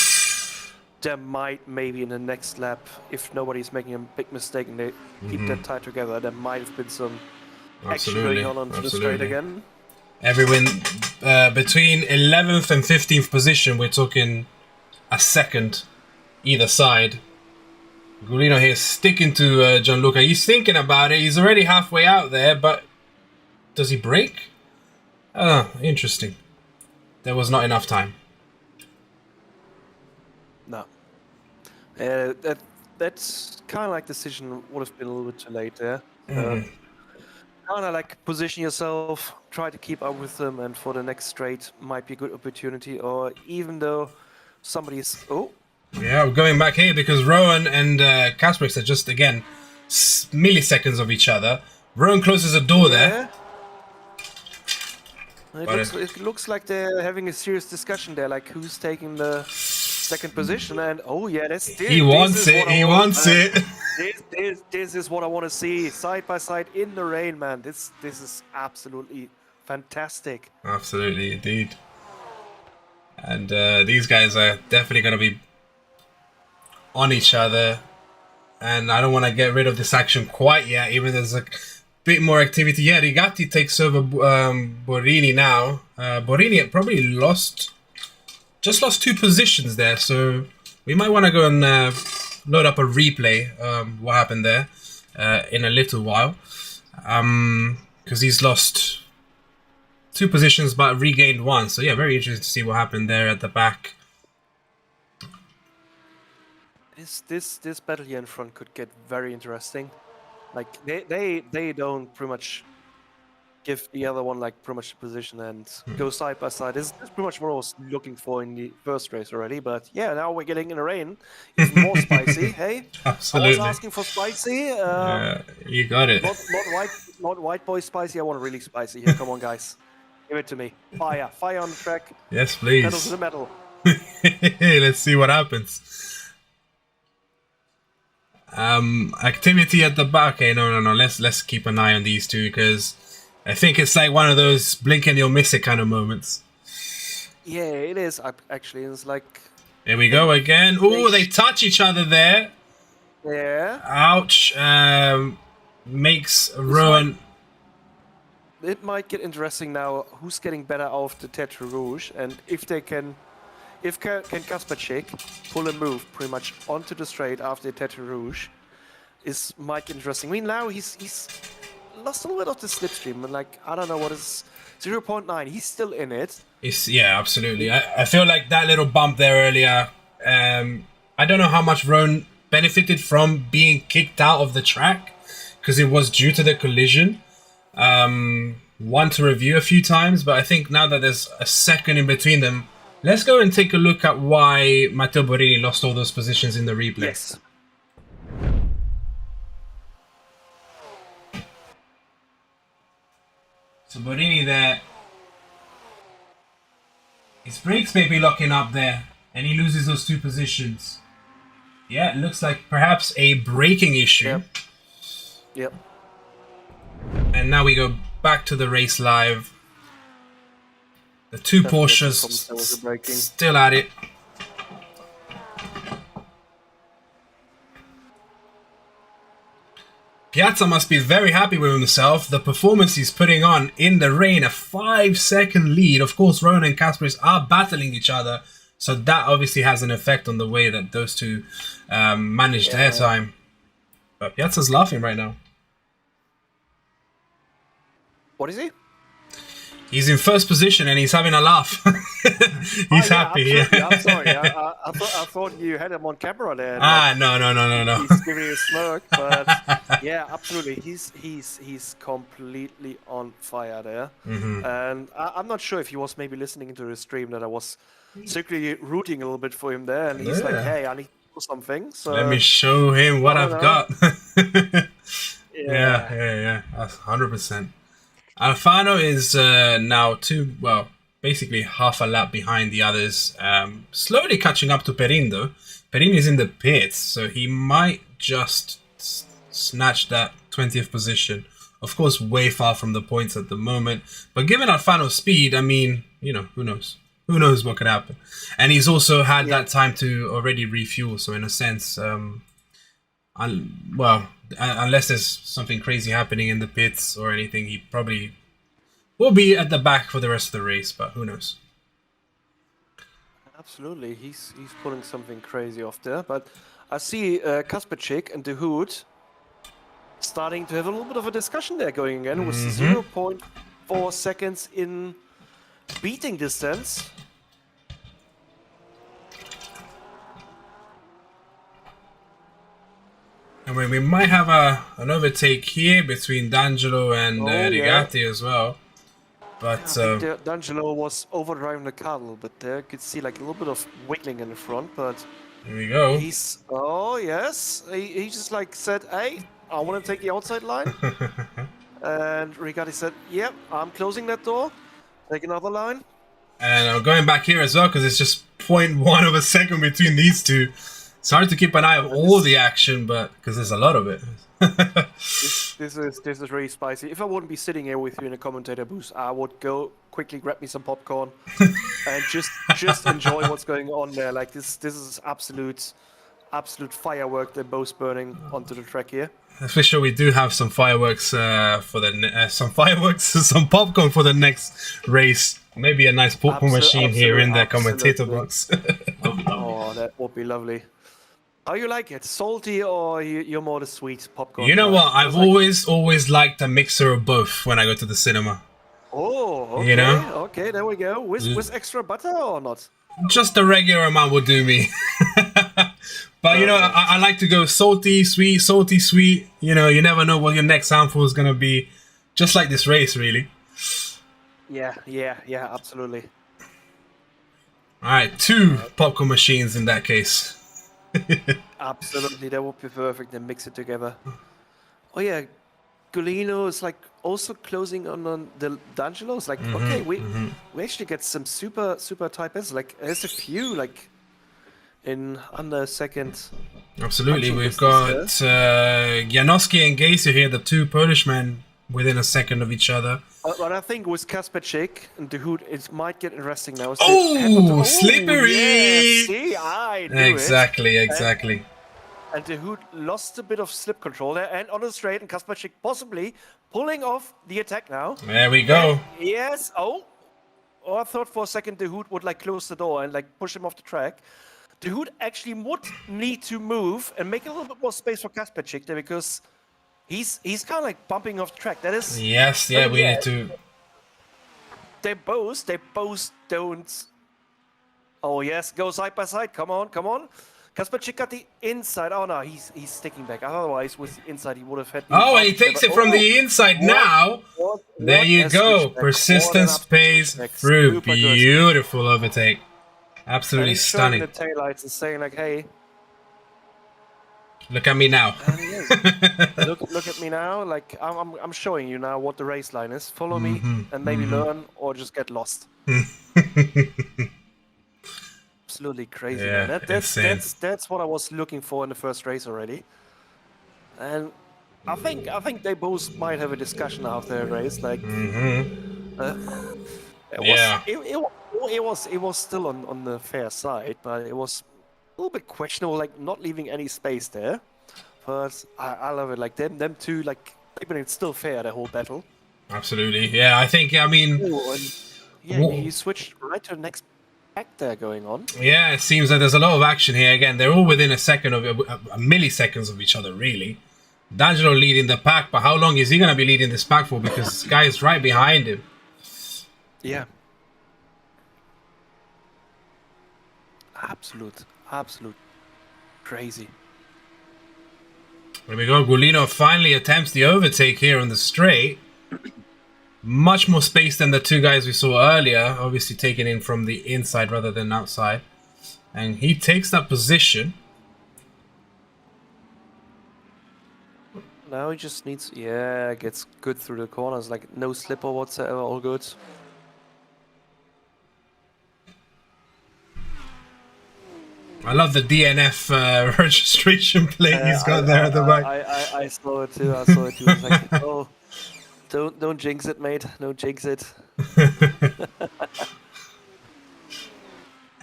there might maybe in the next lap, if nobody's making a big mistake and they keep that tight together, there might have been some action going on onto the straight again. Everyone between 11th and 15th position, we're talking a second either side. Golino here sticking to Gianluca. He's thinking about it. He's already halfway out there, but does he brake? Interesting. There was not enough time. No. That's kind of like decision would have been a little bit too late there. Kind of like position yourself, try to keep up with them, and for the next straight might be a good opportunity. Or even though somebody's yeah, we're going back here because Rowan and Kasperix are just again milliseconds of each other. Rowan closes a door there. It looks like they're having a serious discussion there, like who's taking the second position, and he wants it. This is what I want to see, side by side in the rain, man. This is absolutely fantastic. Absolutely, indeed. And these guys are definitely going to be on each other, and I don't want to get rid of this action quite yet, even there's a bit more activity. Yeah, Rigatti takes over Borini now. Borini probably just lost 2 positions there, so we might want to go and load up a replay what happened there in a little while, because he's lost 2 positions but regained 1. So yeah, very interesting to see what happened there at the back. This battle here in front could get very interesting. Like they don't pretty much give the other one like pretty much the position and go side by side. This is pretty much what I was looking for in the first race already. But yeah, now we're getting in the rain. It's more spicy. Hey, absolutely. I was asking for spicy. Yeah, you got it. Not white boy spicy. I want really spicy here. Come on, guys, give it to me. Fire on the track. Yes, please. Pedal to the metal. Let's see what happens. Activity at the back. Okay, no. Let's keep an eye on these two, because I think it's like one of those blink and you'll miss it kind of moments. Yeah, it is actually. It's like. Here we go again. Oh, they touch each other there. Yeah. Ouch. Makes Rowan. It might get interesting now. Who's getting better off the Tête Rouge, and if they can. If can Kasperczyk pull a move pretty much onto the straight after the Tête Rouge, is might get interesting. I mean, now he's lost a little bit of the slipstream, and like I don't know what is 0.9. He's still in it. Yeah, absolutely. I feel like that little bump there earlier. I don't know how much Rowan benefited from being kicked out of the track, because it was due to the collision. One to review a few times, but I think now that there's a second in between them. Let's go and take a look at why Matteo Borini lost all those positions in the replay. Yes. So Borini there, his brakes may be locking up there, and he loses those 2 positions. Yeah, it looks like perhaps a braking issue. Yep. And now we go back to the race live. The two Porsches still at it. Piazza must be very happy with himself. The performance he's putting on in the rain, a 5-second lead. Of course, Rowan and Kasparis are battling each other, so that obviously has an effect on the way that those two manage their time. But Piazza's laughing right now. What is he? He's in first position and he's having a laugh. He's happy. Yeah. I'm sorry. I thought you had him on camera there. No. He's giving you a smirk, but yeah, absolutely. He's completely on fire there. And I'm not sure if he was maybe listening to the stream that I was secretly rooting a little bit for him there, and he's like, "Hey, I need to do something." So let me show him what I've got. Yeah. That's 100%. Alfano is now basically half a lap behind the others, slowly catching up to Perin though. Perin is in the pits, so he might just snatch that 20th position. Of course, way far from the points at the moment, but given Alfano's speed, I mean, you know, who knows? Who knows what could happen? And he's also had that time to already refuel, so in a sense, unless there's something crazy happening in the pits or anything, he probably will be at the back for the rest of the race, but who knows? Absolutely, he's pulling something crazy off there, but I see Kasperczyk and De Hood starting to have a little bit of a discussion there going again with 0.4 seconds in beating distance. And we might have an overtake here between D'Angelo and Rigatti as well. But I think D'Angelo was overdriving the car a little bit there. You could see like a little bit of wiggling in the front, but here we go. He just like said, "Hey, I want to take the outside line." And Rigatti said, "Yep, I'm closing that door. Take another line." And I'm going back here as well because it's just 0.1 of a second between these two. It's hard to keep an eye on all the action, but because there's a lot of it. This is really spicy. If I wouldn't be sitting here with you in a commentator booth, I would go quickly grab me some popcorn and just enjoy what's going on there. Like this is absolute firework. They're both burning onto the track here. For sure, we do have some fireworks some popcorn for the next race. Maybe a nice popcorn machine here in the commentator box. Oh, that would be lovely. How you like it? Salty or you're more the sweet popcorn? You know what? I've always liked a mixer of both when I go to the cinema. Oh, okay. You know? Okay, there we go. With extra butter or not? Just the regular amount would do me. But you know, I like to go salty, sweet. You know, you never know what your next sample is gonna be. Just like this race, really. Yeah, absolutely. All right, 2 popcorn machines in that case. Absolutely, that would be perfect. Then mix it together. Oh yeah, Golino is like also closing on the D'Angelo. It's like okay, we actually get some super tight passes. Like there's a few like in under a second. Absolutely, we've got Janowski and Geiser here, the 2 Polish men within a second of each other. But I think with Kasperczyk and De Hood, it might get interesting now. Oh, slippery! Yeah. See, I knew Exactly. And De Hood lost a bit of slip control there, and on the straight, and Kasperczyk possibly pulling off the attack now. There we go. And yes. Oh, I thought for a second De Hood would like close the door and like push him off the track. De Hood actually would need to move and make a little bit more space for Kasperczyk there because he's kind of like bumping off the track. That is. Yes. Yeah. We need to. They both don't. Oh yes, go side by side. Come on. Kasperczyk got the inside. Oh no, he's sticking back. Otherwise, with the inside, he would have had. Oh, and he takes it from the inside now. There you go. Persistence pays through. Beautiful overtake. Absolutely stunning. The taillights and saying like, "Hey, look at me now." look at me now. Like I'm showing you now what the race line is. Follow me and maybe learn or just get lost. absolutely crazy, Yeah, man. insane. That's what I was looking for in the first race already. And I think they both might have a discussion after the race. Like, Yeah. it was still on the fair side, but it was a little bit questionable, like not leaving any space there. But I love it. Like them two, like keeping it still fair the whole battle. Absolutely. Yeah, I think, I mean, Oh, and yeah, you switched right to the next pack there going on. yeah, it seems like there's a lot of action here. Again, they're all within a second of a milliseconds of each other, really. D'Angelo leading the pack, but how long is he going to be leading this pack for? Because this guy is right behind him. Yeah. Absolute crazy. There we go. Gulino finally attempts the overtake here on the straight. Much more space than the two guys we saw earlier. Obviously taken in from the inside rather than outside. And he takes that position. Now he just needs, yeah, gets good through the corners, like no slipper whatsoever, all good. I love the DNF registration plate he's got there at the back. I saw it too. It's like, oh, don't jinx it, mate. Don't jinx it.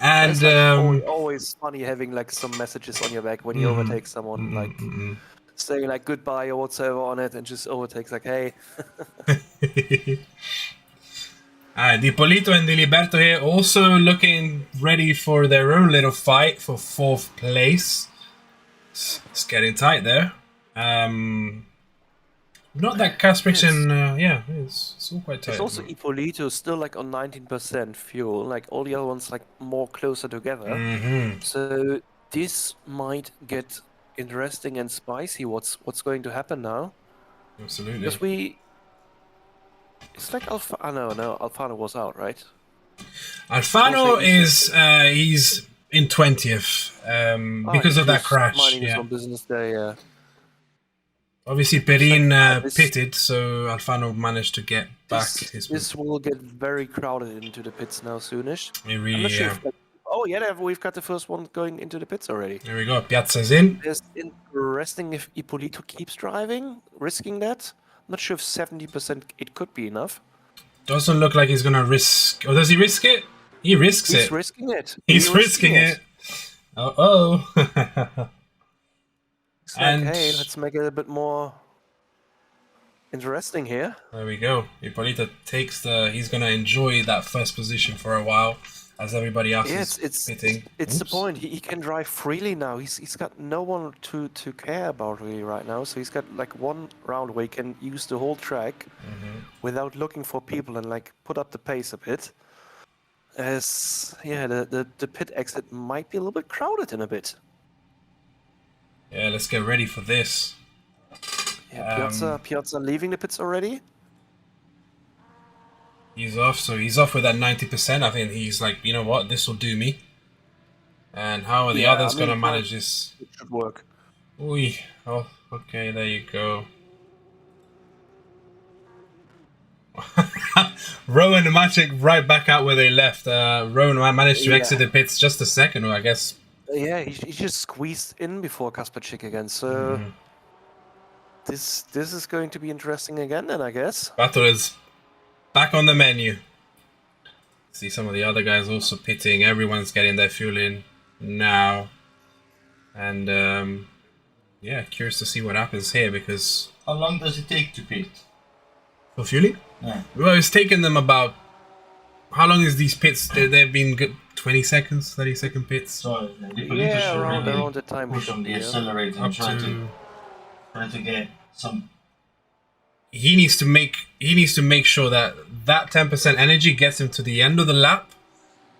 And it's like always funny having like some messages on your back when you overtake someone, like saying like goodbye or whatsoever on it, and just overtakes like, hey. Di Polito and Di Liberto here also looking ready for their own little fight for 4th place. It's getting tight there. Not that Kaspersen, yeah, it's all quite tight. It's also Ippolito still like on 19% fuel, like all the other ones like more closer together. So this might get interesting and spicy. What's going to happen now? Absolutely. Because it's like Alfano was out, right? Alfano is he's in 20th because of that crash. Minding his Yeah. own business there, yeah. Obviously, Perin pitted, so Alfano managed to get back his. This will get very crowded into the pits now soonish. It really, I'm not sure oh yeah, we've got the first one going into the pits already. There we go. Piazza's in. It's interesting if Ippolito keeps driving, risking that. I'm not sure if 70% it could be enough. Doesn't look like he's gonna risk. Or does he risk it? He risks it. He's risking it. He's risking it. Oh. It's like, hey, let's make it a bit more interesting here. There we go. Ippolito takes he's gonna enjoy that first position for a while, as everybody else is pitting. It's the point. He can drive freely now. He's got no one to care about really right now. So he's got like one round where he can use the whole track without looking for people and like put up the pace a bit. As the pit exit might be a little bit crowded in a bit. Yeah, let's get ready for this. Yeah, Piazza leaving the pits already. He's off, so he's off with that 90%. I think he's like, you know what, this will do me. And how are the others going to manage this? It should work. Oi. Oh, okay, there you go. Rowan and Magic right back out where they left. Rowan managed to exit the pits just a second, or I guess. Yeah, he just squeezed in before Kasperczyk again, so this is going to be interesting again then, I guess. Battle is back on the menu. See some of the other guys also pitting. Everyone's getting their fuel in now. And yeah, curious to see what happens here because... How long does it take to pit? For fueling? Yeah. Well, it's taken them about... How long is these pits? They've been good 20 seconds, 30-second pits. So around the time. Push on the accelerator and try to get some. He needs to make sure that 10% energy gets him to the end of the lap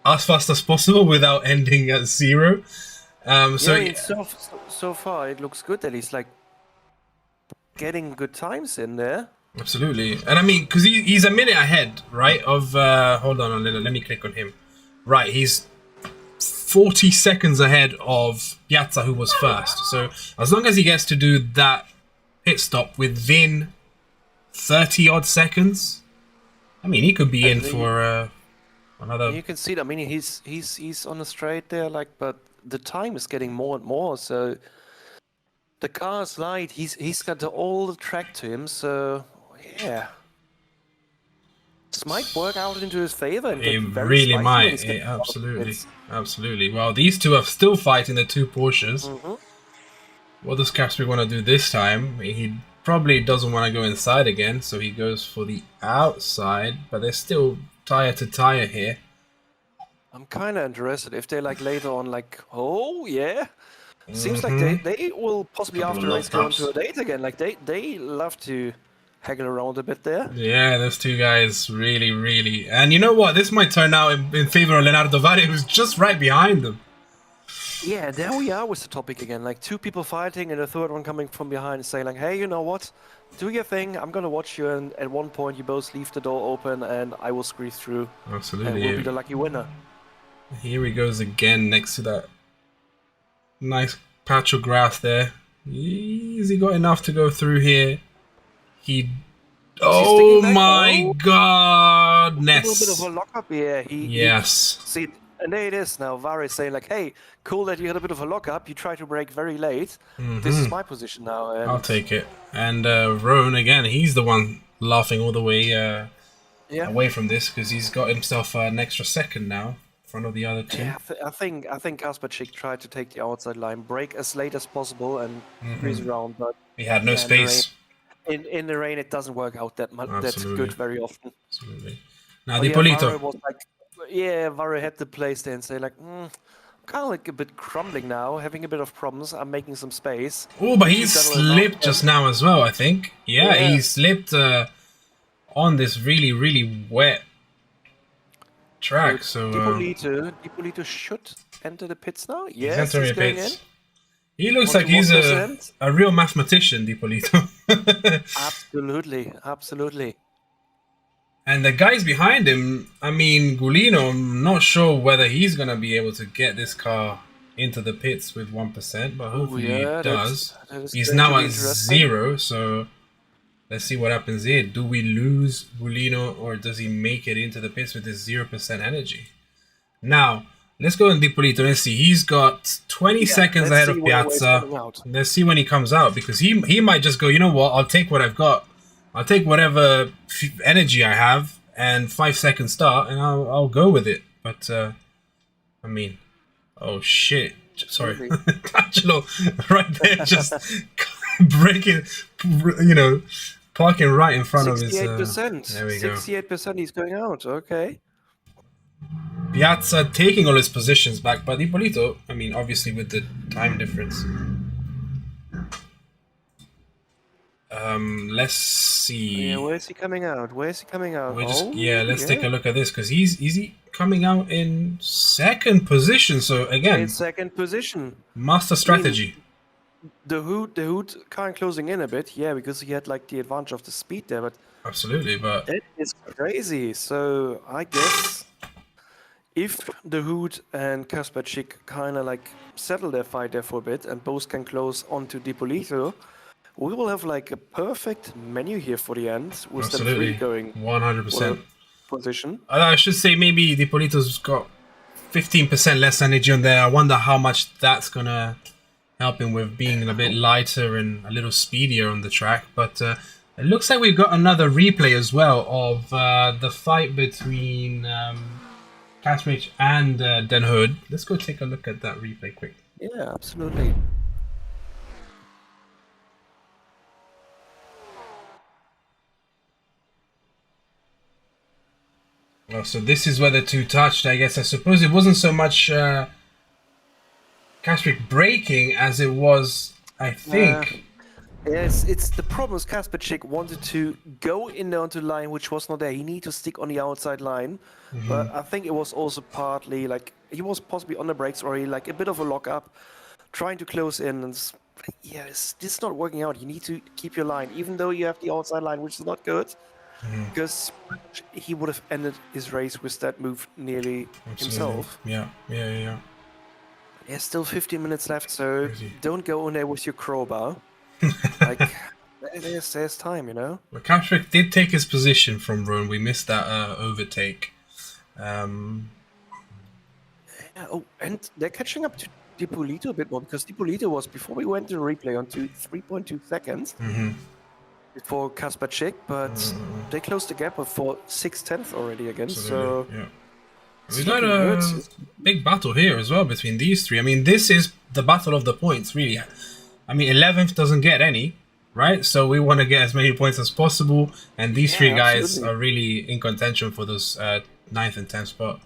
as fast as possible without ending at 0. So far it looks good that he's like getting good times in there. Absolutely, and I mean, because he's a minute ahead, right? Of hold on a little, let me click on him. Right, he's 40 seconds ahead of Piazza, who was first. So as long as he gets to do that pit stop within 30 odd seconds, I mean, he could be in for Another. You can see it. I mean, he's on a straight there, like, but the time is getting more and more. So the car is light. He's got all the track to him. So yeah, this might work out into his favor. And It get very really spicy when might. he's getting Absolutely. it's- Absolutely. Well, these two are still fighting the two Porsches. Mhm. What does Casper want to do this time? He probably doesn't want to go inside again, so he goes for the outside, but they're still tire to tire here. I'm kind of interested if they like later on, like, oh yeah, seems like they will possibly Couple after of race go love on to a date again. Like they love to haggle around a bit there. Yeah, those two guys really. And you know what? This might turn out in favor of Leonardo Valle, who's just right behind them. Yeah, there we are with the topic again. Like two people fighting and a third one coming from behind saying like, hey, you know what? Do your thing. I'm gonna watch you. And at one point, you both leave the door open, and I will squeeze through. Absolutely. And will be the lucky winner. Here he goes again next to that nice patch of grass there. Has he got enough to go through here? He... Oh back? my Oh. God! A little Ness. bit of a lockup here. Yes. See, and there it is now. Var is saying like, hey, cool that you had a bit of a lockup. You tried to brake very late. This is my position now. And I'll take it. And Roan, again, he's the one laughing all the way yeah. away from this because he's got himself an extra second now in front of the other two. Yeah, I think Kasperczyk tried to take the outside line, brake as late as possible, and breeze around. But He had no in the rain- space. In the rain, it doesn't work out that much. That's Absolutely. good very often. Absolutely. Now, But yeah, Dipolito. Varro was like, yeah, Varro had the place there and say like, kind of like a bit crumbling now, having a bit of problems. I'm making some space. Oh, but he He's got a little slipped knock, just now as well, I think. Yeah, Yeah. he slipped on this really wet track. So Dipolito should enter the pits now. he's Yes, entering he's the going pits. in. He looks On like to he's 1%. a real mathematician, Dipolito. Absolutely. And the guys behind him, I mean, Gulino, I'm not sure whether he's going to be able to get this car into the pits with 1%, but hopefully yeah, he does. that is He's going now to be at interesting. 0, so let's see what happens here. Do we lose Gulino, or does he make it into the pits with his 0% energy? Now, let's go on Dipolito and see. He's got 20 seconds let's ahead see of when the wave's Piazza. coming out. Let's see when he comes out, because he might just go, you know what, I'll take what I've got. I'll take whatever energy I have and 5 second start, and I'll go with it. But, I mean, oh shit. Sorry. Angelo right there just breaking, parking right in front of his... 68%. there we go. 68% he's going out. Okay. Piazza taking all his positions back, but Ippolito, I mean, obviously with the time difference. Let's see. Yeah, where is he coming out? Let's take a look at this, because is he coming out in second position? So again, In second position. master strategy. The hood kind of closing in a bit, yeah, because he had like the advantage of the speed there, but Absolutely, but that is crazy. So I guess if the hood and Kasperczyk kind of like settle their fight there for a bit and both can close onto Dipolito, we will have like a perfect menu here for the end with them absolutely, three going 100%. position. I should say maybe Dipolito's got 15% less energy on there. I wonder how much that's gonna help him with being a bit lighter and a little speedier on the track. But it looks like we've got another replay as well of the fight between Kasperczyk and Den Hood. Let's go take a look at that replay quick. Yeah, absolutely. Well, so this is where the two touched. I guess I suppose it wasn't so much Kasperczyk braking as it was, I think. Yes, it's the problem is Kasperczyk wanted to go in there onto the line, which was not there. He needed to stick on the outside line, but I think it was also partly like he was possibly on the brakes or he like a bit of a lock up, trying to close in. And this is not working out. You need to keep your line, even though you have the outside line, which is not good, because he would have ended his race with that move nearly himself. Yeah. There's still 15 minutes left, so Crazy. don't go in there with your crowbar. Like, there's time, you know? But Kasperczyk did take his position from Roan. We missed that overtake. Yeah, oh, and they're catching up to Dipolito a bit more because Dipolito was, before we went to replay, on 3.2 seconds before Kasper Chick, but they closed the gap for 6/10 already again. So yeah. it's We got looking a good. big battle here as well between these three. I mean, this is the battle of the points, really. I mean, 11th doesn't get any, right? So we want to get as many points as possible, and these three guys absolutely. are really in contention for those 9th and 10th spot.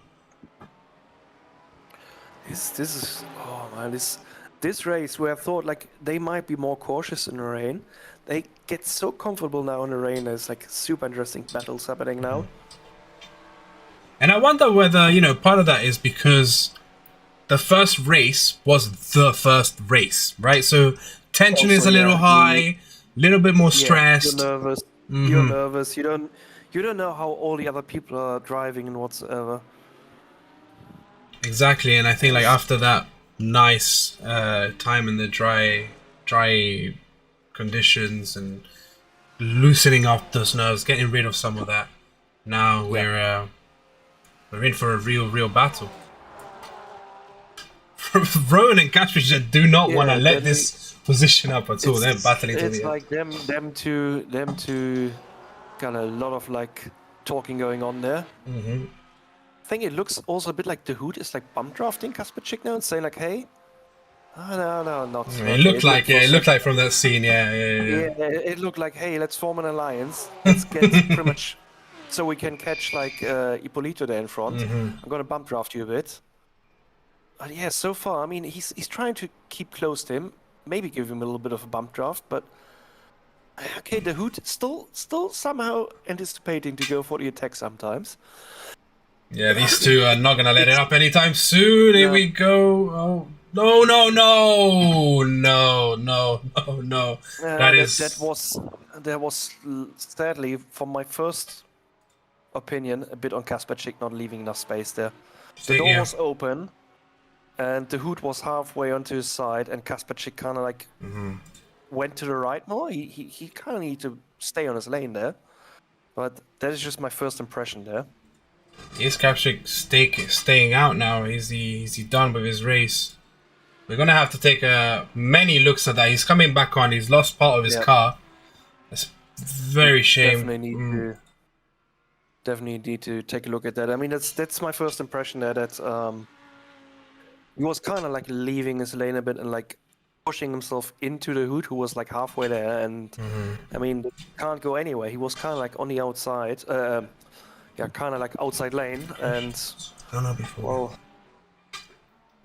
This is, oh man, this race where I thought like they might be more cautious in the rain, they get so comfortable now in the rain. There's like super interesting battles happening now. And I wonder whether, you know, part of that is because the first race was the first race, right? So tension is a little high, a little bit more stressed. You're nervous. You're nervous. You don't know how all the other people are driving and whatsoever. Exactly, and I think like after that nice time in the dry conditions and loosening up those nerves, getting rid of some of that, now we're in for a real battle. Rowan and Kasper do not want to let this position up at all. They're battling to the end. It's like them two got a lot of like talking going on there. I think it looks also a bit like the Hood is like bump drafting Kasper Chick now and saying like, hey, no, not. It looked like it looked like from that scene, yeah. It looked like, hey, let's form an alliance. Let's get pretty much so we can catch like Ippolito there in front. I'm gonna bump draft you a bit. But yeah, so far, I mean, he's trying to keep close to him, maybe give him a little bit of a bump draft, but okay, the Hood still somehow anticipating to go for the attack sometimes. Yeah, these two are not gonna let it up anytime soon. Here we go. Oh no! That was sadly, from my first opinion, a bit on Kasper Chick not leaving enough space there. The door was open, and the Hood was halfway onto his side, and Kasper Chick kind of like went to the right more. He kind of needed to stay on his lane there, but that is just my first impression there. Is Kasper Chick staying out now? Is he done with his race? We're gonna have to take many looks at that. He's coming back on. He's lost part of his car. That's very shame. Definitely need to take a look at that. I mean, that's my first impression there. That he was kind of like leaving his lane a bit and like pushing himself into the Hood, who was like halfway there. And I mean, can't go anywhere. He was kind of like on the outside. Kind of like outside lane, and well,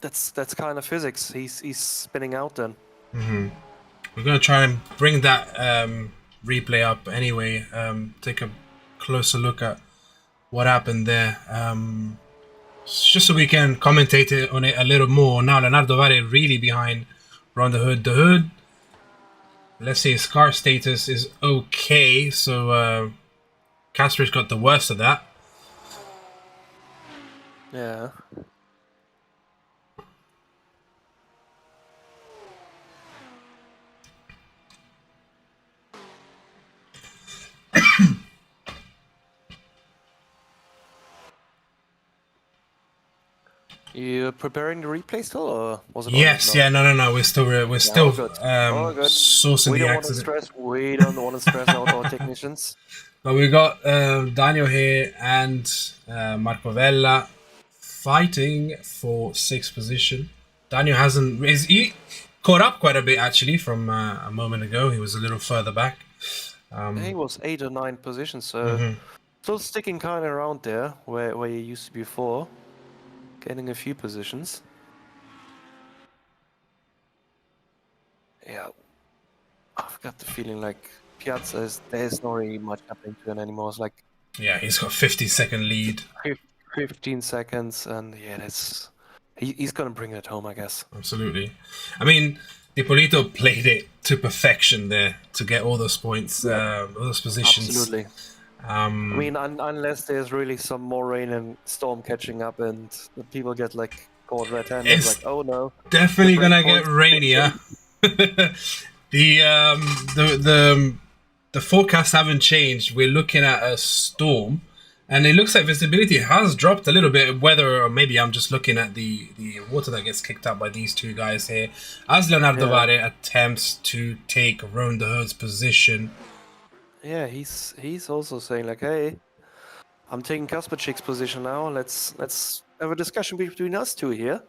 that's kind of physics. He's spinning out then. We're gonna try and bring that replay up anyway. Take a closer look at what happened there, just so we can commentate on it a little more. Now Leonardo Vare really behind Ron the Hood. The Hood, let's see, his car status is okay, so Kasper's got the worst of that. Yeah. You preparing the replay still, or was it? Yes, no. We're still sourcing the accident. We don't want to stress out our technicians. But we got Daniel here and Marco Vella fighting for 6th position. Daniel he caught up quite a bit actually from a moment ago. He was a little further back. He was 8 or 9 positions, so still sticking kind of around there where he used to be before. Getting a few positions. Yeah, I've got the feeling like Piazza there's not really much happening to him anymore. It's like, yeah, he's got 50-second lead. 15 seconds, and yeah, he's gonna bring it home, I guess. Absolutely. I mean, Ippolito played it to perfection there to get all those points, all those positions. Absolutely. I mean, unless there's really some more rain and storm catching up, and the people get like caught red-handed, it's like, oh no, definitely gonna get rainier. The forecasts haven't changed. We're looking at a storm And it looks like visibility has dropped a little bit, whether or maybe I'm just looking at the water that gets kicked out by these two guys here. As Leonardo Vare attempts to take Roan the Herd's position. Yeah, he's also saying like, hey, I'm taking Kasperchik's position now. Let's have a discussion between us two here.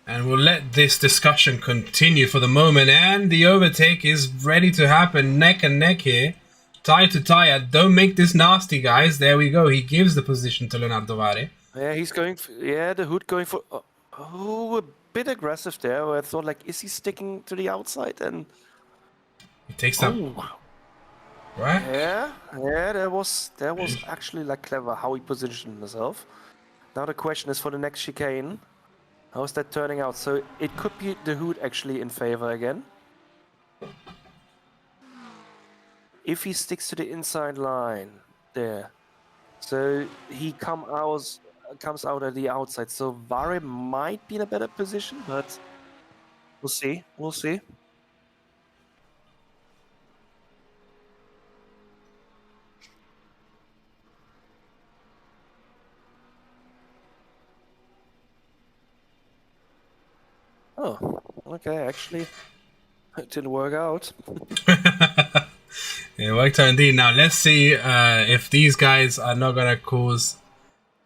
And we'll let this discussion continue for the moment. And the overtake is ready to happen. Neck and neck here. Tire to tire. Don't make this nasty, guys. There we go. He gives the position to Leonardo Vare. Yeah, he's going for, the Hood going for... Oh, a bit aggressive there. I thought, like, is he sticking to the outside? And he takes that... Right? Yeah, that was actually, like, clever how he positioned himself. Now the question is for the next chicane. How's that turning out? So it could be the Hood actually in favor again. If he sticks to the inside line there. So he comes out at the outside. So Vare might be in a better position, but we'll see. We'll see. Oh, okay, actually, it didn't work out. It worked out indeed. Now, let's see if these guys are not going to cause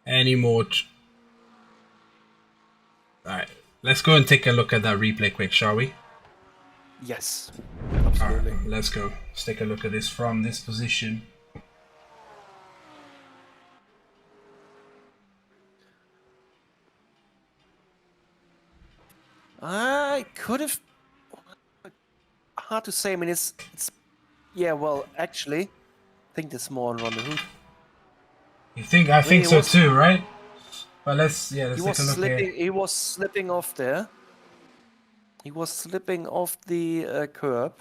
any more... Alright, let's go and take a look at that replay quick, shall we? Yes, absolutely. Alright, let's go. Let's take a look at this from this position. I could have... Hard to say. I mean, it's yeah, well, actually, I think there's more on the Hood. You think? I think so too, right? But let's take a look here. He was slipping off there. He was slipping off the curb.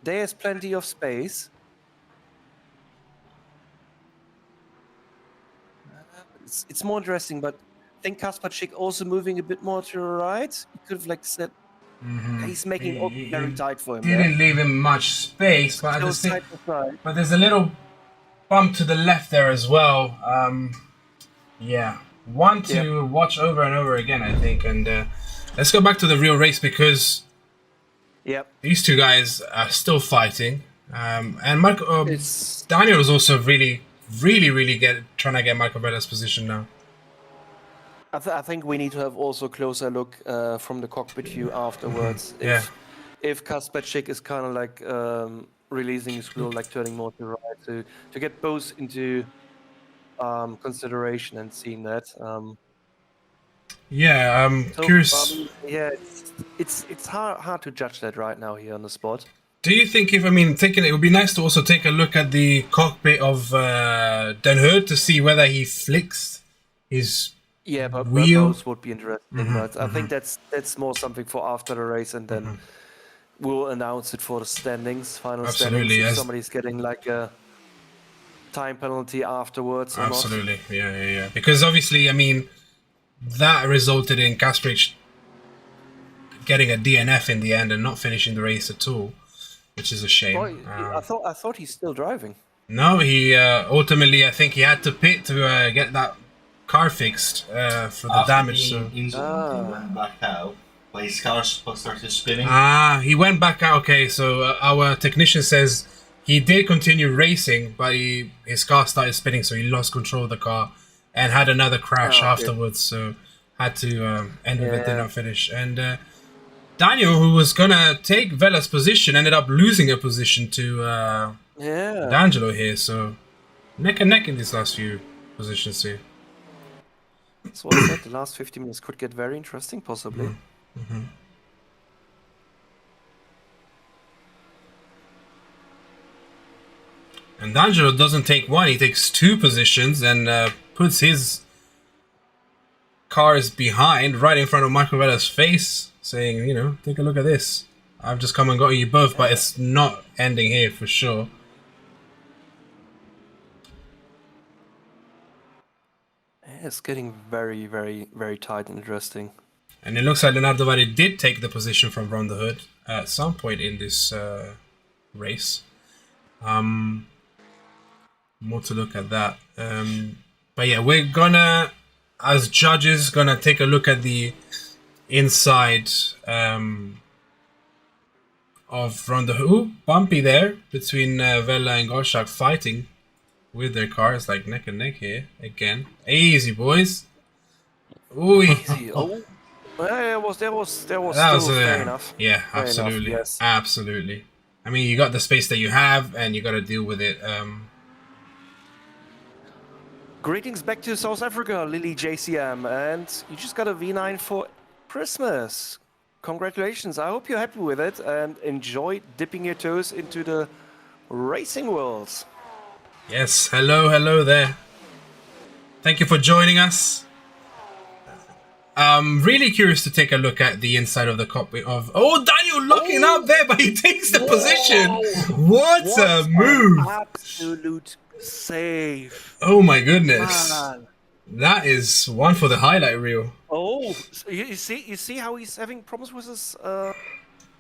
There's plenty of space. It's more interesting, but I think Kasperchik also moving a bit more to the right. He could have like said he's making it very tight for him. Didn't leave him much space, but but there's a little bump to the left there as well. Yeah, one to watch over and over again, I think. And let's go back to the real race because these two guys are still fighting. And Daniel is also really trying to get Marco Bella's position now. I think we need to have also a closer look from the cockpit view afterwards. If Kasperchik is kind of like releasing his wheel, like turning more to the right, to get both into consideration and seeing that. Curious. It's hard to judge that right now here on the spot. Do you think it would be nice to also take a look at the cockpit of Den Herd to see whether he flicks his wheel? Both would be interesting, but I think that's more something for after the race, and then we'll announce it for the standings, final standings. If somebody's getting like a time penalty afterwards. Absolutely, yeah. Because obviously, that resulted in Kasperchik getting a DNF in the end and not finishing the race at all, which is a shame. I thought he's still driving. No, he ultimately, I think he had to pit to get that car fixed for the damage. So he went back out, but his car started spinning. He went back out. Okay, so our technician says he did continue racing, but his car started spinning, so he lost control of the car and had another crash afterwards. So had to end of it, did not finish. And Daniel, who was gonna take Vella's position, ended up losing a position to D'Angelo here. So neck and neck in these last few positions here. That's what I said. The last 50 minutes could get very interesting, possibly. And D'Angelo doesn't take one; he takes two positions and puts his cars behind, right in front of Marco Vella's face, saying, take a look at this. I've just come and got you both, but it's not ending here for sure. It's getting very, very, very tight and interesting. And it looks like Leonardo Vadi did take the position from Ron the Hood at some point in this race. More to look at that. But yeah, we're gonna, as judges, gonna take a look at the inside of Ron the Hood. Ooh, bumpy there between Vella and Goshak fighting with their cars, like neck and neck here again. Easy, boys. Ooh, Easy. Oh, that was still fair enough. Yeah, Fair absolutely, enough, yes. absolutely. I mean, you got the space that you have, and you got to deal with it. Greetings back to South Africa, Lily JCM, and you just got a V9 for Christmas. Congratulations! I hope you're happy with it and enjoy dipping your toes into the racing world. Yes, hello there. Thank you for joining us. Really curious to take a look at the inside of the cockpit of... Oh, Daniel locking up there, but he takes the position. What a move. Absolute save. Oh my goodness. Man. That is one for the highlight reel. Oh, you see how he's having problems with his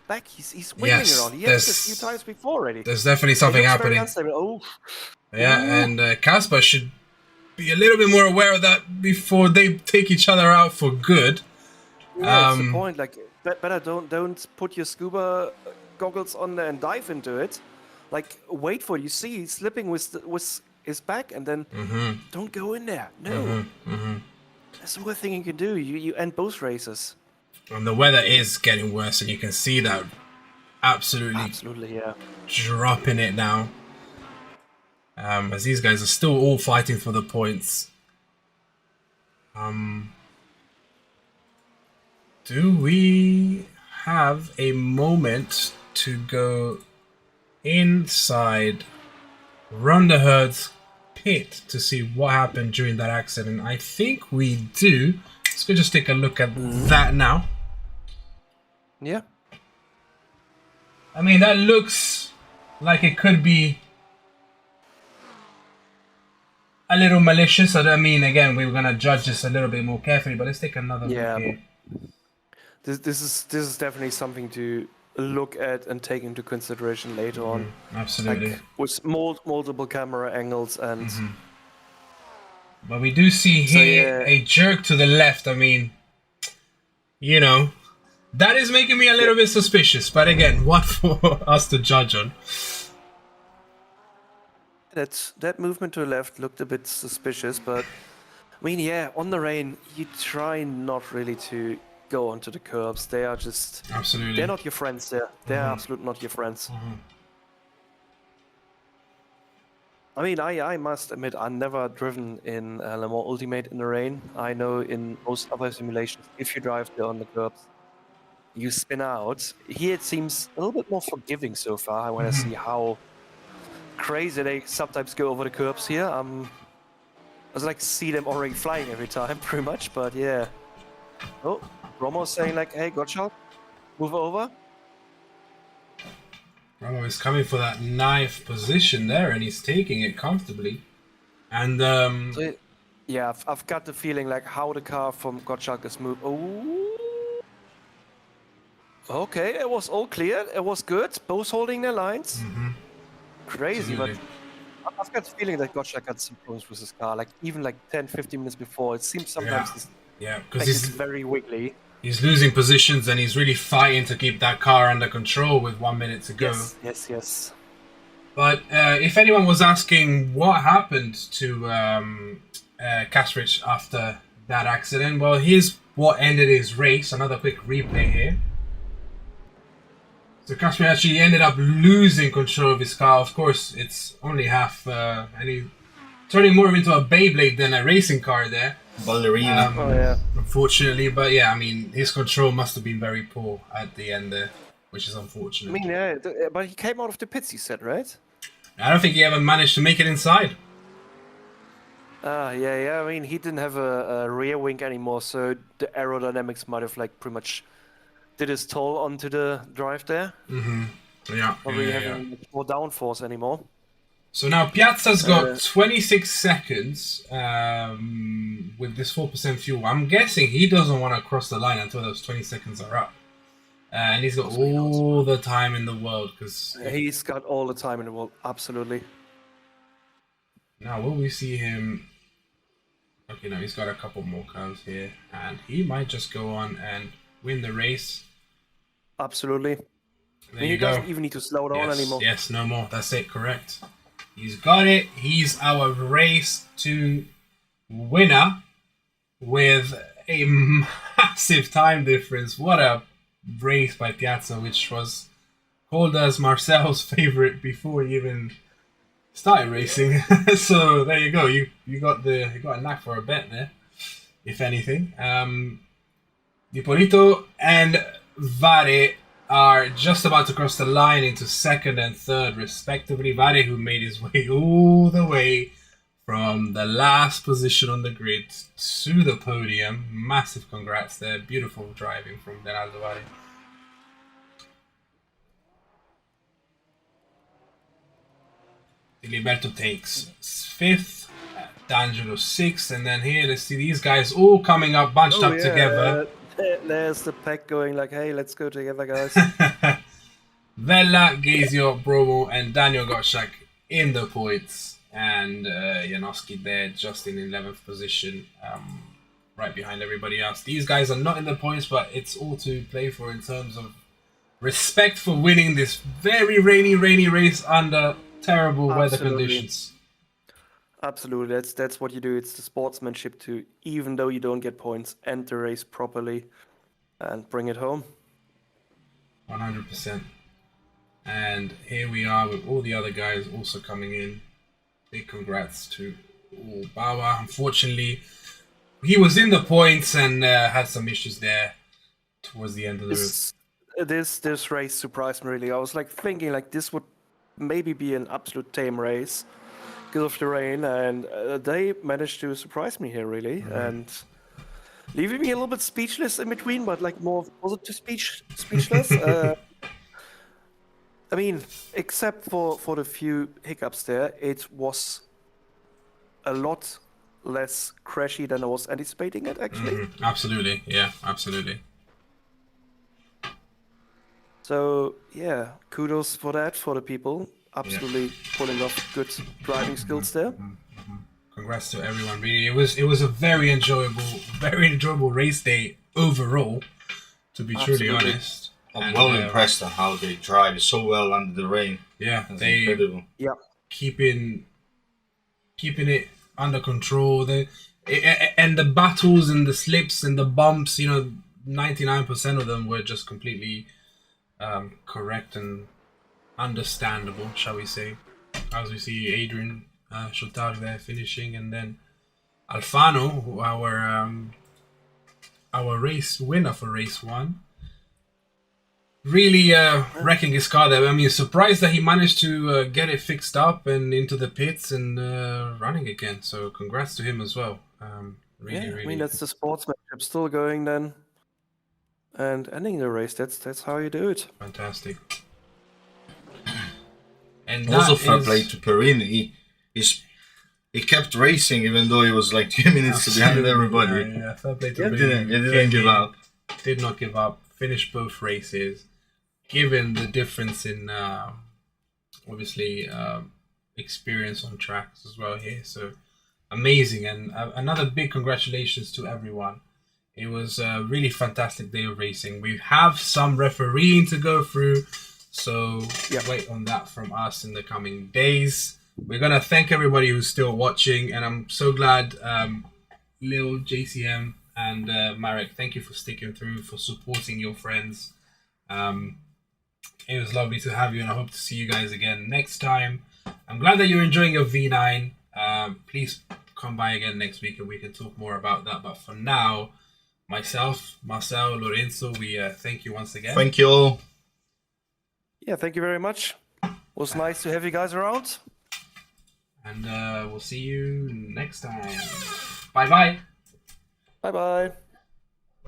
back? He's wiggling around. He had this a few times before already. There's definitely something happening. Oh. Yeah, and Casper should be a little bit more aware of that before they take each other out for good. Yeah, that's the point. Like, better don't put your scuba goggles on there and dive into it. Like, wait for it. You see he's slipping with his back, and then don't go in there. No. That's the worst thing you can do. You end both races. And the weather is getting worse, and you can see that absolutely yeah. dropping it now. As these guys are still all fighting for the points. Do we have a moment to go inside Ron the Herd's pit to see what happened during that accident? I think we do. Let's go just take a look at that now. Yeah. I mean, that looks like it could be a little malicious. I mean, again, we were gonna judge this a little bit more carefully, but let's take another look here. This is definitely something to look at and take into consideration later on. Absolutely. Like, with multiple camera angles and. But we do see here a jerk to the left. I mean, you know, that is making me a little bit suspicious. But again, what for us to judge on? That movement to the left looked a bit suspicious, but I mean, yeah, on the rain, you try not really to go onto the curbs. They are just they're not your friends there. They're absolutely not your friends. I mean, I must admit, I've never driven in Le Mans Ultimate in the rain. I know in most other simulations, if you drive there on the curbs, you spin out. Here it seems a little bit more forgiving so far. I want to see how crazy they sometimes go over the curbs here. I was like see them already flying every time, pretty much. But yeah. Oh, Romo's saying like, "Hey, Gottschalk, move over." Romo is coming for that knife position there, and he's taking it comfortably. And So, yeah, I've got the feeling like how the car from Gottschalk is moved. Oh. Okay, it was all clear. It was good. Both holding their lines. Crazy, Absolutely. but I've got the feeling that Gottschalk had some problems with his car. Like even like 10-15 minutes before, it seems sometimes because it's very wiggly. He's losing positions, and he's really fighting to keep that car under control with 1 minute to go. Yes. But if anyone was asking what happened to Kasprich after that accident, well, here's what ended his race. Another quick replay here. So Kasprich actually ended up losing control of his car. Of course, it's only half, and he's turning more into a Beyblade than a racing car there. Ballerina. Unfortunately, but yeah, I mean, his control must have been very poor at the end there, which is unfortunate. I mean, yeah, but he came out of the pits, you said, right? I don't think he ever managed to make it inside. Yeah. I mean, he didn't have a rear wing anymore, so the aerodynamics might have like pretty much did his toll onto the drive there. Yeah. Not really having more downforce anymore. So now Piazza's got 26 seconds with this 4% fuel. I'm guessing he doesn't want to cross the line until those 20 seconds are up. And he's got all the time in the world. He's got all the time in the world, absolutely. Now, will we see him... Okay, no, he's got a couple more curves here. And he might just go on and win the race. Absolutely. There He you go. doesn't even need to slow down anymore. Yes, no more. That's it, correct. He's got it. He's our race 2 winner with a massive time difference. What a race by Piazza, which was called as Marcel's favorite before he even started racing. So there you go. You got a knack for a bet there, if anything. Ippolito and Vare are just about to cross the line into 2nd and 3rd respectively. Vare, who made his way all the way from the last position on the grid to the podium. Massive congrats there. Beautiful driving from Denaldo Vare. Filiberto takes 5th, D'Angelo 6th, and then here let's see these guys all coming up, bunched up together. There's the pack going like, hey, let's go together, guys. Vella, Gazio, Bromo, and Daniel Gottschalk in the points, and Janowski there just in 11th position, right behind everybody else. These guys are not in the points, but it's all to play for in terms of respect for winning this very rainy race under terrible weather conditions. Absolutely, that's what you do. It's the sportsmanship to, even though you don't get points, end the race properly and bring it home. 100%. And here we are with all the other guys also coming in. Big congrats to Bauer. Unfortunately, he was in the points and had some issues there towards the end of the race. This race surprised me really. I was like thinking like this would maybe be an absolute tame race because of the rain, and they managed to surprise me here really, and leaving me a little bit speechless in between, but like more positive speechless. I mean, except for the few hiccups there, it was a lot less crashy than I was anticipating it actually. Absolutely, yeah, absolutely. So yeah, kudos for that for the people. Absolutely pulling off good driving skills there. Congrats to everyone. Really, it was a very enjoyable race day overall. To be truly honest, I'm well impressed on how they drive so well under the rain. Yeah, That's they incredible. Yeah, keeping it under control. And the battles and the slips and the bumps. 99% of them were just completely correct and understandable, shall we say, as we see Adrian Chotard there finishing, and then Alfano, who our race winner for race 1, really wrecking his car there. I mean, surprised that he managed to get it fixed up and into the pits and running again. So congrats to him as well. Really. I mean that's the sportsmanship still going then, and ending the race. That's how you do it. Fantastic. And Also fair play to Perini. He kept racing even though he was like 2 minutes behind everybody. Yeah, fair play to Perini. He didn't give up. Did not give up. Finished both races. Given the difference in obviously experience on tracks as well here. So amazing. And another big congratulations to everyone. It was a really fantastic day of racing. We have some refereeing to go through. So wait on that from us in the coming days. We're going to thank everybody who's still watching. And I'm so glad Lil, JCM and Marek, thank you for sticking through, for supporting your friends. It was lovely to have you, and I hope to see you guys again next time. I'm glad that you're enjoying your V9. Please come by again next week and we can talk more about that. But for now, myself, Marcel, Lorenzo, we thank you once again. Thank you all. Yeah, thank you very much. It was nice to have you guys around. And we'll see you next time. Bye-bye. Bye-bye.